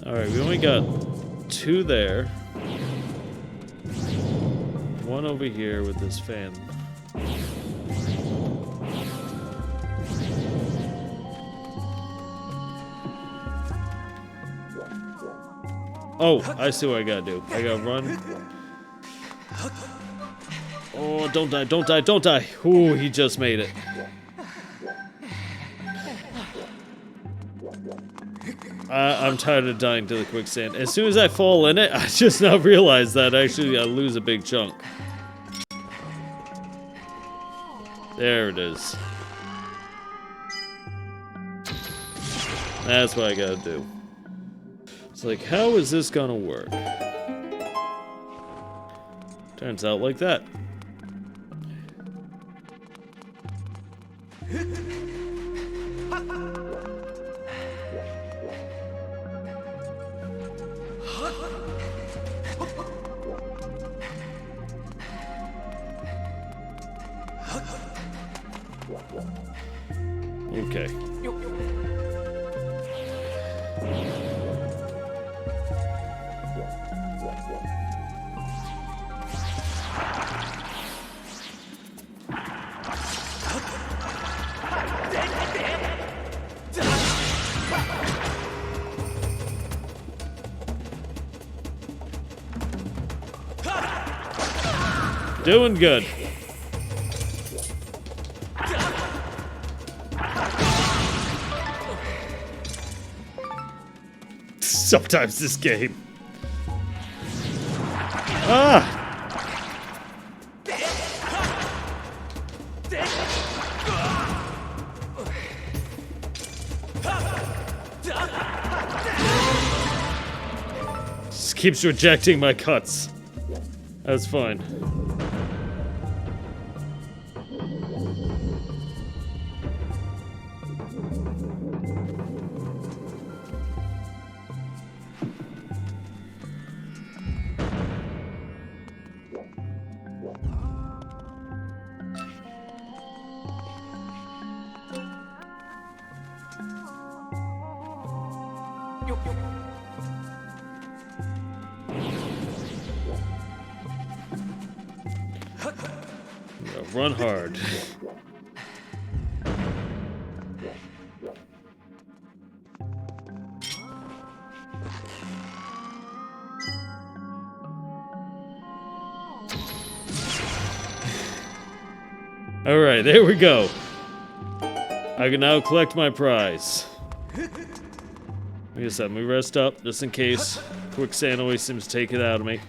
Alright, we only got 2 there. 1 over here with this fan. Oh, I see what I gotta do. I gotta run. Oh, don't die, don't die, don't die. Ooh, he just made it. I'm tired of dying to the quicksand. As soon as I fall in it, I just now realize that actually I lose a big chunk. There it is. That's what I gotta do. It's like, how is this gonna work? Turns out like that. Okay. Doing good. Sometimes this game. Ah! Just keeps rejecting my cuts. That's fine. Run hard. Alright, there we go. I can now collect my prize. I guess let me rest up, just in case. Quicksand always seems to take it out of me.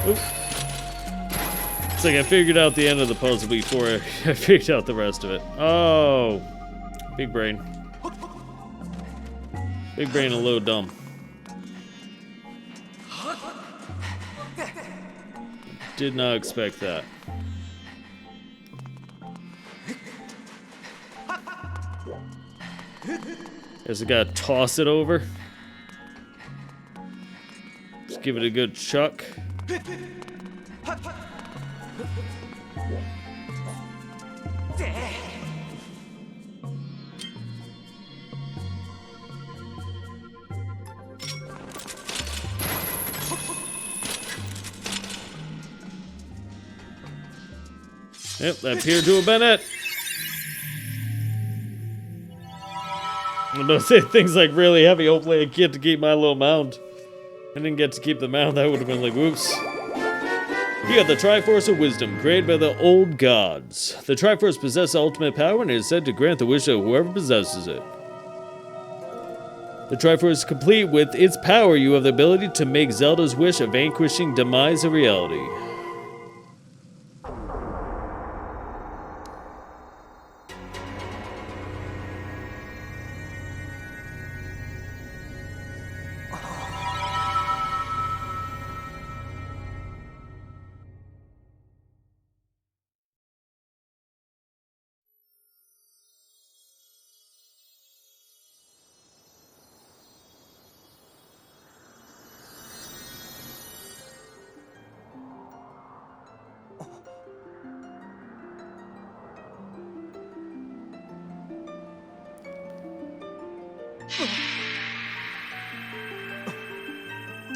Oop. It's like I figured out the end of the puzzle before I figured out the rest of it. Oh, big brain. Big brain a little dumb. Did not expect that. Guess I gotta toss it over. Just give it a good chuck. Yep, that appeared to have been it. Don't say things like really heavy. Hopefully I get to keep my little mount. I didn't get to keep the mount. That would have been like, whoops. You got the Triforce of Wisdom, created by the old gods. The Triforce possesses ultimate power and is said to grant the wish of whoever possesses it. The Triforce is complete. With its power, you have the ability to make Zelda's wish of vanquishing demise a reality.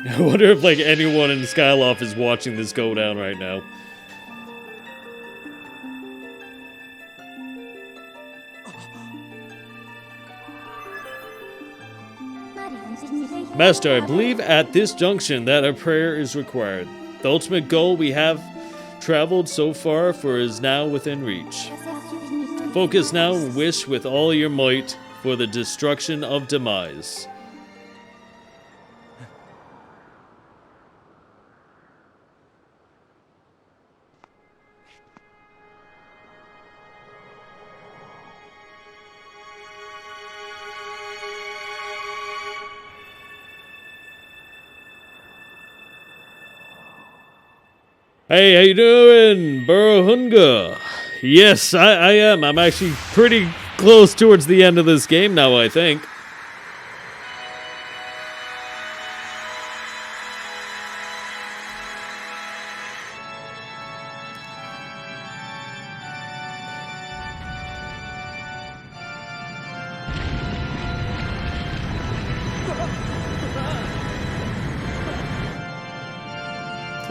I wonder if, like, anyone in Skyloft is watching this go down right now. Master, I believe at this junction that a prayer is required. The ultimate goal we have traveled so far for is now within reach. Focus now and wish with all your might for the destruction of demise. Hey, how you doing, Burrohunga? Yes, I am. I'm actually pretty close towards the end of this game now, I think.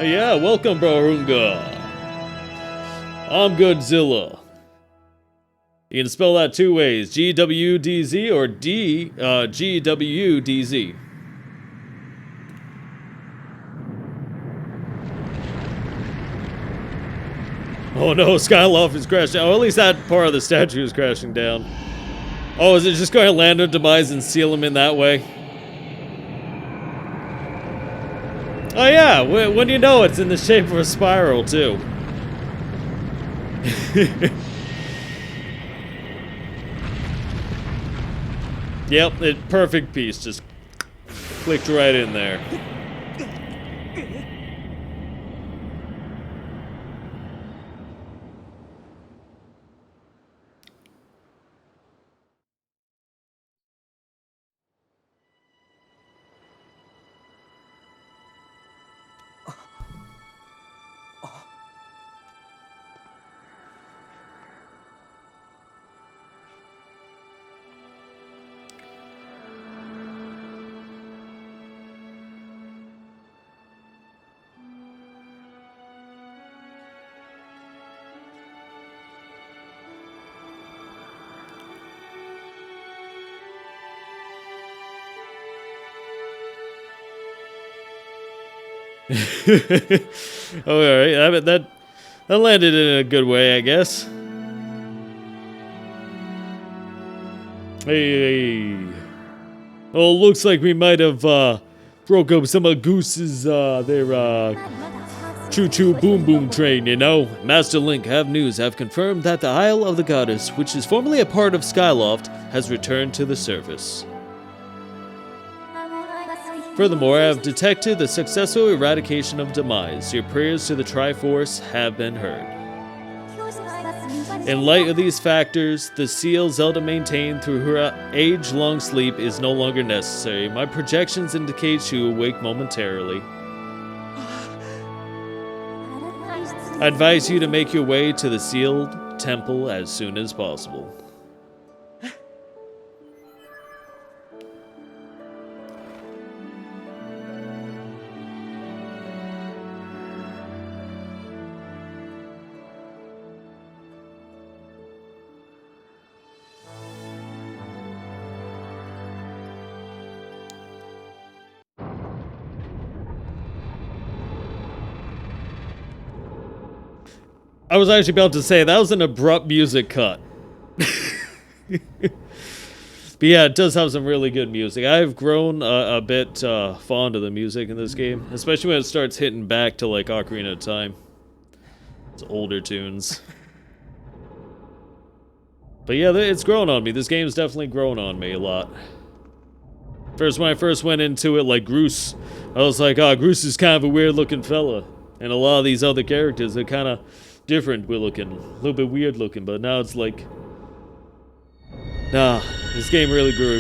Yeah, welcome, Burrohunga. I'm GuuDZillA. You can spell that two ways, G.W.D.Z or G.W.D.Z. Oh no, Skyloft is crashing. Oh, at least that part of the statue is crashing down. Oh, is it just going to land on Demise and seal him in that way? Oh yeah, when you know it's in the shape of a spiral, too. Yep, perfect piece, just clicked right in there. Oh, alright, that landed in a good way, I guess. Hey. Oh, looks like we might have broke up some of Goose's their choo-choo boom-boom train, you know. Master Link have confirmed that the Isle of the Goddess, which is formerly a part of Skyloft, has returned to the surface. Furthermore, I have detected the successful eradication of Demise. Your prayers to the Triforce have been heard. In light of these factors, the seal Zelda maintained through her age-long sleep is no longer necessary. My projections indicate she will wake momentarily. I advise you to make your way to the sealed temple as soon as possible. I was actually about to say, that was an abrupt music cut. But yeah, it does have some really good music. I've grown a bit fond of the music in this game, especially when it starts hitting back to like Ocarina of Time. It's older tunes. But yeah, it's grown on me. This game's definitely grown on me a lot. When I first went into it, like GwDZ, I was like, oh, GwDZ is kind of a weird looking fella. And a lot of these other characters are kind of different looking, a little bit weird looking, but now it's like, nah, this game really grew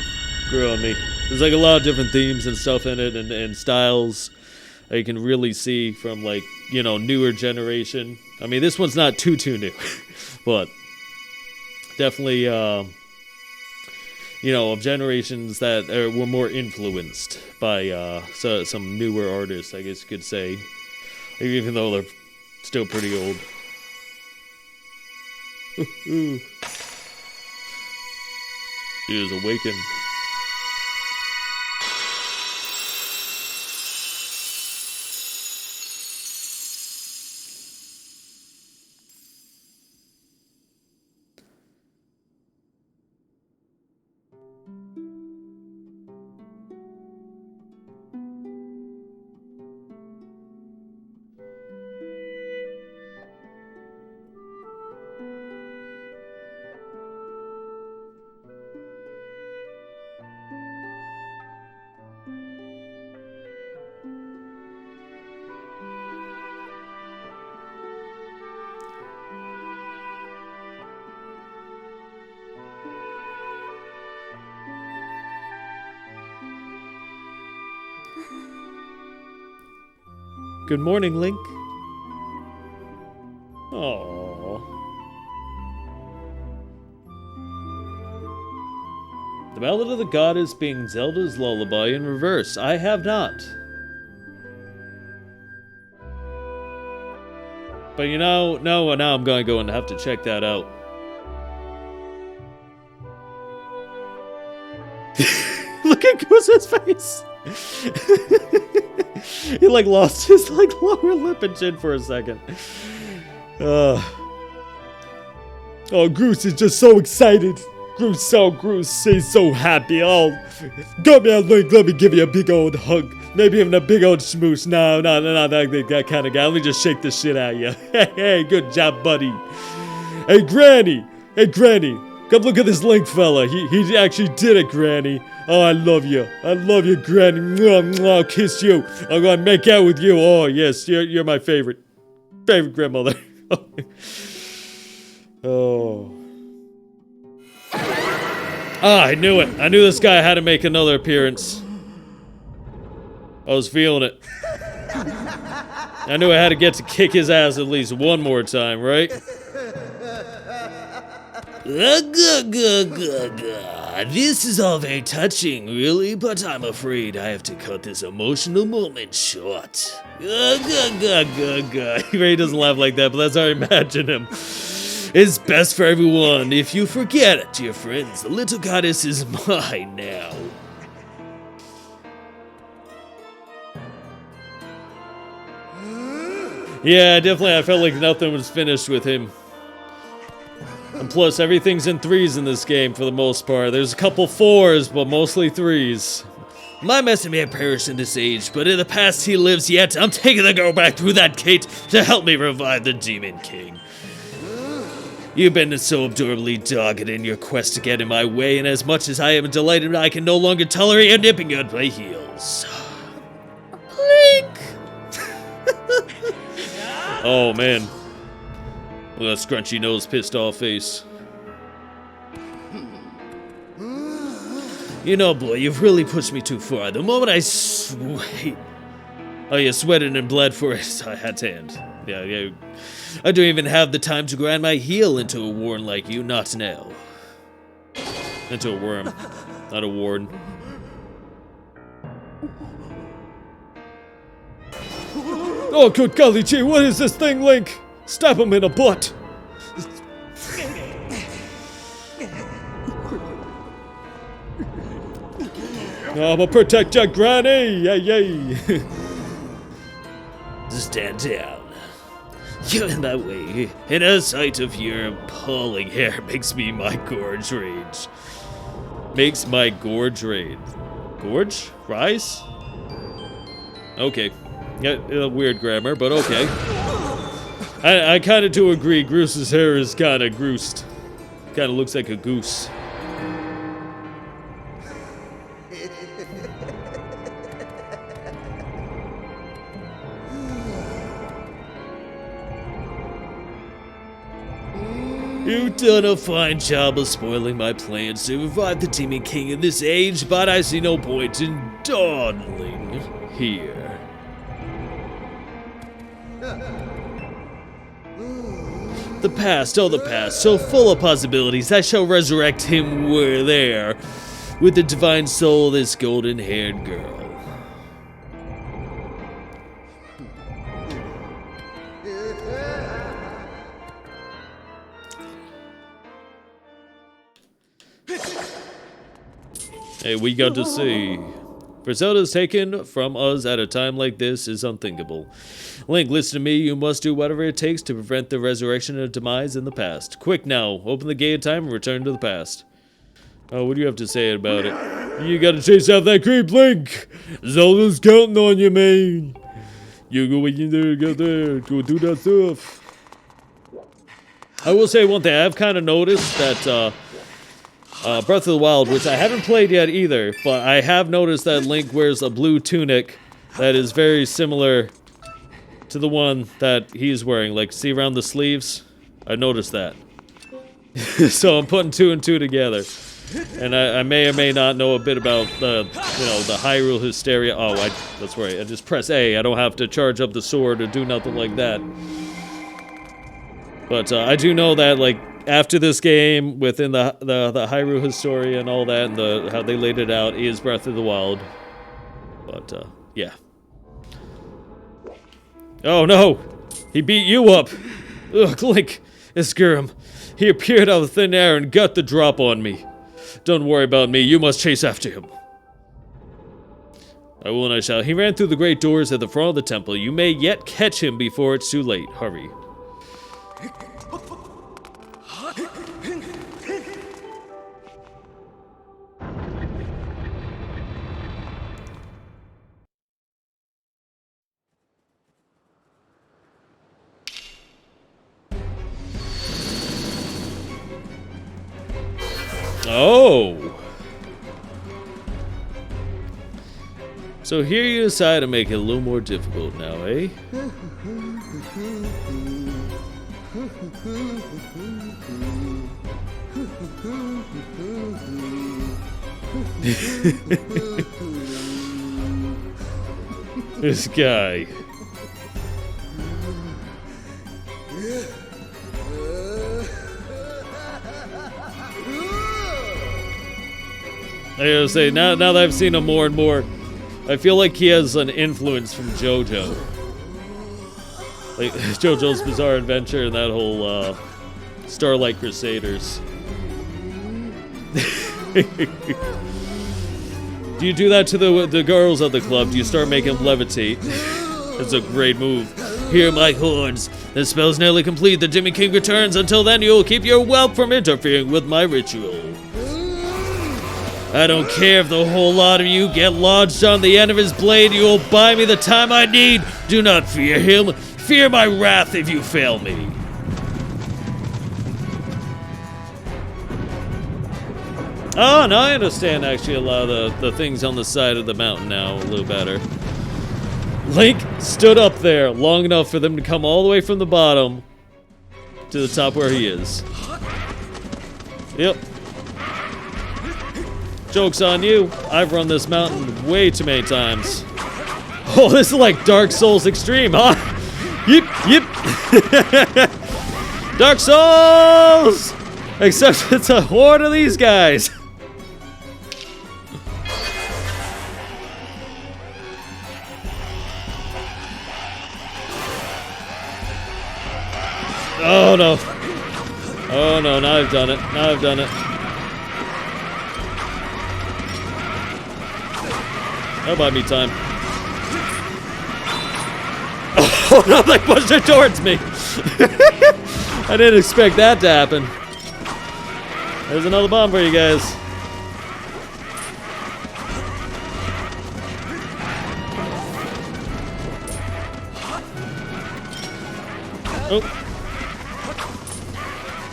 on me. There's like a lot of different themes and stuff in it, and styles that you can really see from like, you know, newer generation. I mean, this one's not too new, but definitely, you know, of generations that were more influenced by some newer artists, I guess you could say, even though they're still pretty old. He is awakened. Good morning, Link. Aww. The Ballad of the Goddess being Zelda's lullaby in reverse. I have not. But you know, now I'm going to go and have to check that out. Look at Goose's face! He like lost his like lower lip and chin for a second. Oh, Goose is just so excited. Goose is so happy. Oh, come here, Link. Let me give you a big old hug. Maybe even a big old smooch. No, that kind of guy. Let me just shake the shit out of you. Hey, good job, buddy. Hey, Granny. Come look at this Link fella. He actually did it, Granny. Oh, I love you. Granny. I'll kiss you. I'm gonna make out with you. Oh, yes, you're my favorite grandmother. Oh. Ah, I knew it. I knew this guy had to make another appearance. I was feeling it. I knew I had to get to kick his ass at least one more time, right? This is all very touching, really, but I'm afraid I have to cut this emotional moment short. He really doesn't laugh like that, but that's how I imagine him. It's best for everyone if you forget it, dear friends. The little goddess is mine now. Yeah, definitely. I felt like nothing was finished with him. And plus, everything's in threes in this game for the most part. There's a couple fours, but mostly threes. My master may have perished in this age, but in the past he lives yet. I'm taking the girl back through that gate to help me revive the Demon King. You've been so adorably dogged in your quest to get in my way, and as much as I am delighted, I can no longer tolerate you nipping at my heels. Link! Oh, man. Look at that scrunchy nose, pissed off face. You know, boy, you've really pushed me too far. The moment I you sweated and bled for it, I had to end. Yeah. I don't even have the time to grind my heel into a worm like you, not now. Into a worm, not a warden. Oh, good golly gee, what is this thing, Link? Stab him in the butt! I'ma protect your granny! Yay! Stand down. You're in that way, and a sight of your appalling hair makes me my gorge rage. Makes my gorge rage. Gorge? Rise? Okay. Yeah, weird grammar, but okay. I kind of do agree. Groose's hair is kind of groosed. Kind of looks like a goose. You've done a fine job of spoiling my plans to revive the Demon King in this age, but I see no point in dawdling here. The past, oh the past, so full of possibilities, I shall resurrect him where there, with the divine soul of this golden-haired girl. Hey, we got to see. For Zelda's taken from us at a time like this is unthinkable. Link, listen to me. You must do whatever it takes to prevent the resurrection of demise in the past. Quick now. Open the gate of time and return to the past. Oh, what do you have to say about it? You gotta chase out that creep, Link. Zelda's counting on you, man. You go in there, get there. Go do that stuff. I will say one thing. I've kind of noticed that, Breath of the Wild, which I haven't played yet either, but I have noticed that Link wears a blue tunic that is very similar to the one that he's wearing. Like, see around the sleeves? I noticed that. So I'm putting two and two together. And I may or may not know a bit about the, the Hyrule Hysteria. Oh, that's right. I just press A. I don't have to charge up the sword or do nothing like that. But I do know that, like, after this game, within the Hyrule Historia and all that, and how they laid it out, is Breath of the Wild. But, yeah. Oh, no! He beat you up! Ugh, Link, Isgurum. He appeared out of thin air and got the drop on me. Don't worry about me, you must chase after him. I will and I shall. He ran through the great doors at the front of the temple. You may yet catch him before it's too late. Hurry. Oh! So here you decide to make it a little more difficult now, eh? This guy. I gotta say, now that I've seen him more and more, I feel like he has an influence from JoJo. Like, JoJo's Bizarre Adventure and that whole, Starlight Crusaders. Do you do that to the girls at the club? Do you start making them levitate? It's a great move. Hear my horns. The spell's nearly complete. The Jimmy King returns. Until then, you'll keep your whelp from interfering with my ritual. I don't care if the whole lot of you get lodged on the end of his blade. You will buy me the time I need. Do not fear him. Fear my wrath if you fail me. Oh, now I understand actually a lot of the things on the side of the mountain now a little better. Link stood up there long enough for them to come all the way from the bottom to the top where he is. Yep. Joke's on you. I've run this mountain way too many times. Oh, this is like Dark Souls Extreme, huh? Yip, yip. Dark Souls! Except it's a horde of these guys. Oh no. Oh no, now I've done it. Now I've done it. That'll buy me time. Oh no, they pushed it towards me. I didn't expect that to happen. There's another bomb for you guys. Oh.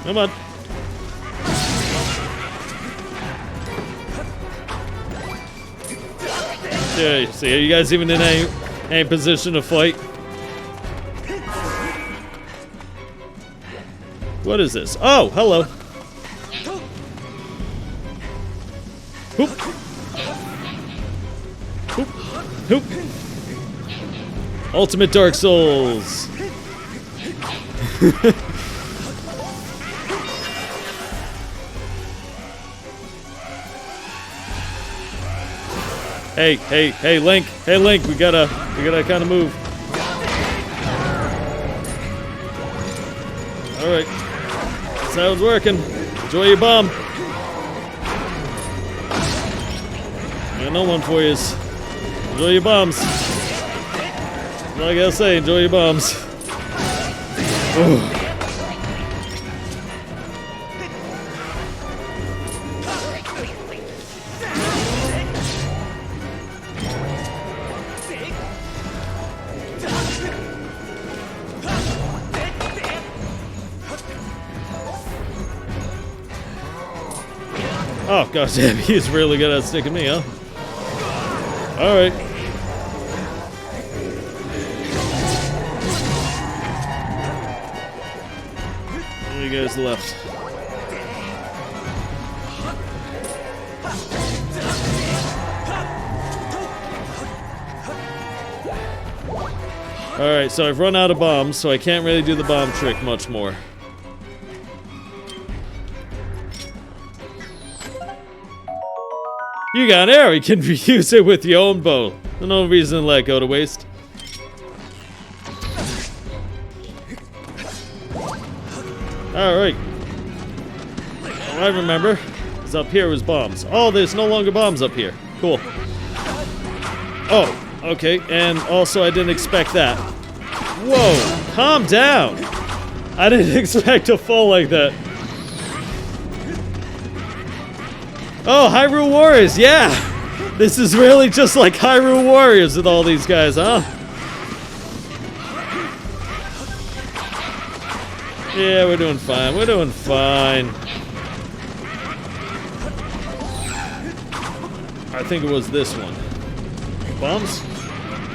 Come on. Yeah, see, are you guys even in any position to fight? What is this? Oh, hello. Hoop. Hoop. Hoop. Ultimate Dark Souls. Hey, Link. Hey, Link, we gotta kind of move. All right, that's how it's working. Enjoy your bomb. I got no one for you. Enjoy your bombs. That's all I gotta say. Enjoy your bombs. Ooh. Oh, gosh damn, he's really good at sticking me, huh? Alright. How many guys left? Alright, so I've run out of bombs, so I can't really do the bomb trick much more. You got an arrow, you can use it with your own bow. There's no reason to let go to waste. Alright. All I remember is up here was bombs. Oh, there's no longer bombs up here. Cool. Oh, okay, and also I didn't expect that. Whoa, calm down. I didn't expect to fall like that. Oh, Hyrule Warriors, yeah! This is really just like Hyrule Warriors with all these guys, huh? Yeah, we're doing fine, we're doing fine. I think it was this one. Bombs?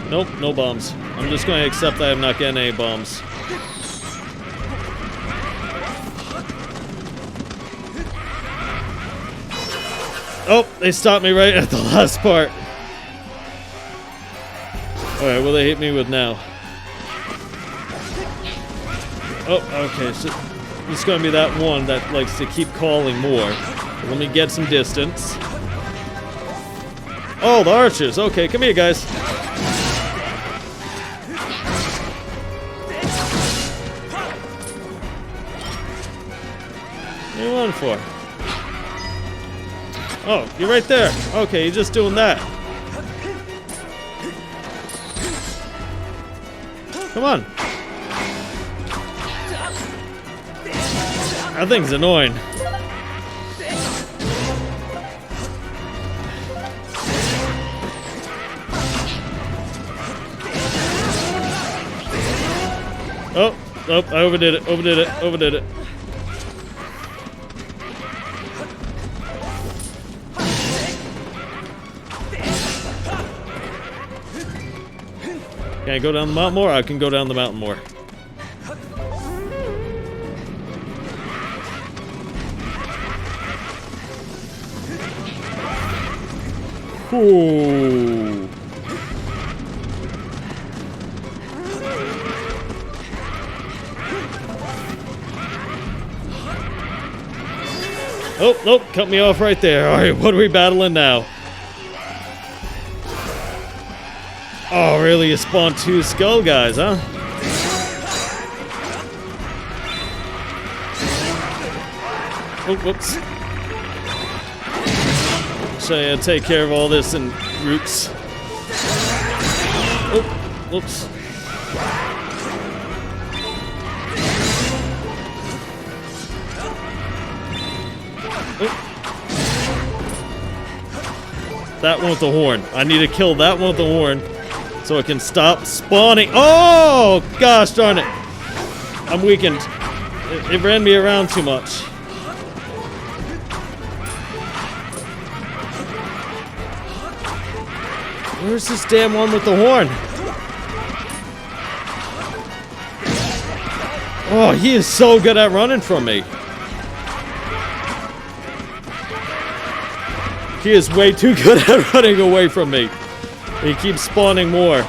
Nope, no bombs. I'm just going to accept that I'm not getting any bombs. Oh, they stopped me right at the last part. Alright, what do they hit me with now? Oh, okay, so it's gonna be that one that likes to keep calling more. Let me get some distance. Oh, the archers. Okay, come here, guys. What are you on for? Oh, you're right there. Okay, you're just doing that. Come on. That thing's annoying. Oh, oh, I overdid it, overdid it, overdid it. Can I go down the mountain more? I can go down the mountain more. Ooh. Oh, nope, cut me off right there. Alright, what are we battling now? Oh, really? You spawned 2 skull guys, huh? Oh, whoops. So I take care of all this in roots. Oh, whoops. Oh. That one with the horn. I need to kill that one with the horn so it can stop spawning. Oh, gosh darn it. I'm weakened. It ran me around too much. Where's this damn one with the horn? Oh, he is so good at running from me. He is way too good at running away from me. He keeps spawning more.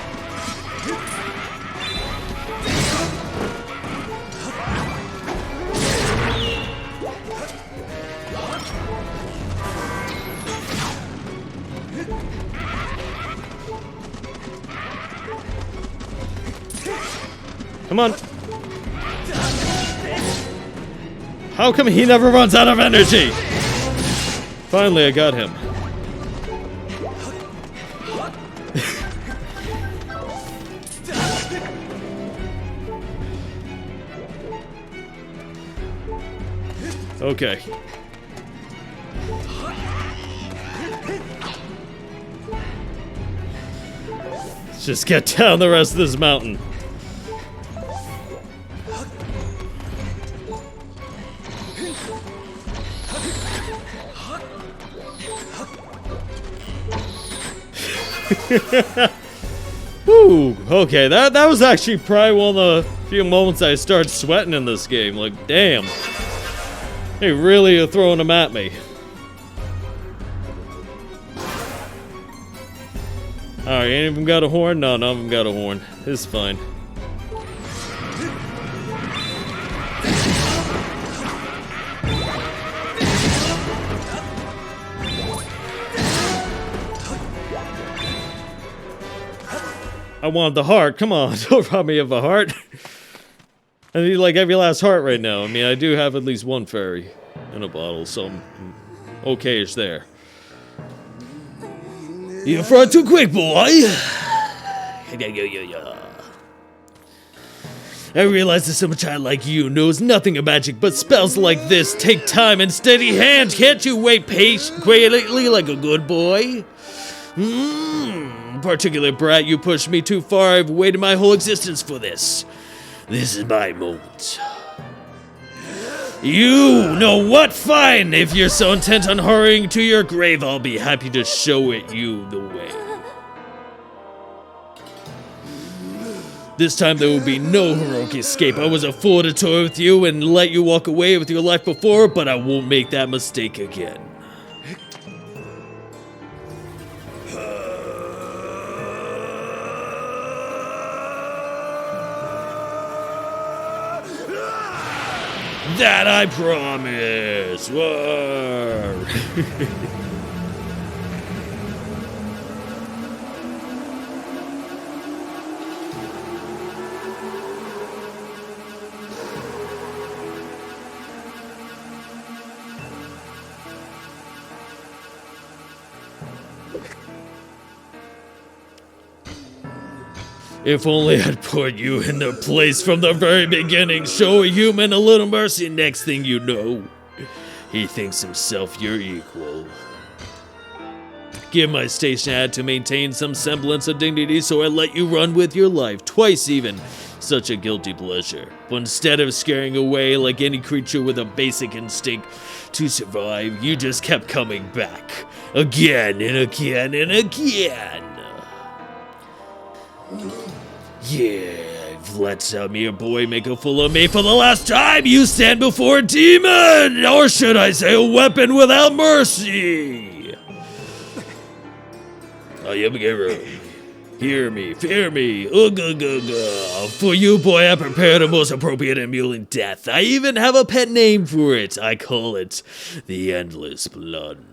Come on. How come he never runs out of energy? Finally, I got him. Okay. Let's just get down the rest of this mountain. Whew, okay, that was actually probably one of the few moments I started sweating in this game. Like, damn. They really are throwing them at me. Alright, any of them got a horn? No, none of them got a horn. It's fine. I wanted the heart. Come on, don't rob me of a heart. I need like every last heart right now. I mean, I do have at least one fairy in a bottle, so I'm okay-ish there. You front too quick, boy. I realize that someone child like you knows nothing of magic, but spells like this take time and steady hand. Can't you wait patiently like a good boy? Particular brat, you pushed me too far. I've waited my whole existence for this. This is my moment. You know what? Fine. If you're so intent on hurrying to your grave, I'll be happy to show you the way. This time there will be no heroic escape. I was a fool to toy with you and let you walk away with your life before, but I won't make that mistake again. That I promise. Whoa. If only I'd put you in their place from the very beginning. Show a human a little mercy, next thing you know, he thinks himself your equal. Give my station ad to maintain some semblance of dignity, so I let you run with your life, twice even. Such a guilty pleasure. But instead of scaring away like any creature with a basic instinct to survive, you just kept coming back. Again and again and again. Yeah, let's out me a boy, make a fool of me for the last time. You stand before a demon, or should I say a weapon without mercy. I am Gero. Hear me, fear me. For you, boy, I prepared a most appropriate and mewling death. I even have a pet name for it. I call it the Endless Plunge.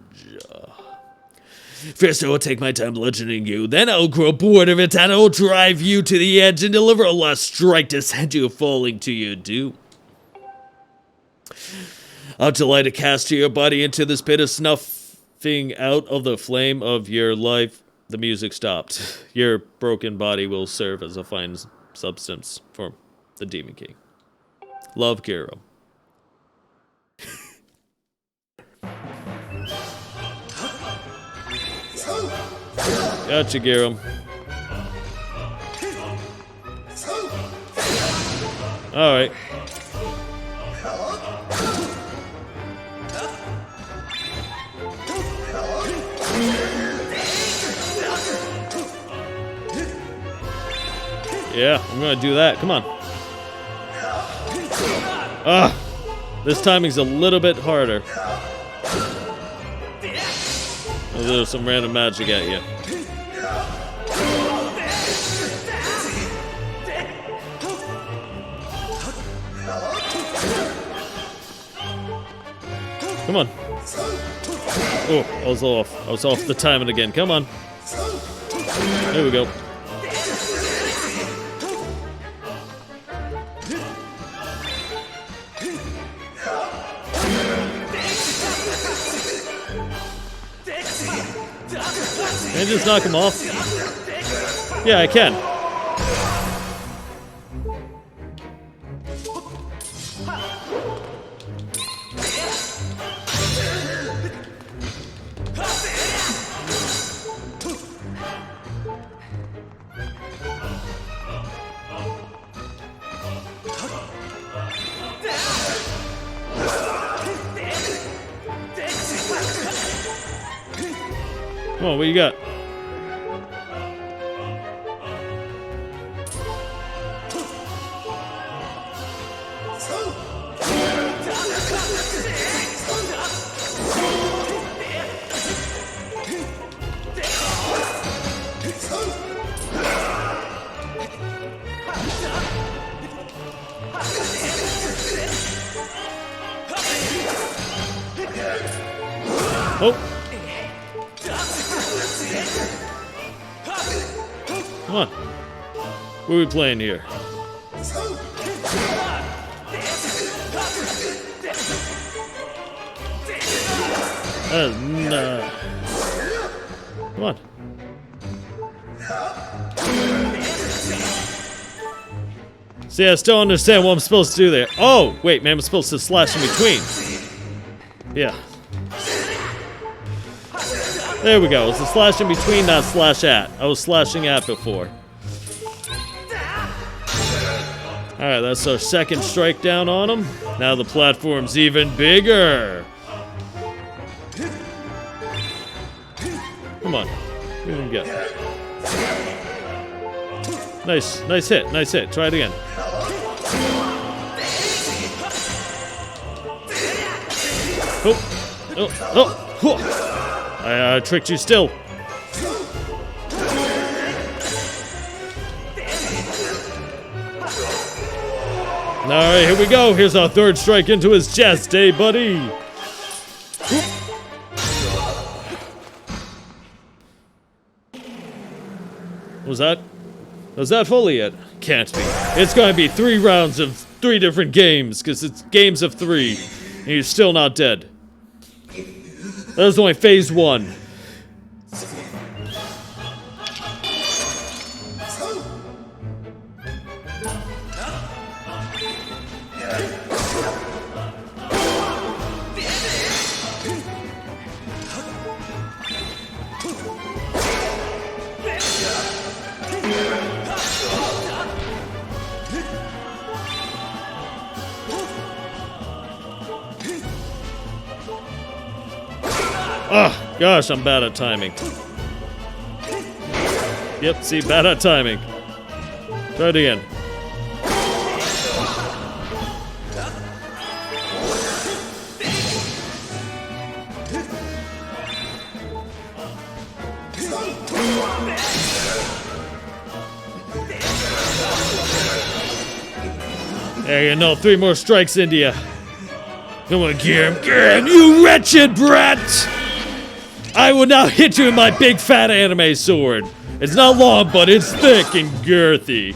First, I will take my time bludgeoning you, then I will grow bored of it, and I will drive you to the edge and deliver a last strike to send you falling to your doom. I'll delight to cast your body into this pit of snuffing out of the flame of your life. The music stopped. Your broken body will serve as a fine substance for the Demon King. Love, Gero. Gotcha, Gero. Alright. Yeah, I'm gonna do that. Come on. This timing's a little bit harder. Oh, there's some random magic at you. Come on. Oh, I was off. I was off the timing again. Come on. There we go. Can I just knock him off? Yeah, I can. Come on, what you got? Oh! Come on. What are we playing here? Nah. Come on. See, I still don't understand what I'm supposed to do there. Oh, wait, man, I'm supposed to slash in between. Yeah. There we go. It's a slash in between, not slash at. I was slashing at before. Alright, that's our second strike down on him. Now the platform's even bigger. Come on. What do you get? Nice hit, nice hit. Try it again. I tricked you still. Alright, here we go. Here's our third strike into his chest, eh, buddy? Was that fully it? Can't be. It's gonna be 3 rounds of 3 different games, because it's games of 3. And you're still not dead. That was only phase 1. Oh, gosh, I'm bad at timing. Yep, see, bad at timing. Try it again. There you go, 3 more strikes into you. Come on, get him, you wretched brat! I will now hit you with my big fat anime sword. It's not long, but it's thick and girthy.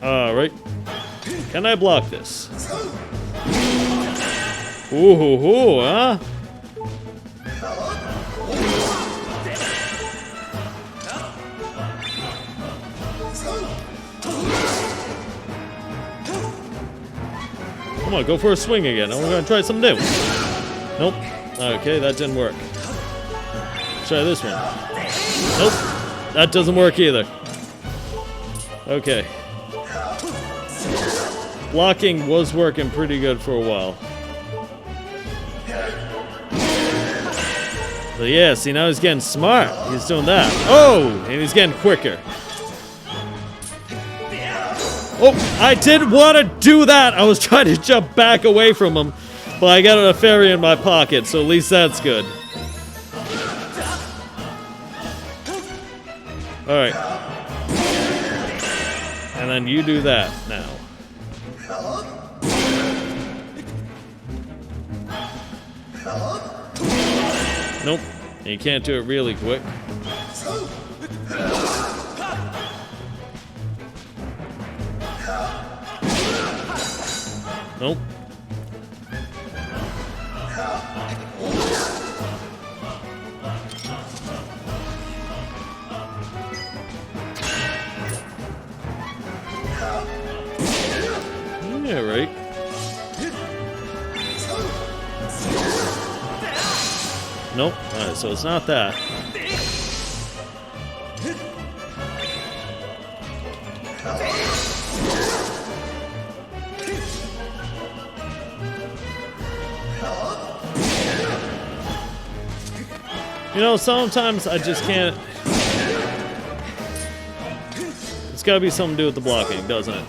Alright. Can I block this? Ooh, huh? Come on, go for a swing again. We're gonna try something new. Nope. Okay, that didn't work. Try this one. Nope. That doesn't work either. Okay. Blocking was working pretty good for a while. But yeah, see, now he's getting smart. He's doing that. Oh! And he's getting quicker. Oh, I didn't want to do that. I was trying to jump back away from him, but I got a fairy in my pocket, so at least that's good. Alright. And then you do that now. Nope. You can't do it really quick. Nope. Yeah, right. Nope. Alright, so it's not that. You know, sometimes I just can't. It's gotta be something to do with the blocking, doesn't it?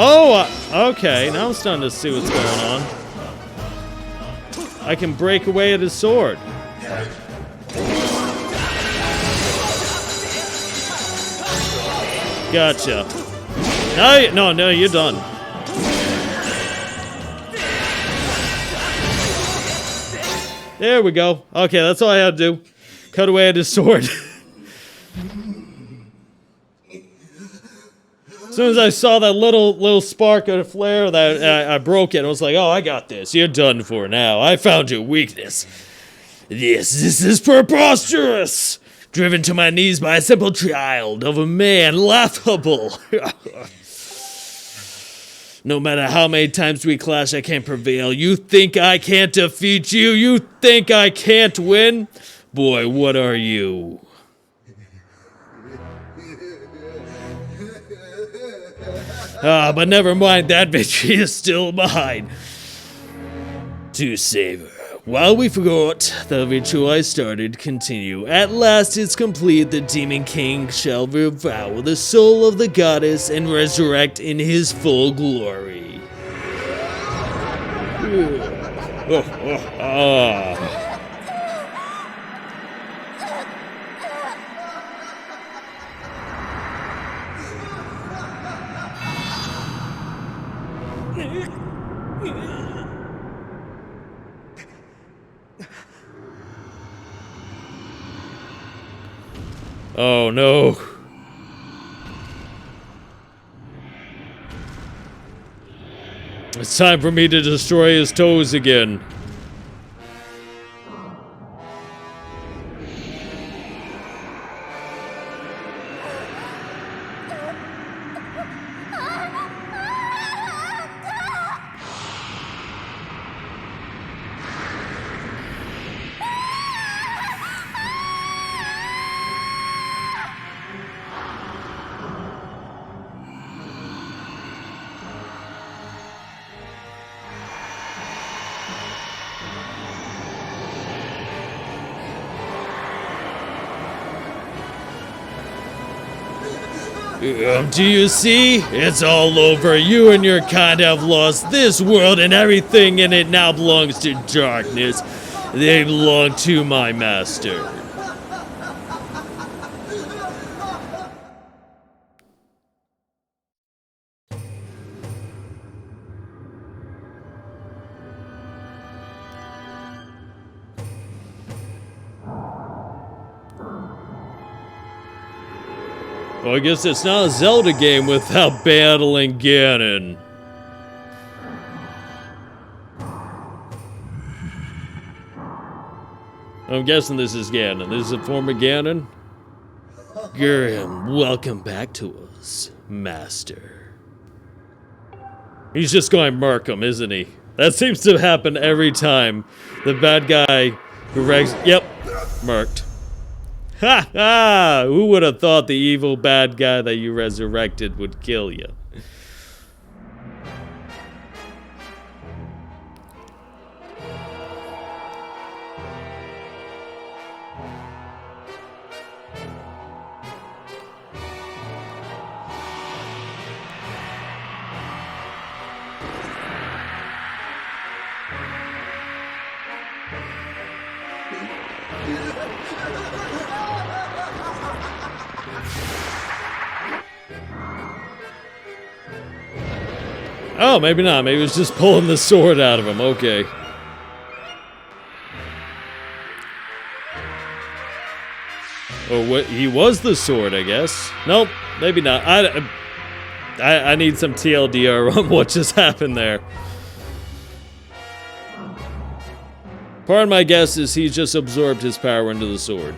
Oh, okay. Now I'm starting to see what's going on. I can break away at his sword. Gotcha. No, you're done. There we go. Okay, that's all I had to do. Cut away at his sword. As soon as I saw that little spark of flare, that I broke it. I was like, "Oh, I got this. You're done for now. I found your weakness. This is preposterous. Driven to my knees by a simple child of a man, laughable. No matter how many times we clash, I can't prevail. You think I can't defeat you? You think I can't win? Boy, what are you?" But never mind, that victory is still mine to savor. While we forgot, the ritual I started continue. At last it's complete, the Demon King shall devour the soul of the goddess and resurrect in his full glory. Oh no. It's time for me to destroy his toes again. Do you see? It's all over. You and your kind have lost this world, and everything in it now belongs to darkness. They belong to my master. Well, I guess it's not a Zelda game without battling Ganon. I'm guessing this is Ganon. This is a form of Ganon? Gurham, welcome back to us, Master. He's just going to murk him, isn't he? That seems to happen every time. The bad guy who regs... Yep, murked. Ha ha! Who would have thought the evil bad guy that you resurrected would kill you? Oh, maybe not. Maybe it was just pulling the sword out of him. Okay. Oh, what? He was the sword, I guess. Nope, maybe not. I need some TLDR on what just happened there. Part of my guess is he just absorbed his power into the sword.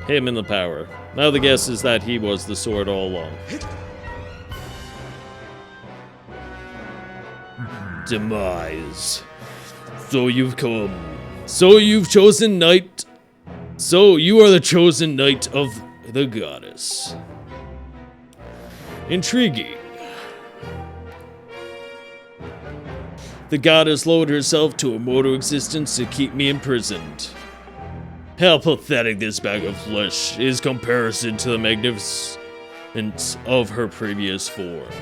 Him and the power. Now the guess is that he was the sword all along. Demise. So you've come. So you've chosen knight. So you are the chosen knight of the goddess. Intriguing. The goddess lowered herself to a mortal existence to keep me imprisoned. How pathetic this bag of flesh is comparison to the magnificence of her previous form.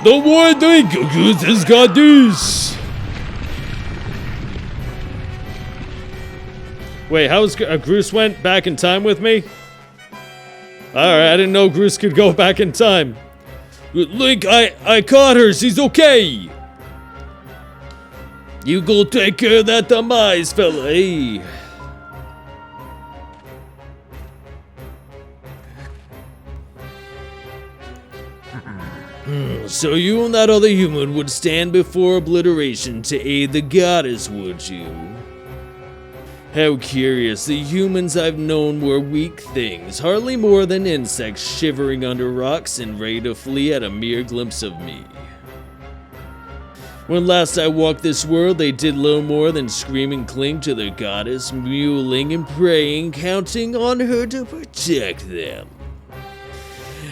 The one thing GuuDZ has got this. Wait, how's Groose went back in time with me? Alright, I didn't know Groose could go back in time. Link, I caught her, she's okay. You go take care of that demise, fella, hey. So you and that other human would stand before obliteration to aid the goddess, would you? How curious, the humans I've known were weak things, hardly more than insects shivering under rocks and ready to flee at a mere glimpse of me. When last I walked this world, they did little more than scream and cling to their goddess, mewling and praying, counting on her to protect them.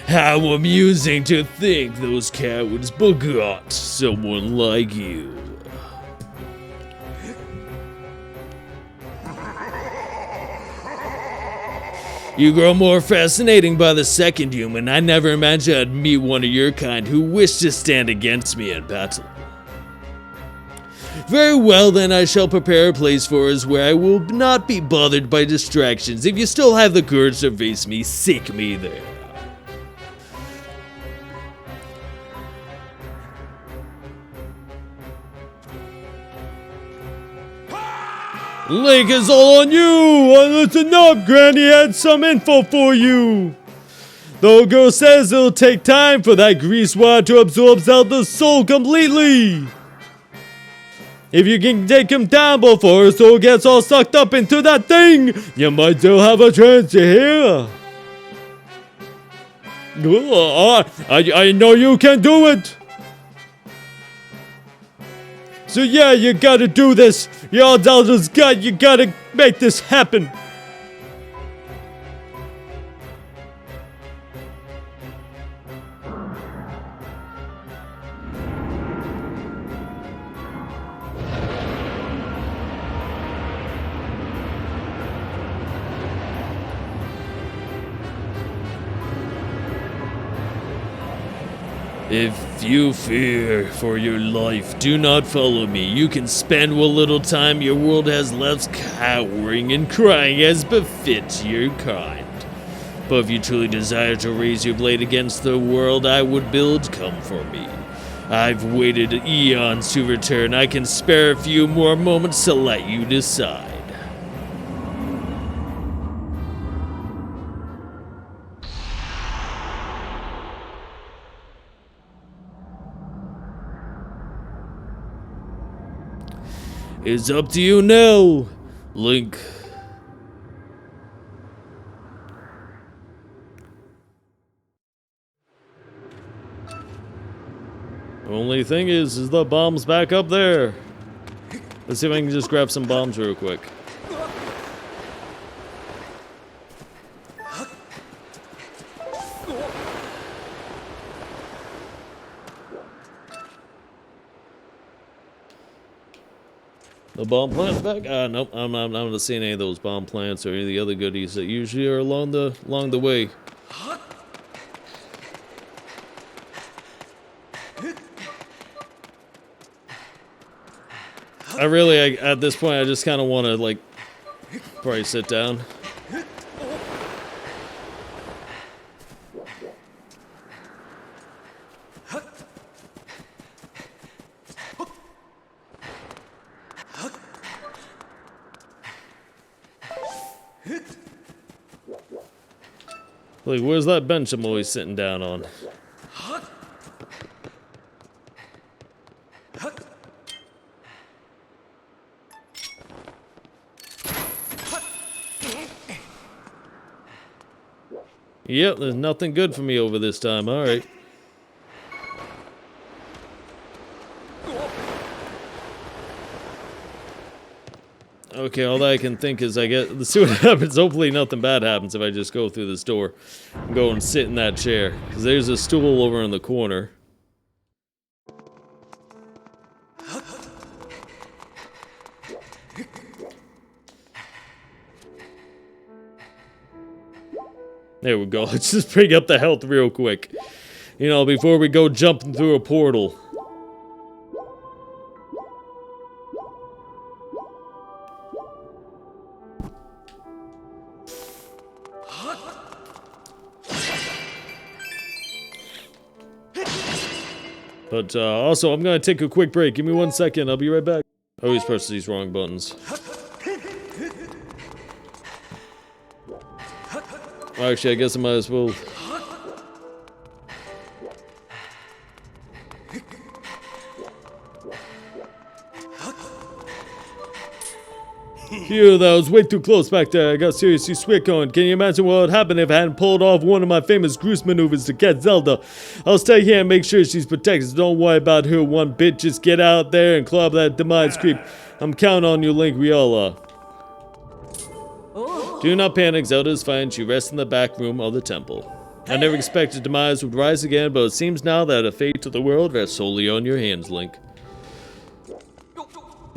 How amusing to think those cowards begot someone like you. You grow more fascinating by the second, human. I never imagined I'd meet one of your kind who wished to stand against me in battle. Very well, then I shall prepare a place for us where I will not be bothered by distractions. If you still have the courage to face me, seek me there. Link is all on you! Listen up, Granny had some info for you! The old girl says it'll take time for that grease wad to absorb Zelda's soul completely! If you can take him down before her soul gets all sucked up into that thing, you might still have a chance to hear. I know you can do it! So yeah, you gotta do this. You're Zelda's god, you gotta make this happen. If you fear for your life, do not follow me. You can spend what little time your world has left cowering and crying as befits your kind. But if you truly desire to raise your blade against the world I would build, come for me. I've waited eons to return. I can spare a few more moments to let you decide. It's up to you now, Link. Only thing is the bomb's back up there. Let's see if I can just grab some bombs real quick. The bomb plant's back? Nope, I'm not seeing any of those bomb plants or any of the other goodies that usually are along the way. At this point, I just kind of want to, like, probably sit down. Like, where's that bench I'm always sitting down on? Yep, there's nothing good for me over this time, alright. Okay, all that I can think is let's see what happens. Hopefully nothing bad happens if I just go through this door and go and sit in that chair. Because there's a stool over in the corner. There we go. Let's just bring up the health real quick. You know, before we go jumping through a portal. But also, I'm gonna take a quick break. Give me 1 second. I'll be right back. I always press these wrong buttons. Actually, I guess I might as well. Phew, that was way too close back there. I got seriously sweat going. Can you imagine what would happen if I hadn't pulled off one of my famous Groose maneuvers to get Zelda? I'll stay here and make sure she's protected. Don't worry about her one bit. Just get out there and club that demise creep. I'm counting on you, Link. We all are. Do not panic. Zelda is fine. She rests in the back room of the temple. I never expected demise would rise again, but it seems now that the fate of the world rests solely on your hands, Link.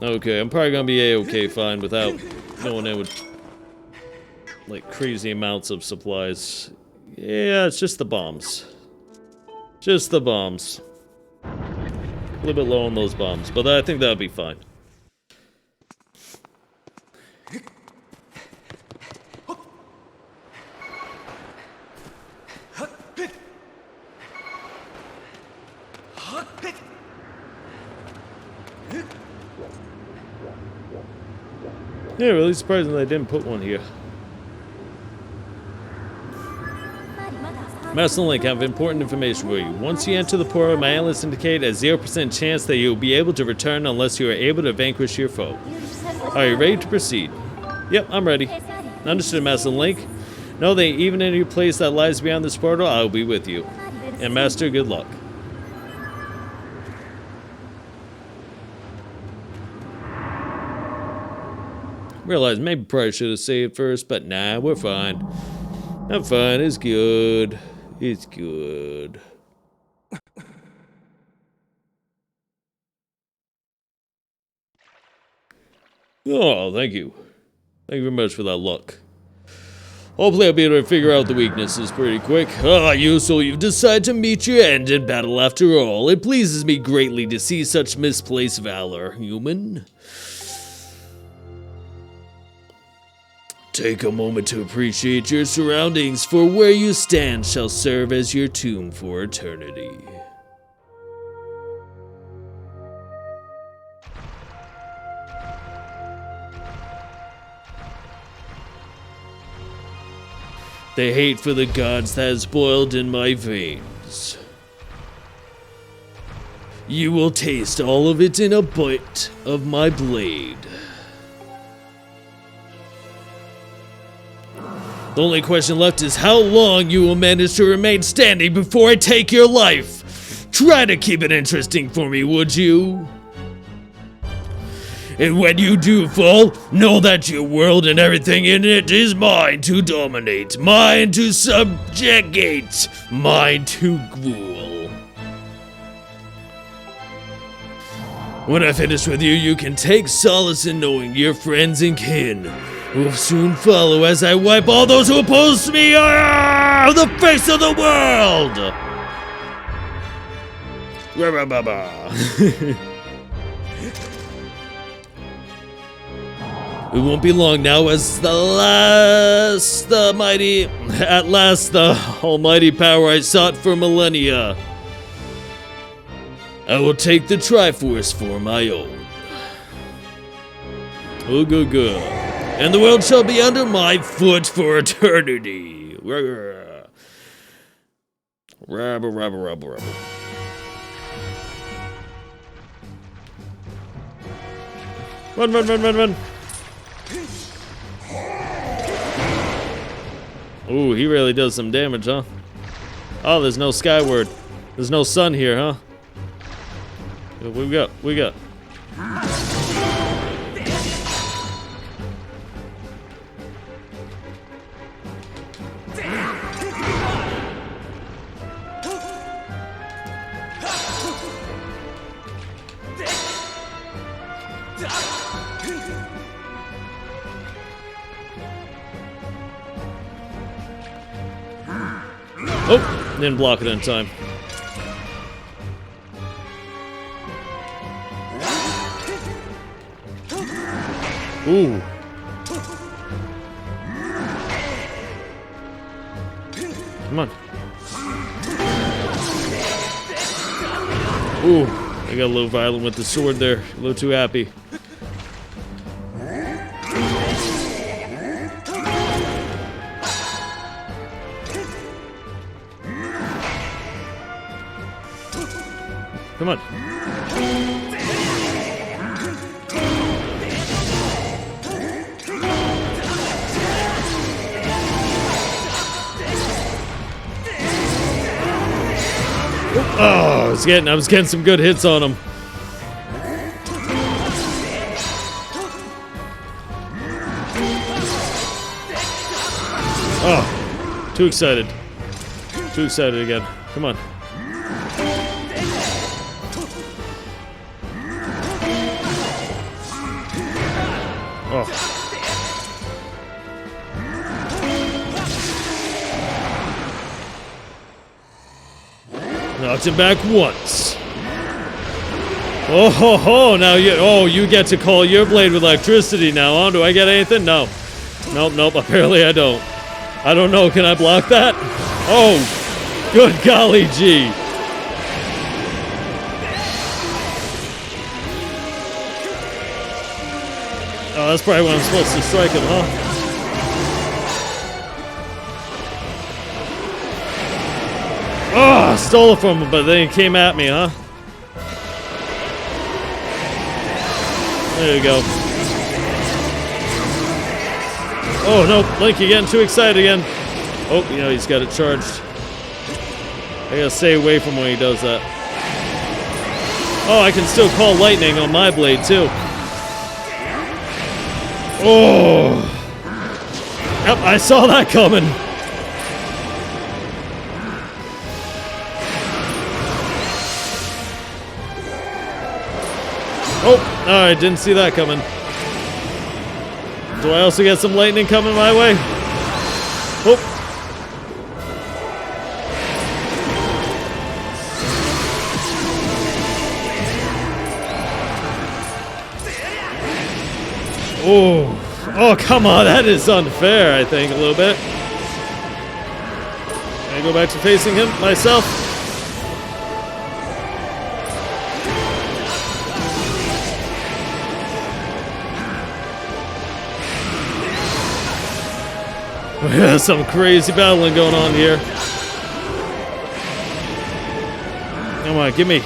Okay, I'm probably gonna be a-okay fine without going in with, like, crazy amounts of supplies. Yeah, it's just the bombs. Just the bombs. A little bit low on those bombs, but I think that'll be fine. Yeah, really surprising that I didn't put one here. Master Link, I have important information for you. Once you enter the portal, my analysts indicate a 0% chance that you will be able to return unless you are able to vanquish your foe. Are you ready to proceed? Yep, I'm ready. Understood, Master Link. Know that even in any place that lies beyond this portal, I will be with you. And Master, good luck. Realized maybe probably should have saved first, but nah, we're fine. I'm fine, it's good. It's good. Oh, thank you. Thank you very much for that luck. Hopefully I'll be able to figure out the weaknesses pretty quick. Ah, you've decided to meet your end in battle after all. It pleases me greatly to see such misplaced valor, human. Take a moment to appreciate your surroundings, for where you stand shall serve as your tomb for eternity. The hate for the gods that has boiled in my veins. You will taste all of it in a bite of my blade. The only question left is how long you will manage to remain standing before I take your life. Try to keep it interesting for me, would you? And when you do fall, know that your world and everything in it is mine to dominate, mine to subjugate, mine to rule. When I finish with you, you can take solace in knowing your friends and kin will soon follow as I wipe all those who oppose me off the face of the world! It won't be long now as at last the almighty power I sought for millennia. I will take the Triforce for my own. Oh, good. And the world shall be under my foot for eternity. Rabble. Run. Ooh, he really does some damage, huh? Oh, there's no Skyward. There's no sun here, huh? What we got? Oh, didn't block it in time. Ooh. Come on. Ooh, I got a little violent with the sword there. A little too happy. Come on. Oh, I was getting some good hits on him. Oh, too excited. Too excited again. Come on. Oh. Knocked him back once. Oh ho ho! Now you get to call your blade with electricity now, huh? Do I get anything? No. Nope. Apparently I don't. I don't know. Can I block that? Oh, good golly gee. that's probably when I'm supposed to strike him, huh? Oh, I stole it from him, but then he came at me, huh? There you go. Oh, no, Link, you're getting too excited again. Oh, you know, he's got it charged. I gotta stay away from when he does that. Oh, I can still call lightning on my blade, too. Oh! Yep, I saw that coming. Oh, alright, didn't see that coming. Do I also get some lightning coming my way? Oh. Oh, come on, that is unfair, I think, a little bit. Can I go back to facing him myself? There's some crazy battling going on here. Come on, give me.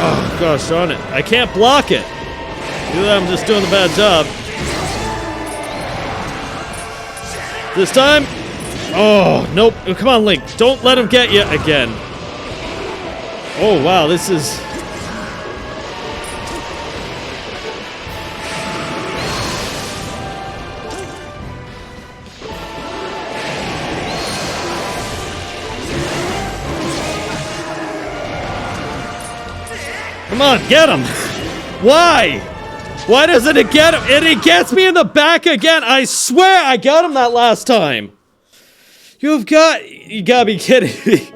Oh, gosh darn it. I can't block it. Either that, I'm just doing a bad job. This time? Oh, nope. Oh, come on, Link. Don't let him get you again. Oh, wow. This is... Come on, get him! Why? Why doesn't it get him? And it gets me in the back again! I swear I got him that last time! You gotta be kidding me.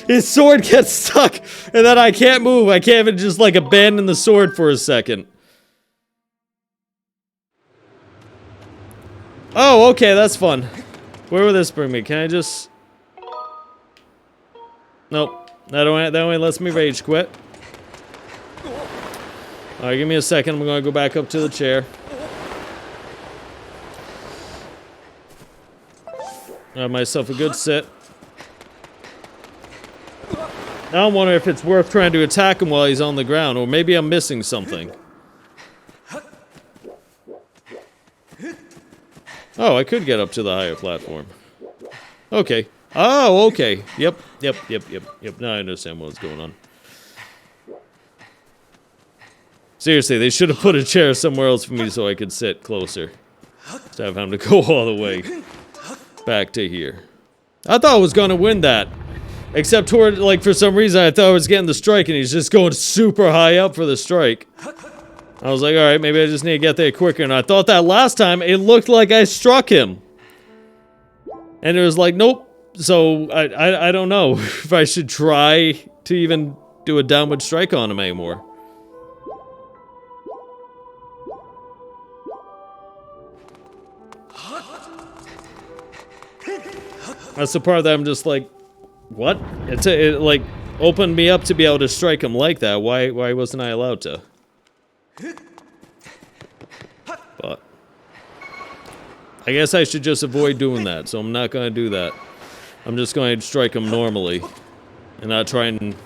His sword gets stuck, and then I can't move. I can't even just, like, abandon the sword for a second. Oh, okay, that's fun. Where will this bring me? Can I just... Nope. That only lets me rage quit. Alright, give me a second. I'm gonna go back up to the chair. Have myself a good sit. Now I'm wondering if it's worth trying to attack him while he's on the ground, or maybe I'm missing something. Oh, I could get up to the higher platform. Okay. Oh, okay. Yep. Now I understand what's going on. Seriously, they should have put a chair somewhere else for me so I could sit closer. Instead of having to go all the way back to here. I thought I was gonna win that. Except toward, like, for some reason I thought I was getting the strike and he's just going super high up for the strike. I was like, alright, maybe I just need to get there quicker. And I thought that last time it looked like I struck him. And it was like, nope. So, I don't know if I should try to even do a downward strike on him anymore. That's the part that I'm just like, what? It like opened me up to be able to strike him like that. Why wasn't I allowed to? But I guess I should just avoid doing that, so I'm not gonna do that. I'm just going to strike him normally and not try and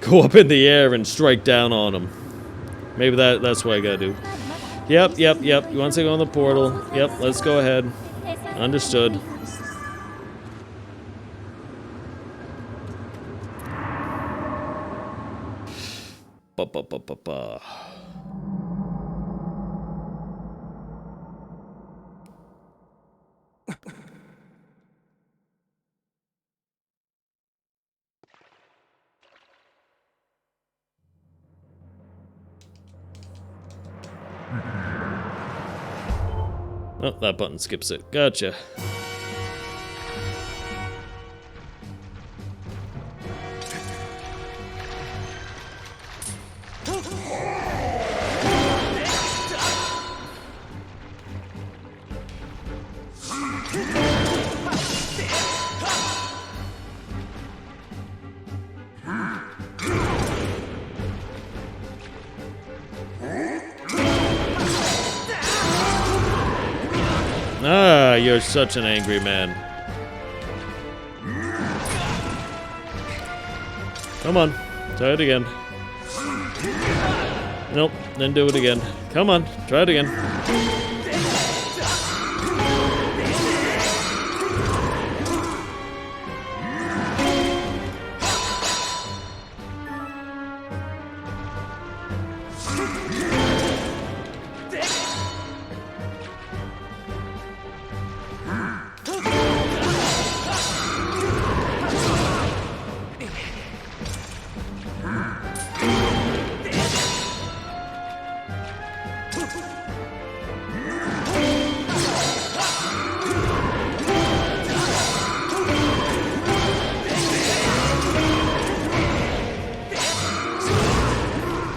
go up in the air and strike down on him. Maybe that's what I gotta do. Yep. You want to go on the portal? Yep, let's go ahead. Understood. Ba. Oh, that button skips it. Gotcha. Ah, you're such an angry man. Come on, try it again. Nope, then do it again. Come on, try it again.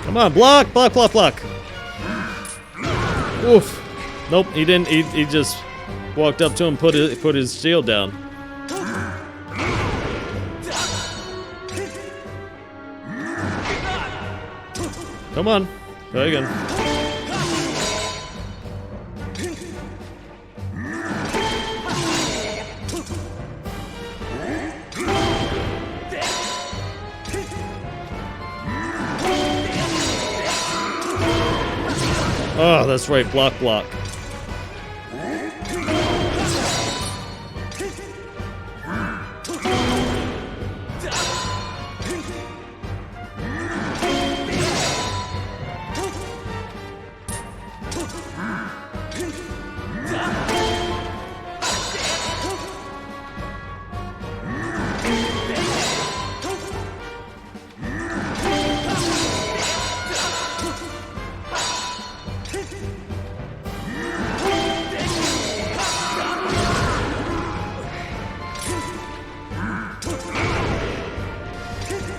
Come on, block, block, block, block. Oof. Nope, he didn't. He just walked up to him, put his shield down. Come on, try again. Oh, that's right, block, block.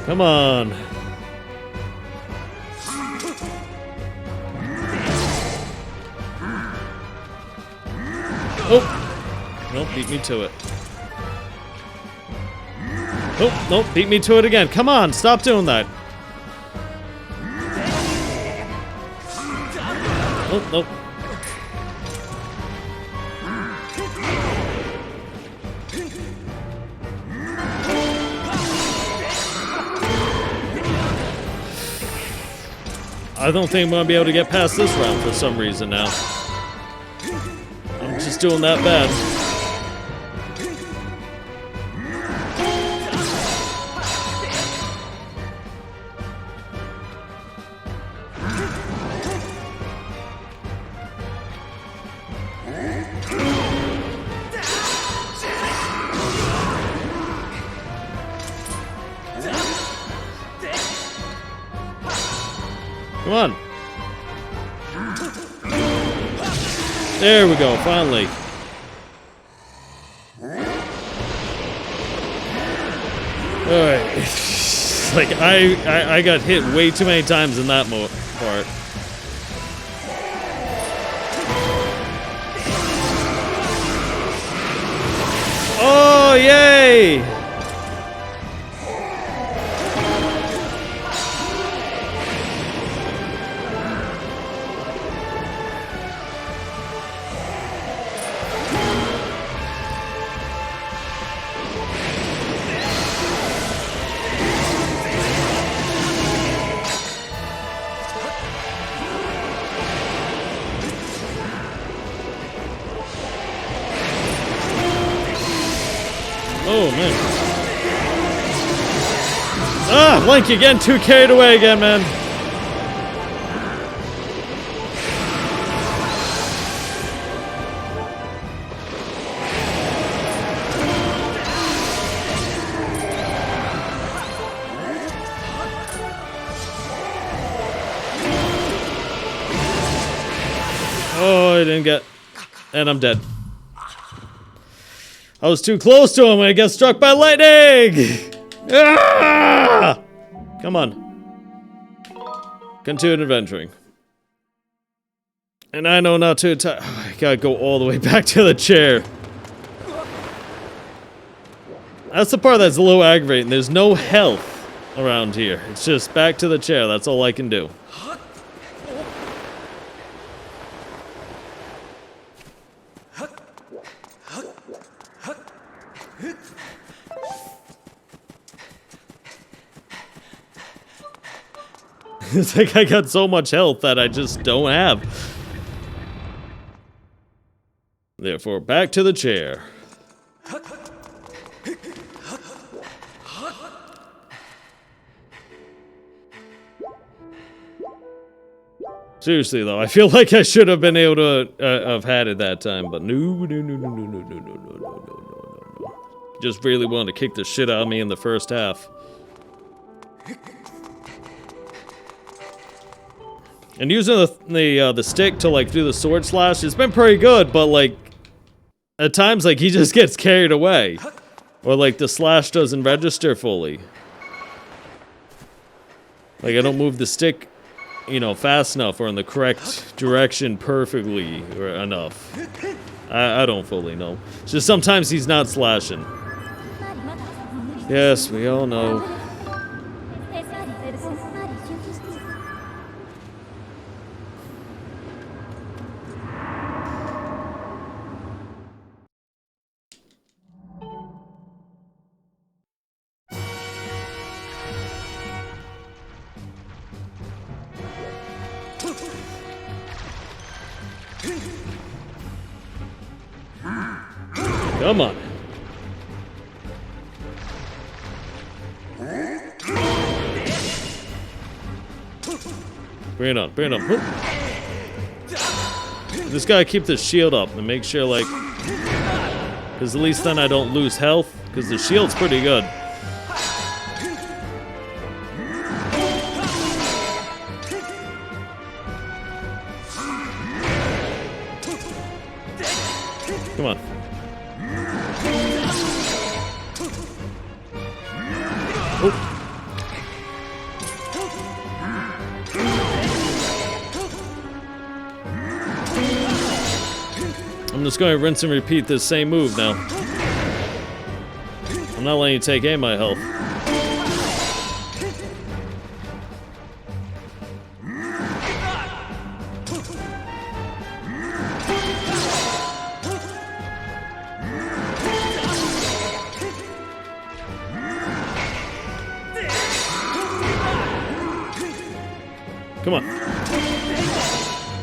Come on. Oh! Nope, beat me to it. Oh, nope, beat me to it again. Come on, stop doing that. Oh, nope. I don't think I'm going to be able to get past this round for some reason now. I'm just doing that bad. Come on. There we go, finally. Alright. Like, I got hit way too many times in that part. Oh, yay! Oh, man. Ah, Link, you're getting too carried away again, man. Oh, I didn't get... And I'm dead. I was too close to him and I got struck by lightning! Ah! Come on. Continue adventuring. And I know not to attack. Oh, I gotta go all the way back to the chair. That's the part that's a little aggravating. There's no health around here. It's just back to the chair. That's all I can do. It's like I got so much health that I just don't have. Therefore, back to the chair. Seriously though, I feel like I should have been able to have had it that time, but no. Just really wanted to kick the shit out of me in the first half. And using the stick to like do the sword slash, it's been pretty good, but like at times like he just gets carried away, or like the slash doesn't register fully. Like I don't move the stick, you know, fast enough or in the correct direction perfectly or enough. I don't fully know. It's just sometimes he's not slashing. Yes, we all know. Come on. Bring it on, bring it on. Whoop. Just gotta keep the shield up and make sure, like, because at least then I don't lose health, because the shield's pretty good. Come on. Oh. I'm just going to rinse and repeat this same move now. I'm not letting you take any of my health. Come on.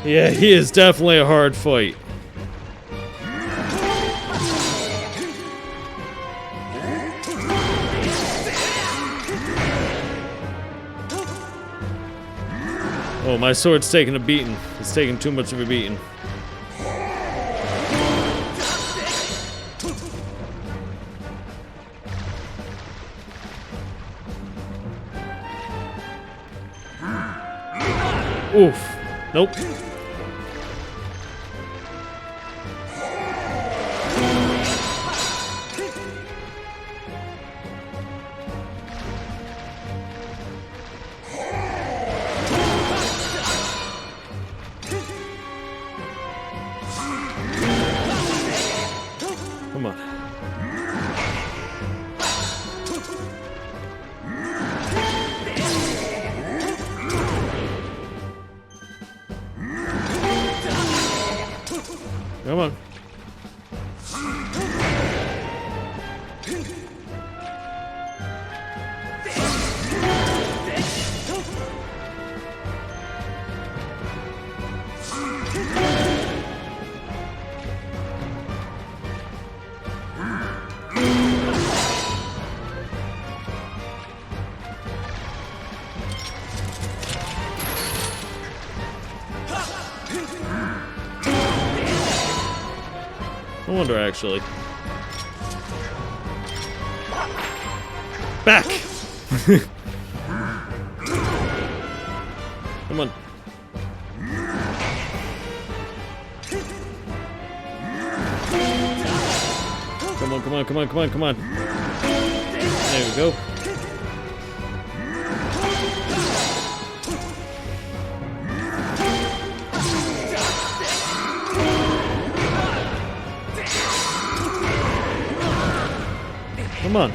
Yeah, he is definitely a hard fight. Oh, my sword's taking a beating. It's taking too much of a beating. Oof. Nope. Come on. Come on. I wonder, actually. Back! Come on. Come on, come on, come on, come on, come on. There we go. Come on.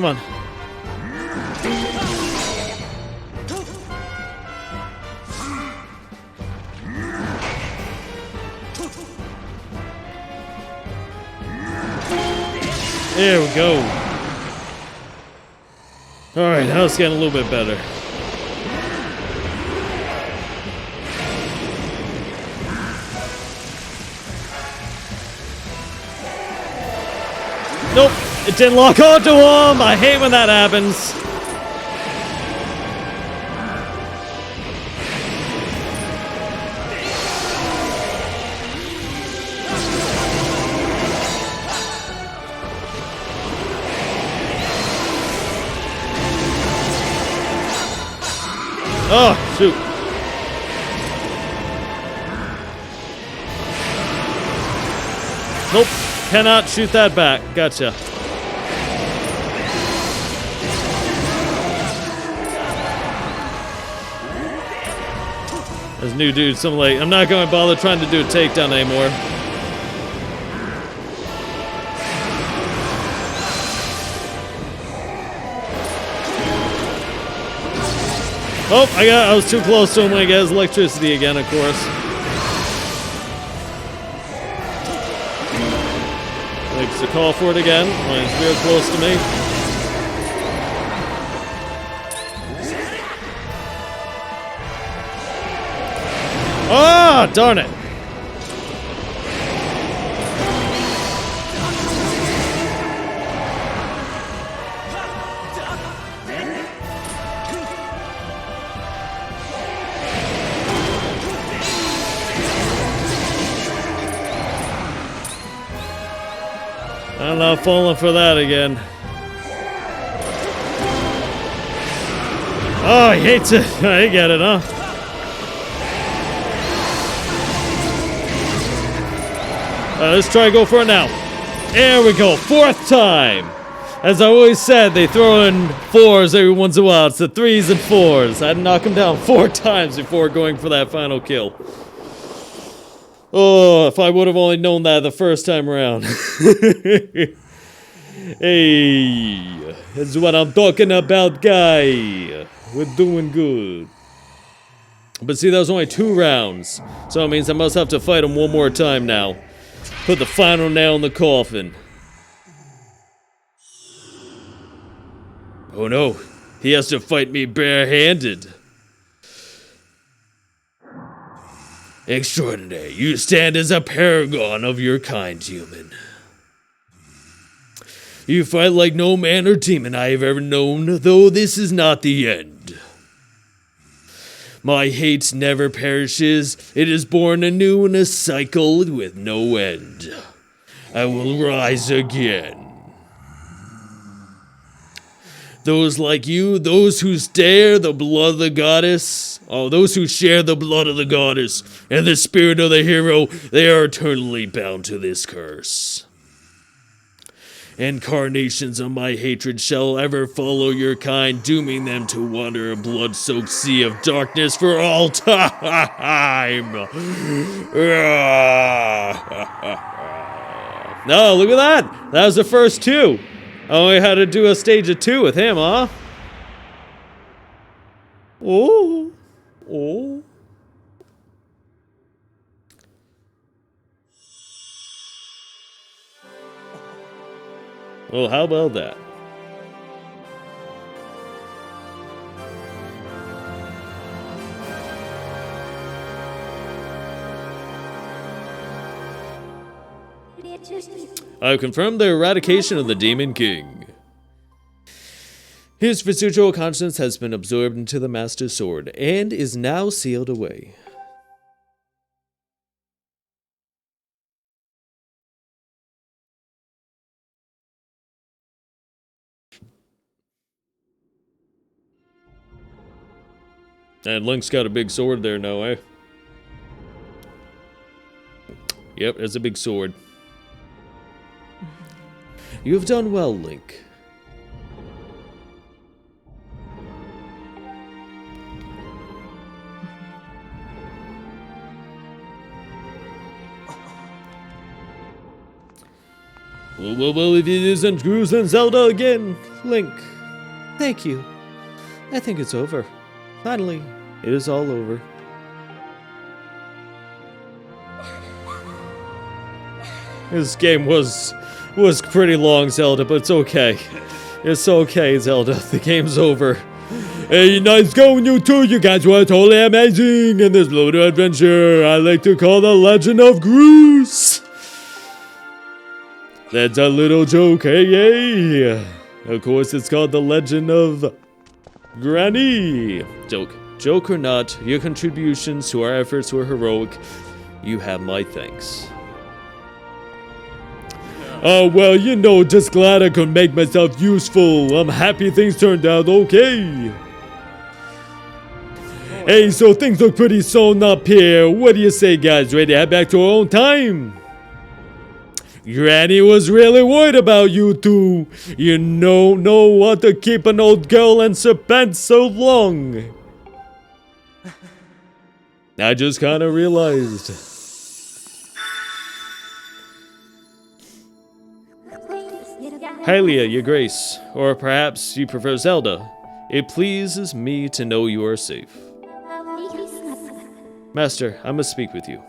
Come on. There we go. Alright, now it's getting a little bit better. Nope, it didn't lock onto him. I hate when that happens. Oh, shoot. Nope, cannot shoot that back. Gotcha. This new dude, something like, I'm not going to bother trying to do a takedown anymore. Oh, I was too close to him when he got his electricity again, of course. Likes to call for it again when he's real close to me. Ah, oh, darn it. I'm not falling for that again. Oh, he hates it. I get it, huh? Let's try to go for it now. There we go. 4th time. As I always said, they throw in 4s every once in a while. It's the 3s and 4s. I had to knock him down 4 times before going for that final kill. Oh, if I would have only known that the first time around. Hey, that's what I'm talking about, guy. We're doing good. But see, that was only 2 rounds. So it means I must have to fight him one more time now. Put the final nail in the coffin. Oh no, he has to fight me barehanded. Extraordinary, you stand as a paragon of your kind, human. You fight like no man or demon I have ever known, though this is not the end. My hate never perishes, it is born anew in a cycle with no end. I will rise again. Those like you, those who share the blood of the goddess, those who share the blood of the goddess and the spirit of the hero, they are eternally bound to this curse. Incarnations of my hatred shall ever follow your kind, dooming them to wander a blood-soaked sea of darkness for all time. No, look at that. That was the first 2. I only had to do a stage of 2 with him, huh? Oh. Oh. Well, how about that? I've confirmed the eradication of the Demon King. His residual conscience has been absorbed into the Master Sword and is now sealed away. And Link's got a big sword there now, eh? Yep, there's a big sword. You have done well, Link. Well, if it isn't GuuDZ and Zelda again. Link, thank you. I think it's over. Finally, it is all over. This game was pretty long, Zelda, but it's okay. It's okay, Zelda. The game's over. Hey, nice going, you two. You guys were totally amazing in this little adventure I like to call the Legend of GwDZ. That's a little joke, hey. Of course, it's called the Legend of Granny. Joke or not, your contributions to our efforts were heroic. You have my thanks. Oh, well, you know, just glad I could make myself useful. I'm happy things turned out okay. Hey, so things look pretty sewn up here. What do you say, guys? Ready to head back to our own time? Granny was really worried about you two. You know what to keep an old girl in suspense so long. I just kind of realized. Hylia, your grace, or perhaps you prefer Zelda. It pleases me to know you are safe. Master, I must speak with you.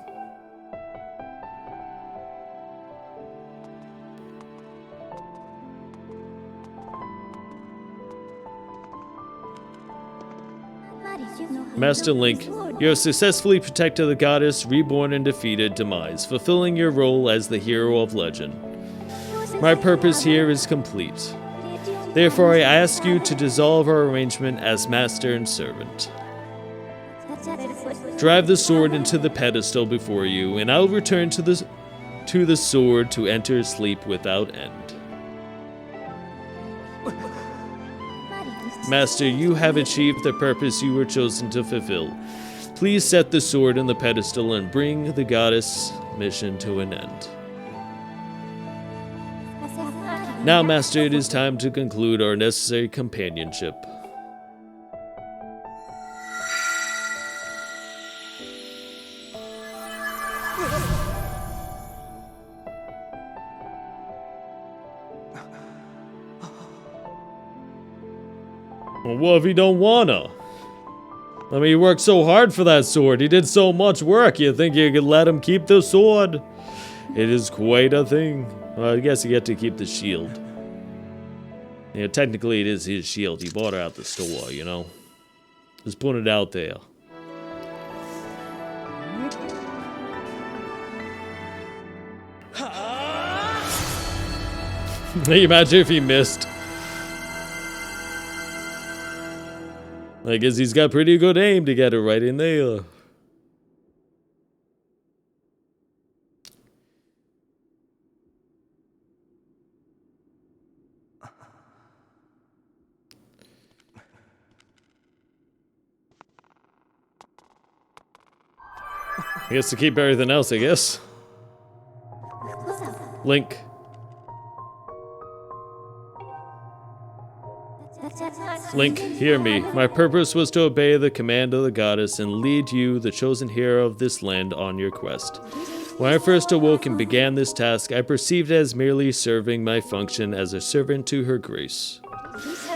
Master Link, you have successfully protected the goddess reborn and defeated Demise, fulfilling your role as the hero of legend. My purpose here is complete. Therefore, I ask you to dissolve our arrangement as master and servant. Drive the sword into the pedestal before you, and I'll return to the sword to enter sleep without end. Master, you have achieved the purpose you were chosen to fulfill. Please set the sword in the pedestal and bring the goddess' mission to an end. Now, Master, it is time to conclude our necessary companionship. Well, what if he don't wanna? I mean, he worked so hard for that sword. He did so much work. You think you could let him keep the sword? It is quite a thing. Well, I guess you get to keep the shield. Yeah, technically it is his shield. He bought it out the store, you know? Just putting it out there. Imagine if he missed. I guess he's got pretty good aim to get it right in there. He gets to keep everything else, I guess. Link. Link, hear me. My purpose was to obey the command of the goddess and lead you, the chosen hero of this land, on your quest. When I first awoke and began this task, I perceived it as merely serving my function as a servant to her grace.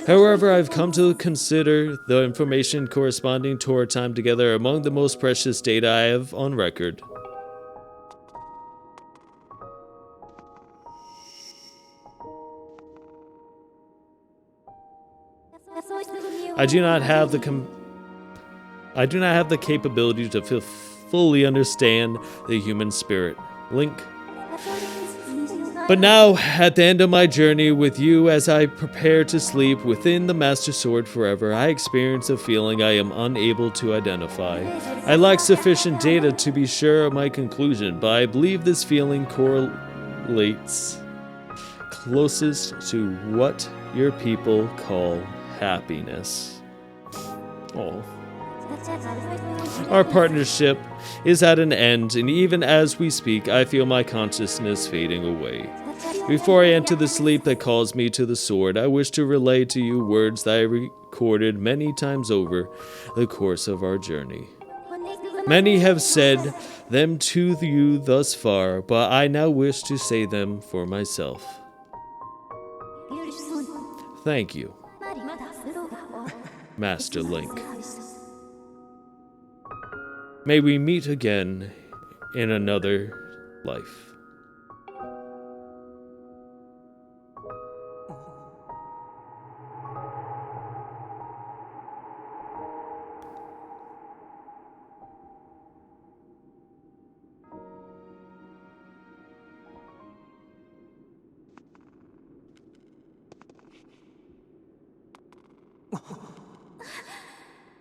However, I've come to consider the information corresponding to our time together among the most precious data I have on record. I do not have the capability to fully understand the human spirit. Link. But now, at the end of my journey with you, as I prepare to sleep within the Master Sword forever, I experience a feeling I am unable to identify. I lack sufficient data to be sure of my conclusion, but I believe this feeling correlates closest to what your people call happiness. Oh. Our partnership is at an end, and even as we speak, I feel my consciousness fading away. Before I enter the sleep that calls me to the sword, I wish to relay to you words that I recorded many times over the course of our journey. Many have said them to you thus far, but I now wish to say them for myself. Thank you, Master Link. May we meet again in another life.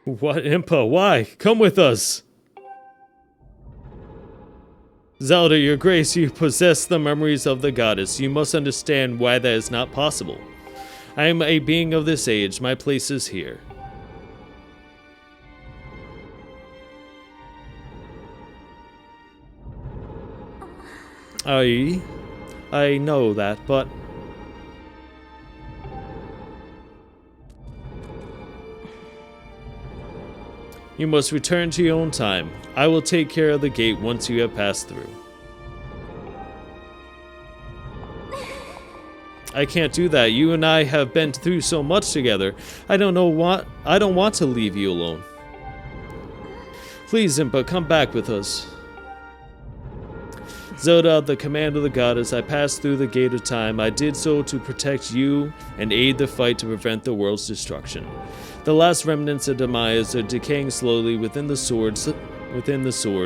What, Impa? Why? Come with us! Zelda, your grace, you possess the memories of the goddess. You must understand why that is not possible. I am a being of this age. My place is here. I know that, but... You must return to your own time. I will take care of the gate once you have passed through. I can't do that. You and I have been through so much together. I don't want to leave you alone. Please, Impa, come back with us. Zelda, at the command of the goddess, I passed through the gate of time. I did so to protect you and aid the fight to prevent the world's destruction. The last remnants of demise are decaying slowly within the sword.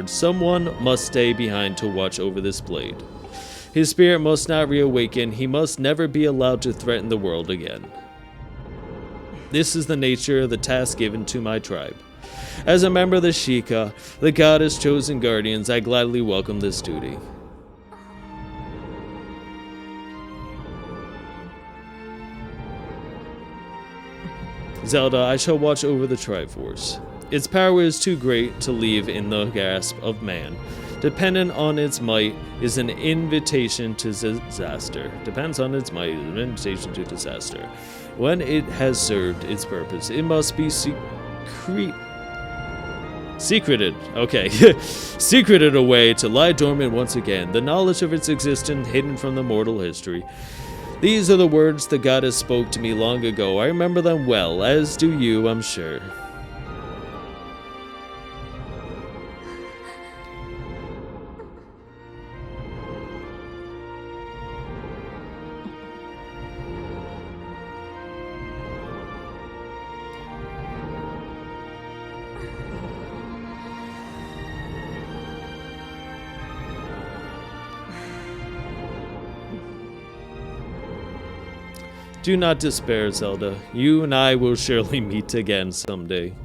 Someone must stay behind to watch over this blade. His spirit must not reawaken. He must never be allowed to threaten the world again. This is the nature of the task given to my tribe. As a member of the Sheikah, the goddess' chosen guardians, I gladly welcome this duty. Zelda, I shall watch over the Triforce. Its power is too great to leave in the grasp of man. Dependent on its might is an invitation to disaster. Depends on its might is an invitation to disaster. When it has served its purpose, it must be secreted. Okay. Secreted away to lie dormant once again. The knowledge of its existence hidden from the mortal history. These are the words the goddess spoke to me long ago. I remember them well, as do you, I'm sure. Do not despair, Zelda. You and I will surely meet again someday.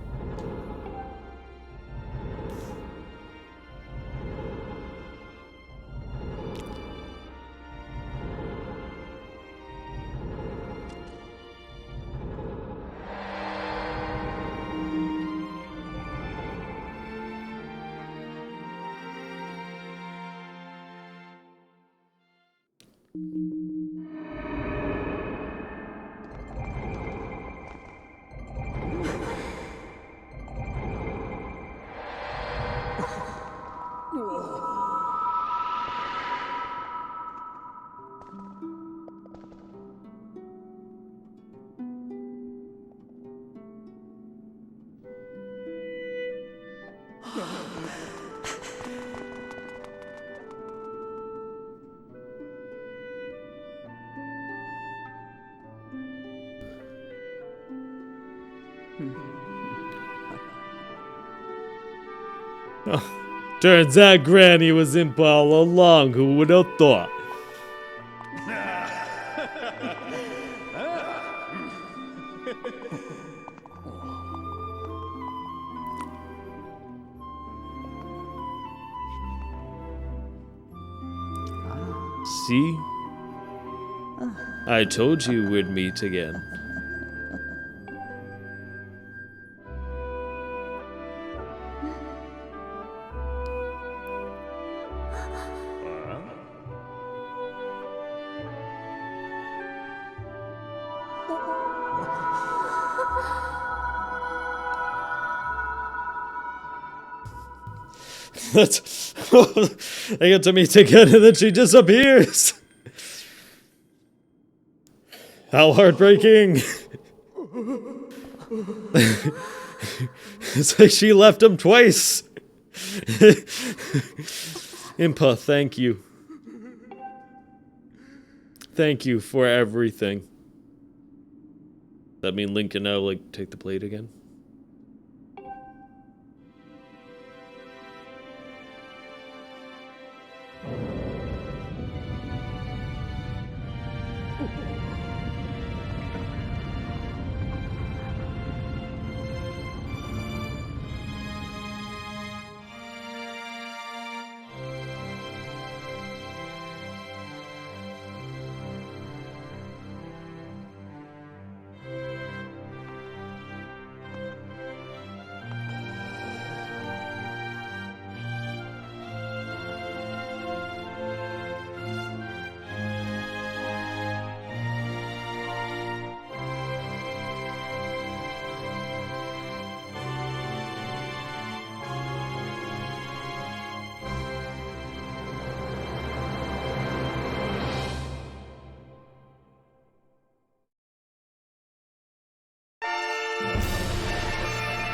Oh, turns out Granny was Impa all along. Who would have thought? See? I told you we'd meet again. They get to meet again and then she disappears. How heartbreaking! It's like she left him twice! Impa, thank you. Thank you for everything. That mean Link can now, like, take the plate again?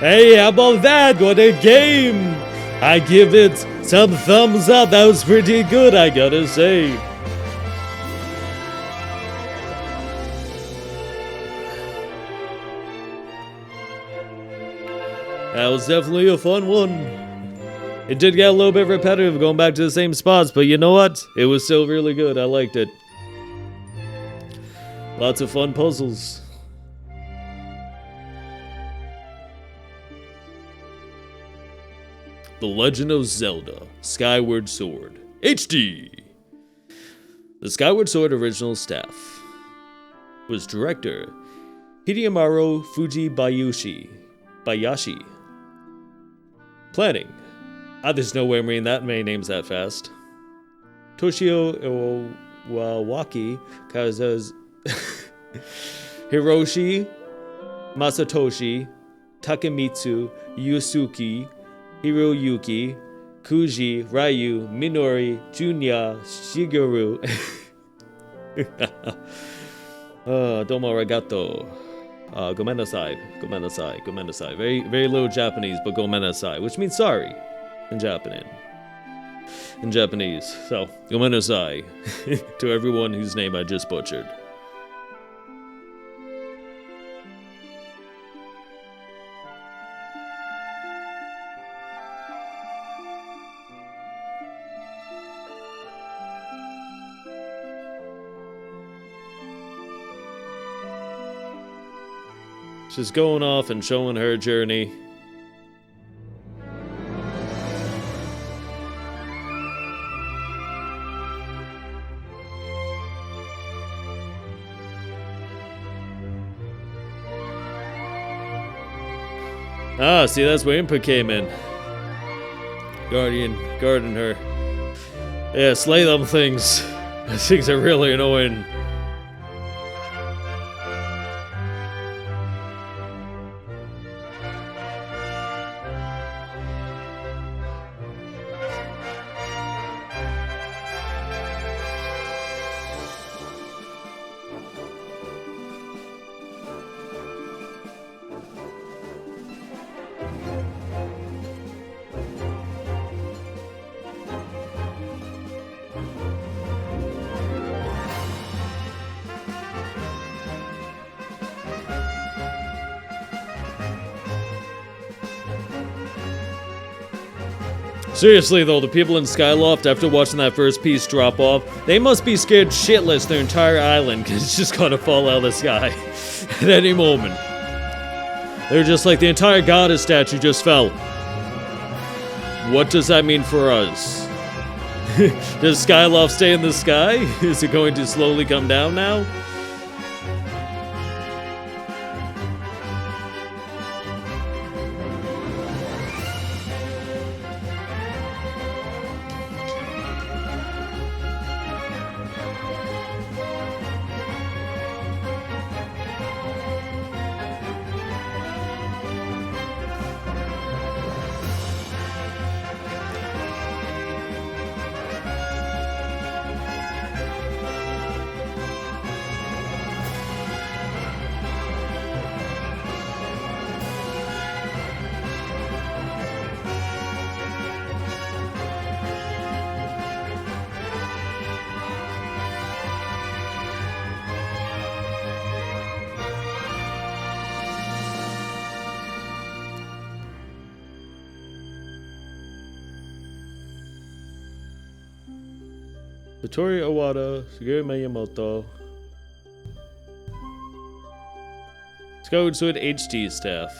Hey, how about that? What a game! I give it some thumbs up. That was pretty good, I gotta say. That was definitely a fun one. It did get a little bit repetitive going back to the same spots, but you know what? It was still really good. I liked it. Lots of fun puzzles. The Legend of Zelda Skyward Sword HD. The Skyward Sword original staff was director Hidemaru Bayashi. Planning. There's no way I'm reading that many names that fast. Toshio Iwawaki, Kazaz Hiroshi Masatoshi, Takemitsu Yusuke, Hiroyuki, Kuji, Ryu, Minori, Junya, Shigeru. Domo arigato. Gomenasai. Very, very little Japanese, but gomenasai, which means sorry in Japanese. So, gomenasai to everyone whose name I just butchered. She's going off and showing her journey. See, that's where Impa came in. Guarding her. Yeah, slay them things. Those things are really annoying. Seriously though, the people in Skyloft, after watching that first piece drop off, they must be scared shitless their entire island, because it's just gonna fall out of the sky at any moment. They're just like, the entire goddess statue just fell. What does that mean for us? Does Skyloft stay in the sky? Is it going to slowly come down now? Satoru Iwata, Shigeru Miyamoto. Skyward Sword HD staff.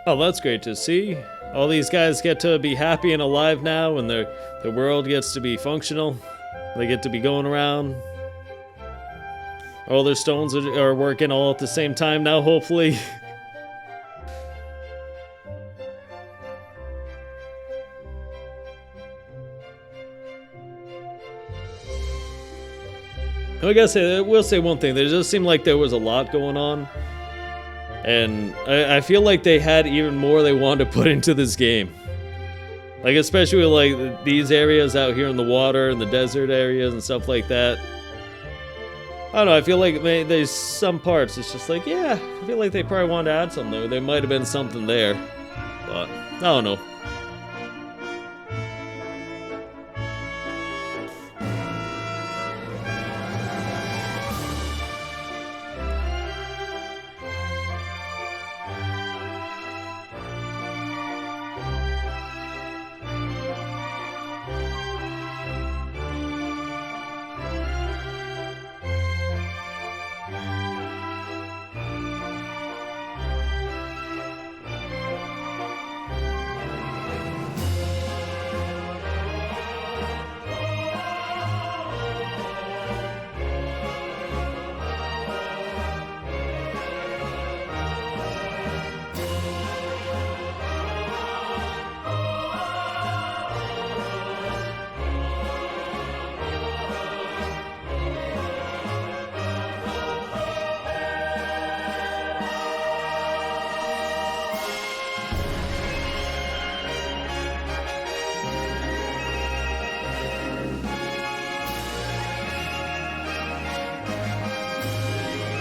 Oh, that's great to see. All these guys get to be happy and alive now, and the world gets to be functional. They get to be going around. All their stones are working all at the same time now, hopefully. I will say one thing. There just seemed like there was a lot going on. And I feel like they had even more they wanted to put into this game. Like, especially with, like, these areas out here in the water and the desert areas and stuff like that. I don't know, I feel like there's some parts, it's just like, yeah, I feel like they probably wanted to add something there. There might have been something there. But, I don't know.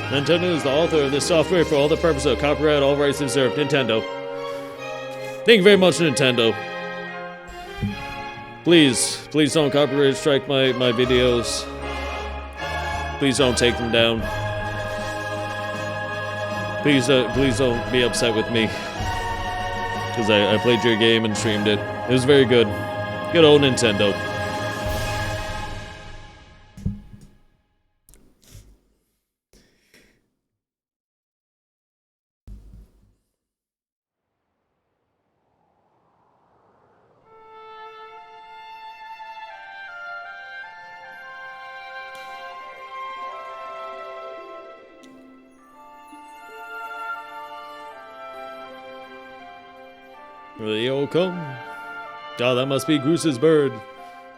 Nintendo is the author of this software for all the purposes of copyright, all rights reserved. Nintendo. Thank you very much, Nintendo. Please don't copyright strike my videos. Please don't take them down. Please don't be upset with me. Because I played your game and streamed it. It was very good. Good old Nintendo. They all come. Oh, that must be Goose's bird.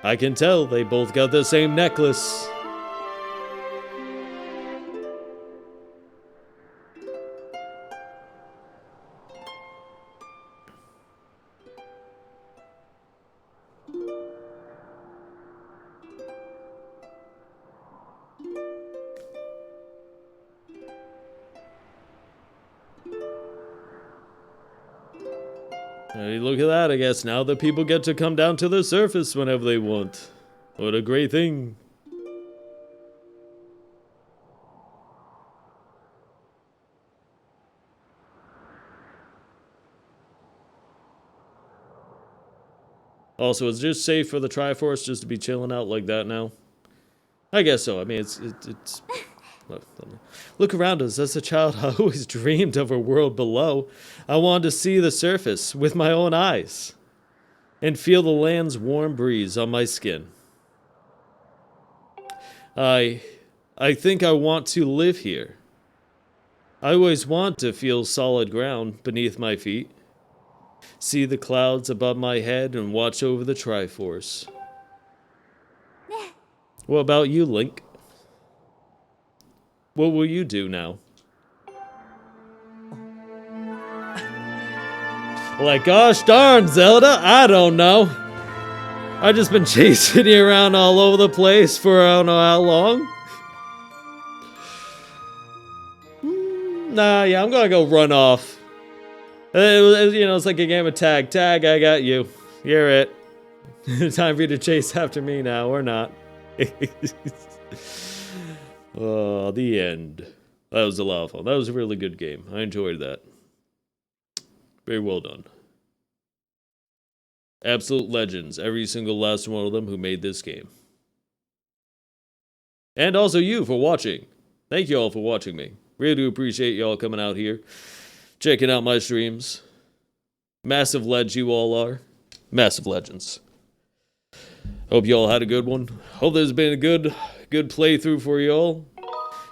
I can tell they both got the same necklace. Hey, look at that, I guess now the people get to come down to the surface whenever they want. What a great thing. Also, it's just safe for the Triforce just to be chilling out like that now? I guess so. I mean, it's look around us. As a child, I always dreamed of a world below. I wanted to see the surface with my own eyes and feel the land's warm breeze on my skin. I think I want to live here. I always want to feel solid ground beneath my feet, see the clouds above my head, and watch over the Triforce. What about you, Link? What will you do now? Like, gosh darn, Zelda, I don't know. I've just been chasing you around all over the place for I don't know how long. Nah, yeah, I'm gonna go run off. You know, it's like a game of tag. Tag, I got you. You're it. Time for you to chase after me now, or not. Oh, the end. That was a lot of fun. That was a really good game. I enjoyed that. Very well done. Absolute legends, every single last one of them who made this game. And also you for watching. Thank you all for watching me. Really do appreciate y'all coming out here, checking out my streams. Massive ledge you all are. Massive legends. Hope you all had a good one. Hope there's been a good playthrough for you all.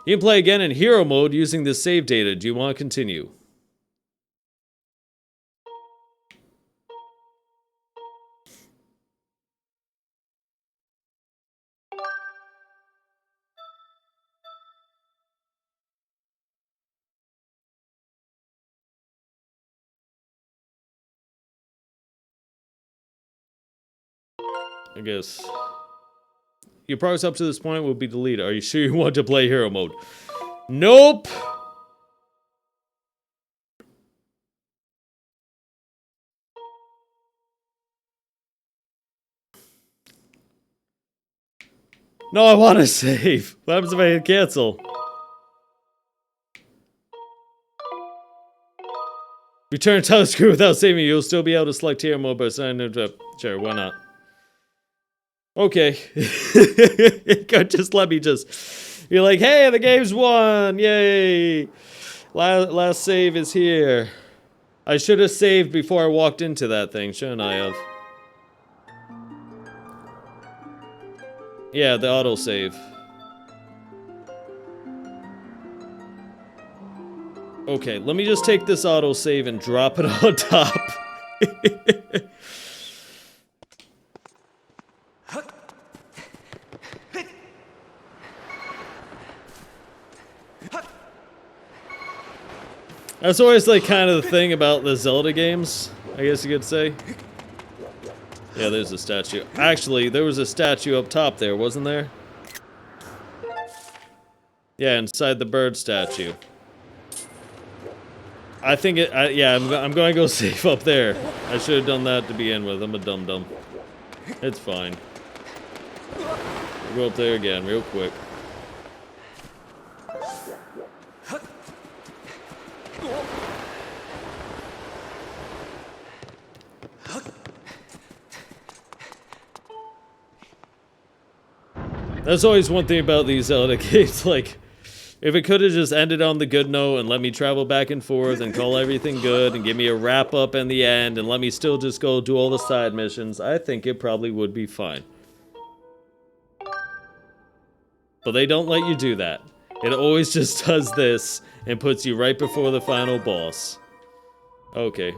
You can play again in hero mode using the save data. Do you want to continue? I guess. Your progress up to this point will be deleted. Are you sure you want to play hero mode? Nope! No, I want to save. What happens if I cancel? Return to screen without saving. You'll still be able to select hero mode, but sure, why not? Okay. Just let me just... You're like, hey, the game's won! Yay! Last save is here. I should have saved before I walked into that thing, shouldn't I have? Yeah, the autosave. Okay, let me just take this autosave and drop it on top. That's always like kind of the thing about the Zelda games, I guess you could say. Yeah, there's a statue. Actually, there was a statue up top there, wasn't there? Yeah, inside the bird statue. I think it, yeah, I'm going to go safe up there. I should have done that to begin with. I'm a dum-dum. It's fine. We'll go up there again real quick. That's always one thing about these Zelda games, like, if it could have just ended on the good note and let me travel back and forth and call everything good and give me a wrap-up in the end and let me still just go do all the side missions, I think it probably would be fine. But they don't let you do that. It always just does this and puts you right before the final boss. Okay.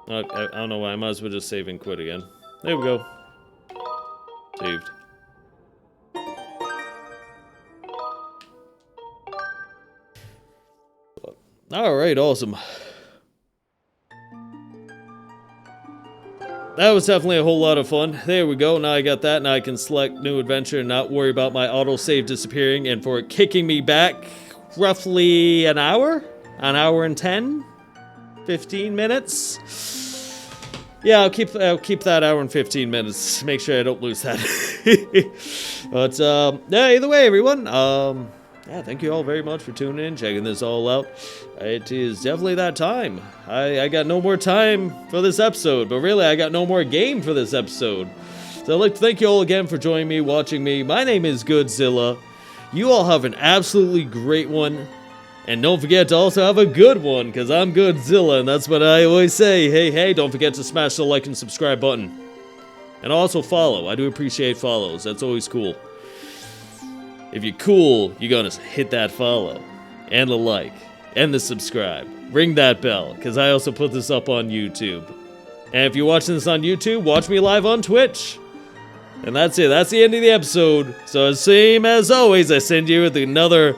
I don't know why, I might as well just save and quit again. There we go. Saved. Alright, awesome. That was definitely a whole lot of fun. There we go, now I got that, now I can select new adventure and not worry about my autosave disappearing and for it kicking me back roughly an hour? An hour and 10? 15 minutes? Yeah, I'll keep that hour and 15 minutes. Make sure I don't lose that. But yeah, either way, everyone. Yeah, thank you all very much for tuning in, checking this all out. It is definitely that time. I got no more time for this episode, but really, I got no more game for this episode. So I'd like to thank you all again for joining me, watching me. My name is GwDZillA. You all have an absolutely great one. And don't forget to also have a good one, because I'm GuuDZillA, and that's what I always say. Hey, don't forget to smash the like and subscribe button. And also follow. I do appreciate follows. That's always cool. If you're cool, you're gonna hit that follow. And the like. And the subscribe. Ring that bell, because I also put this up on YouTube. And if you're watching this on YouTube, watch me live on Twitch. And that's it. That's the end of the episode. So same as always, I send you with another...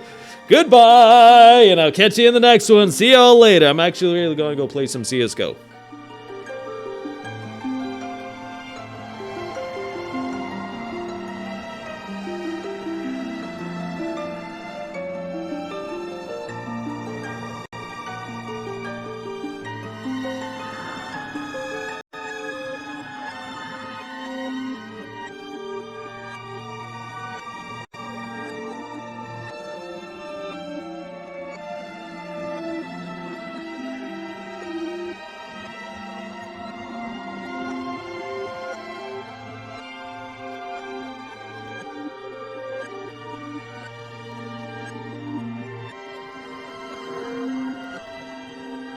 Goodbye, and I'll catch you in the next one. See y'all later. I'm actually really going to go play some CSGO.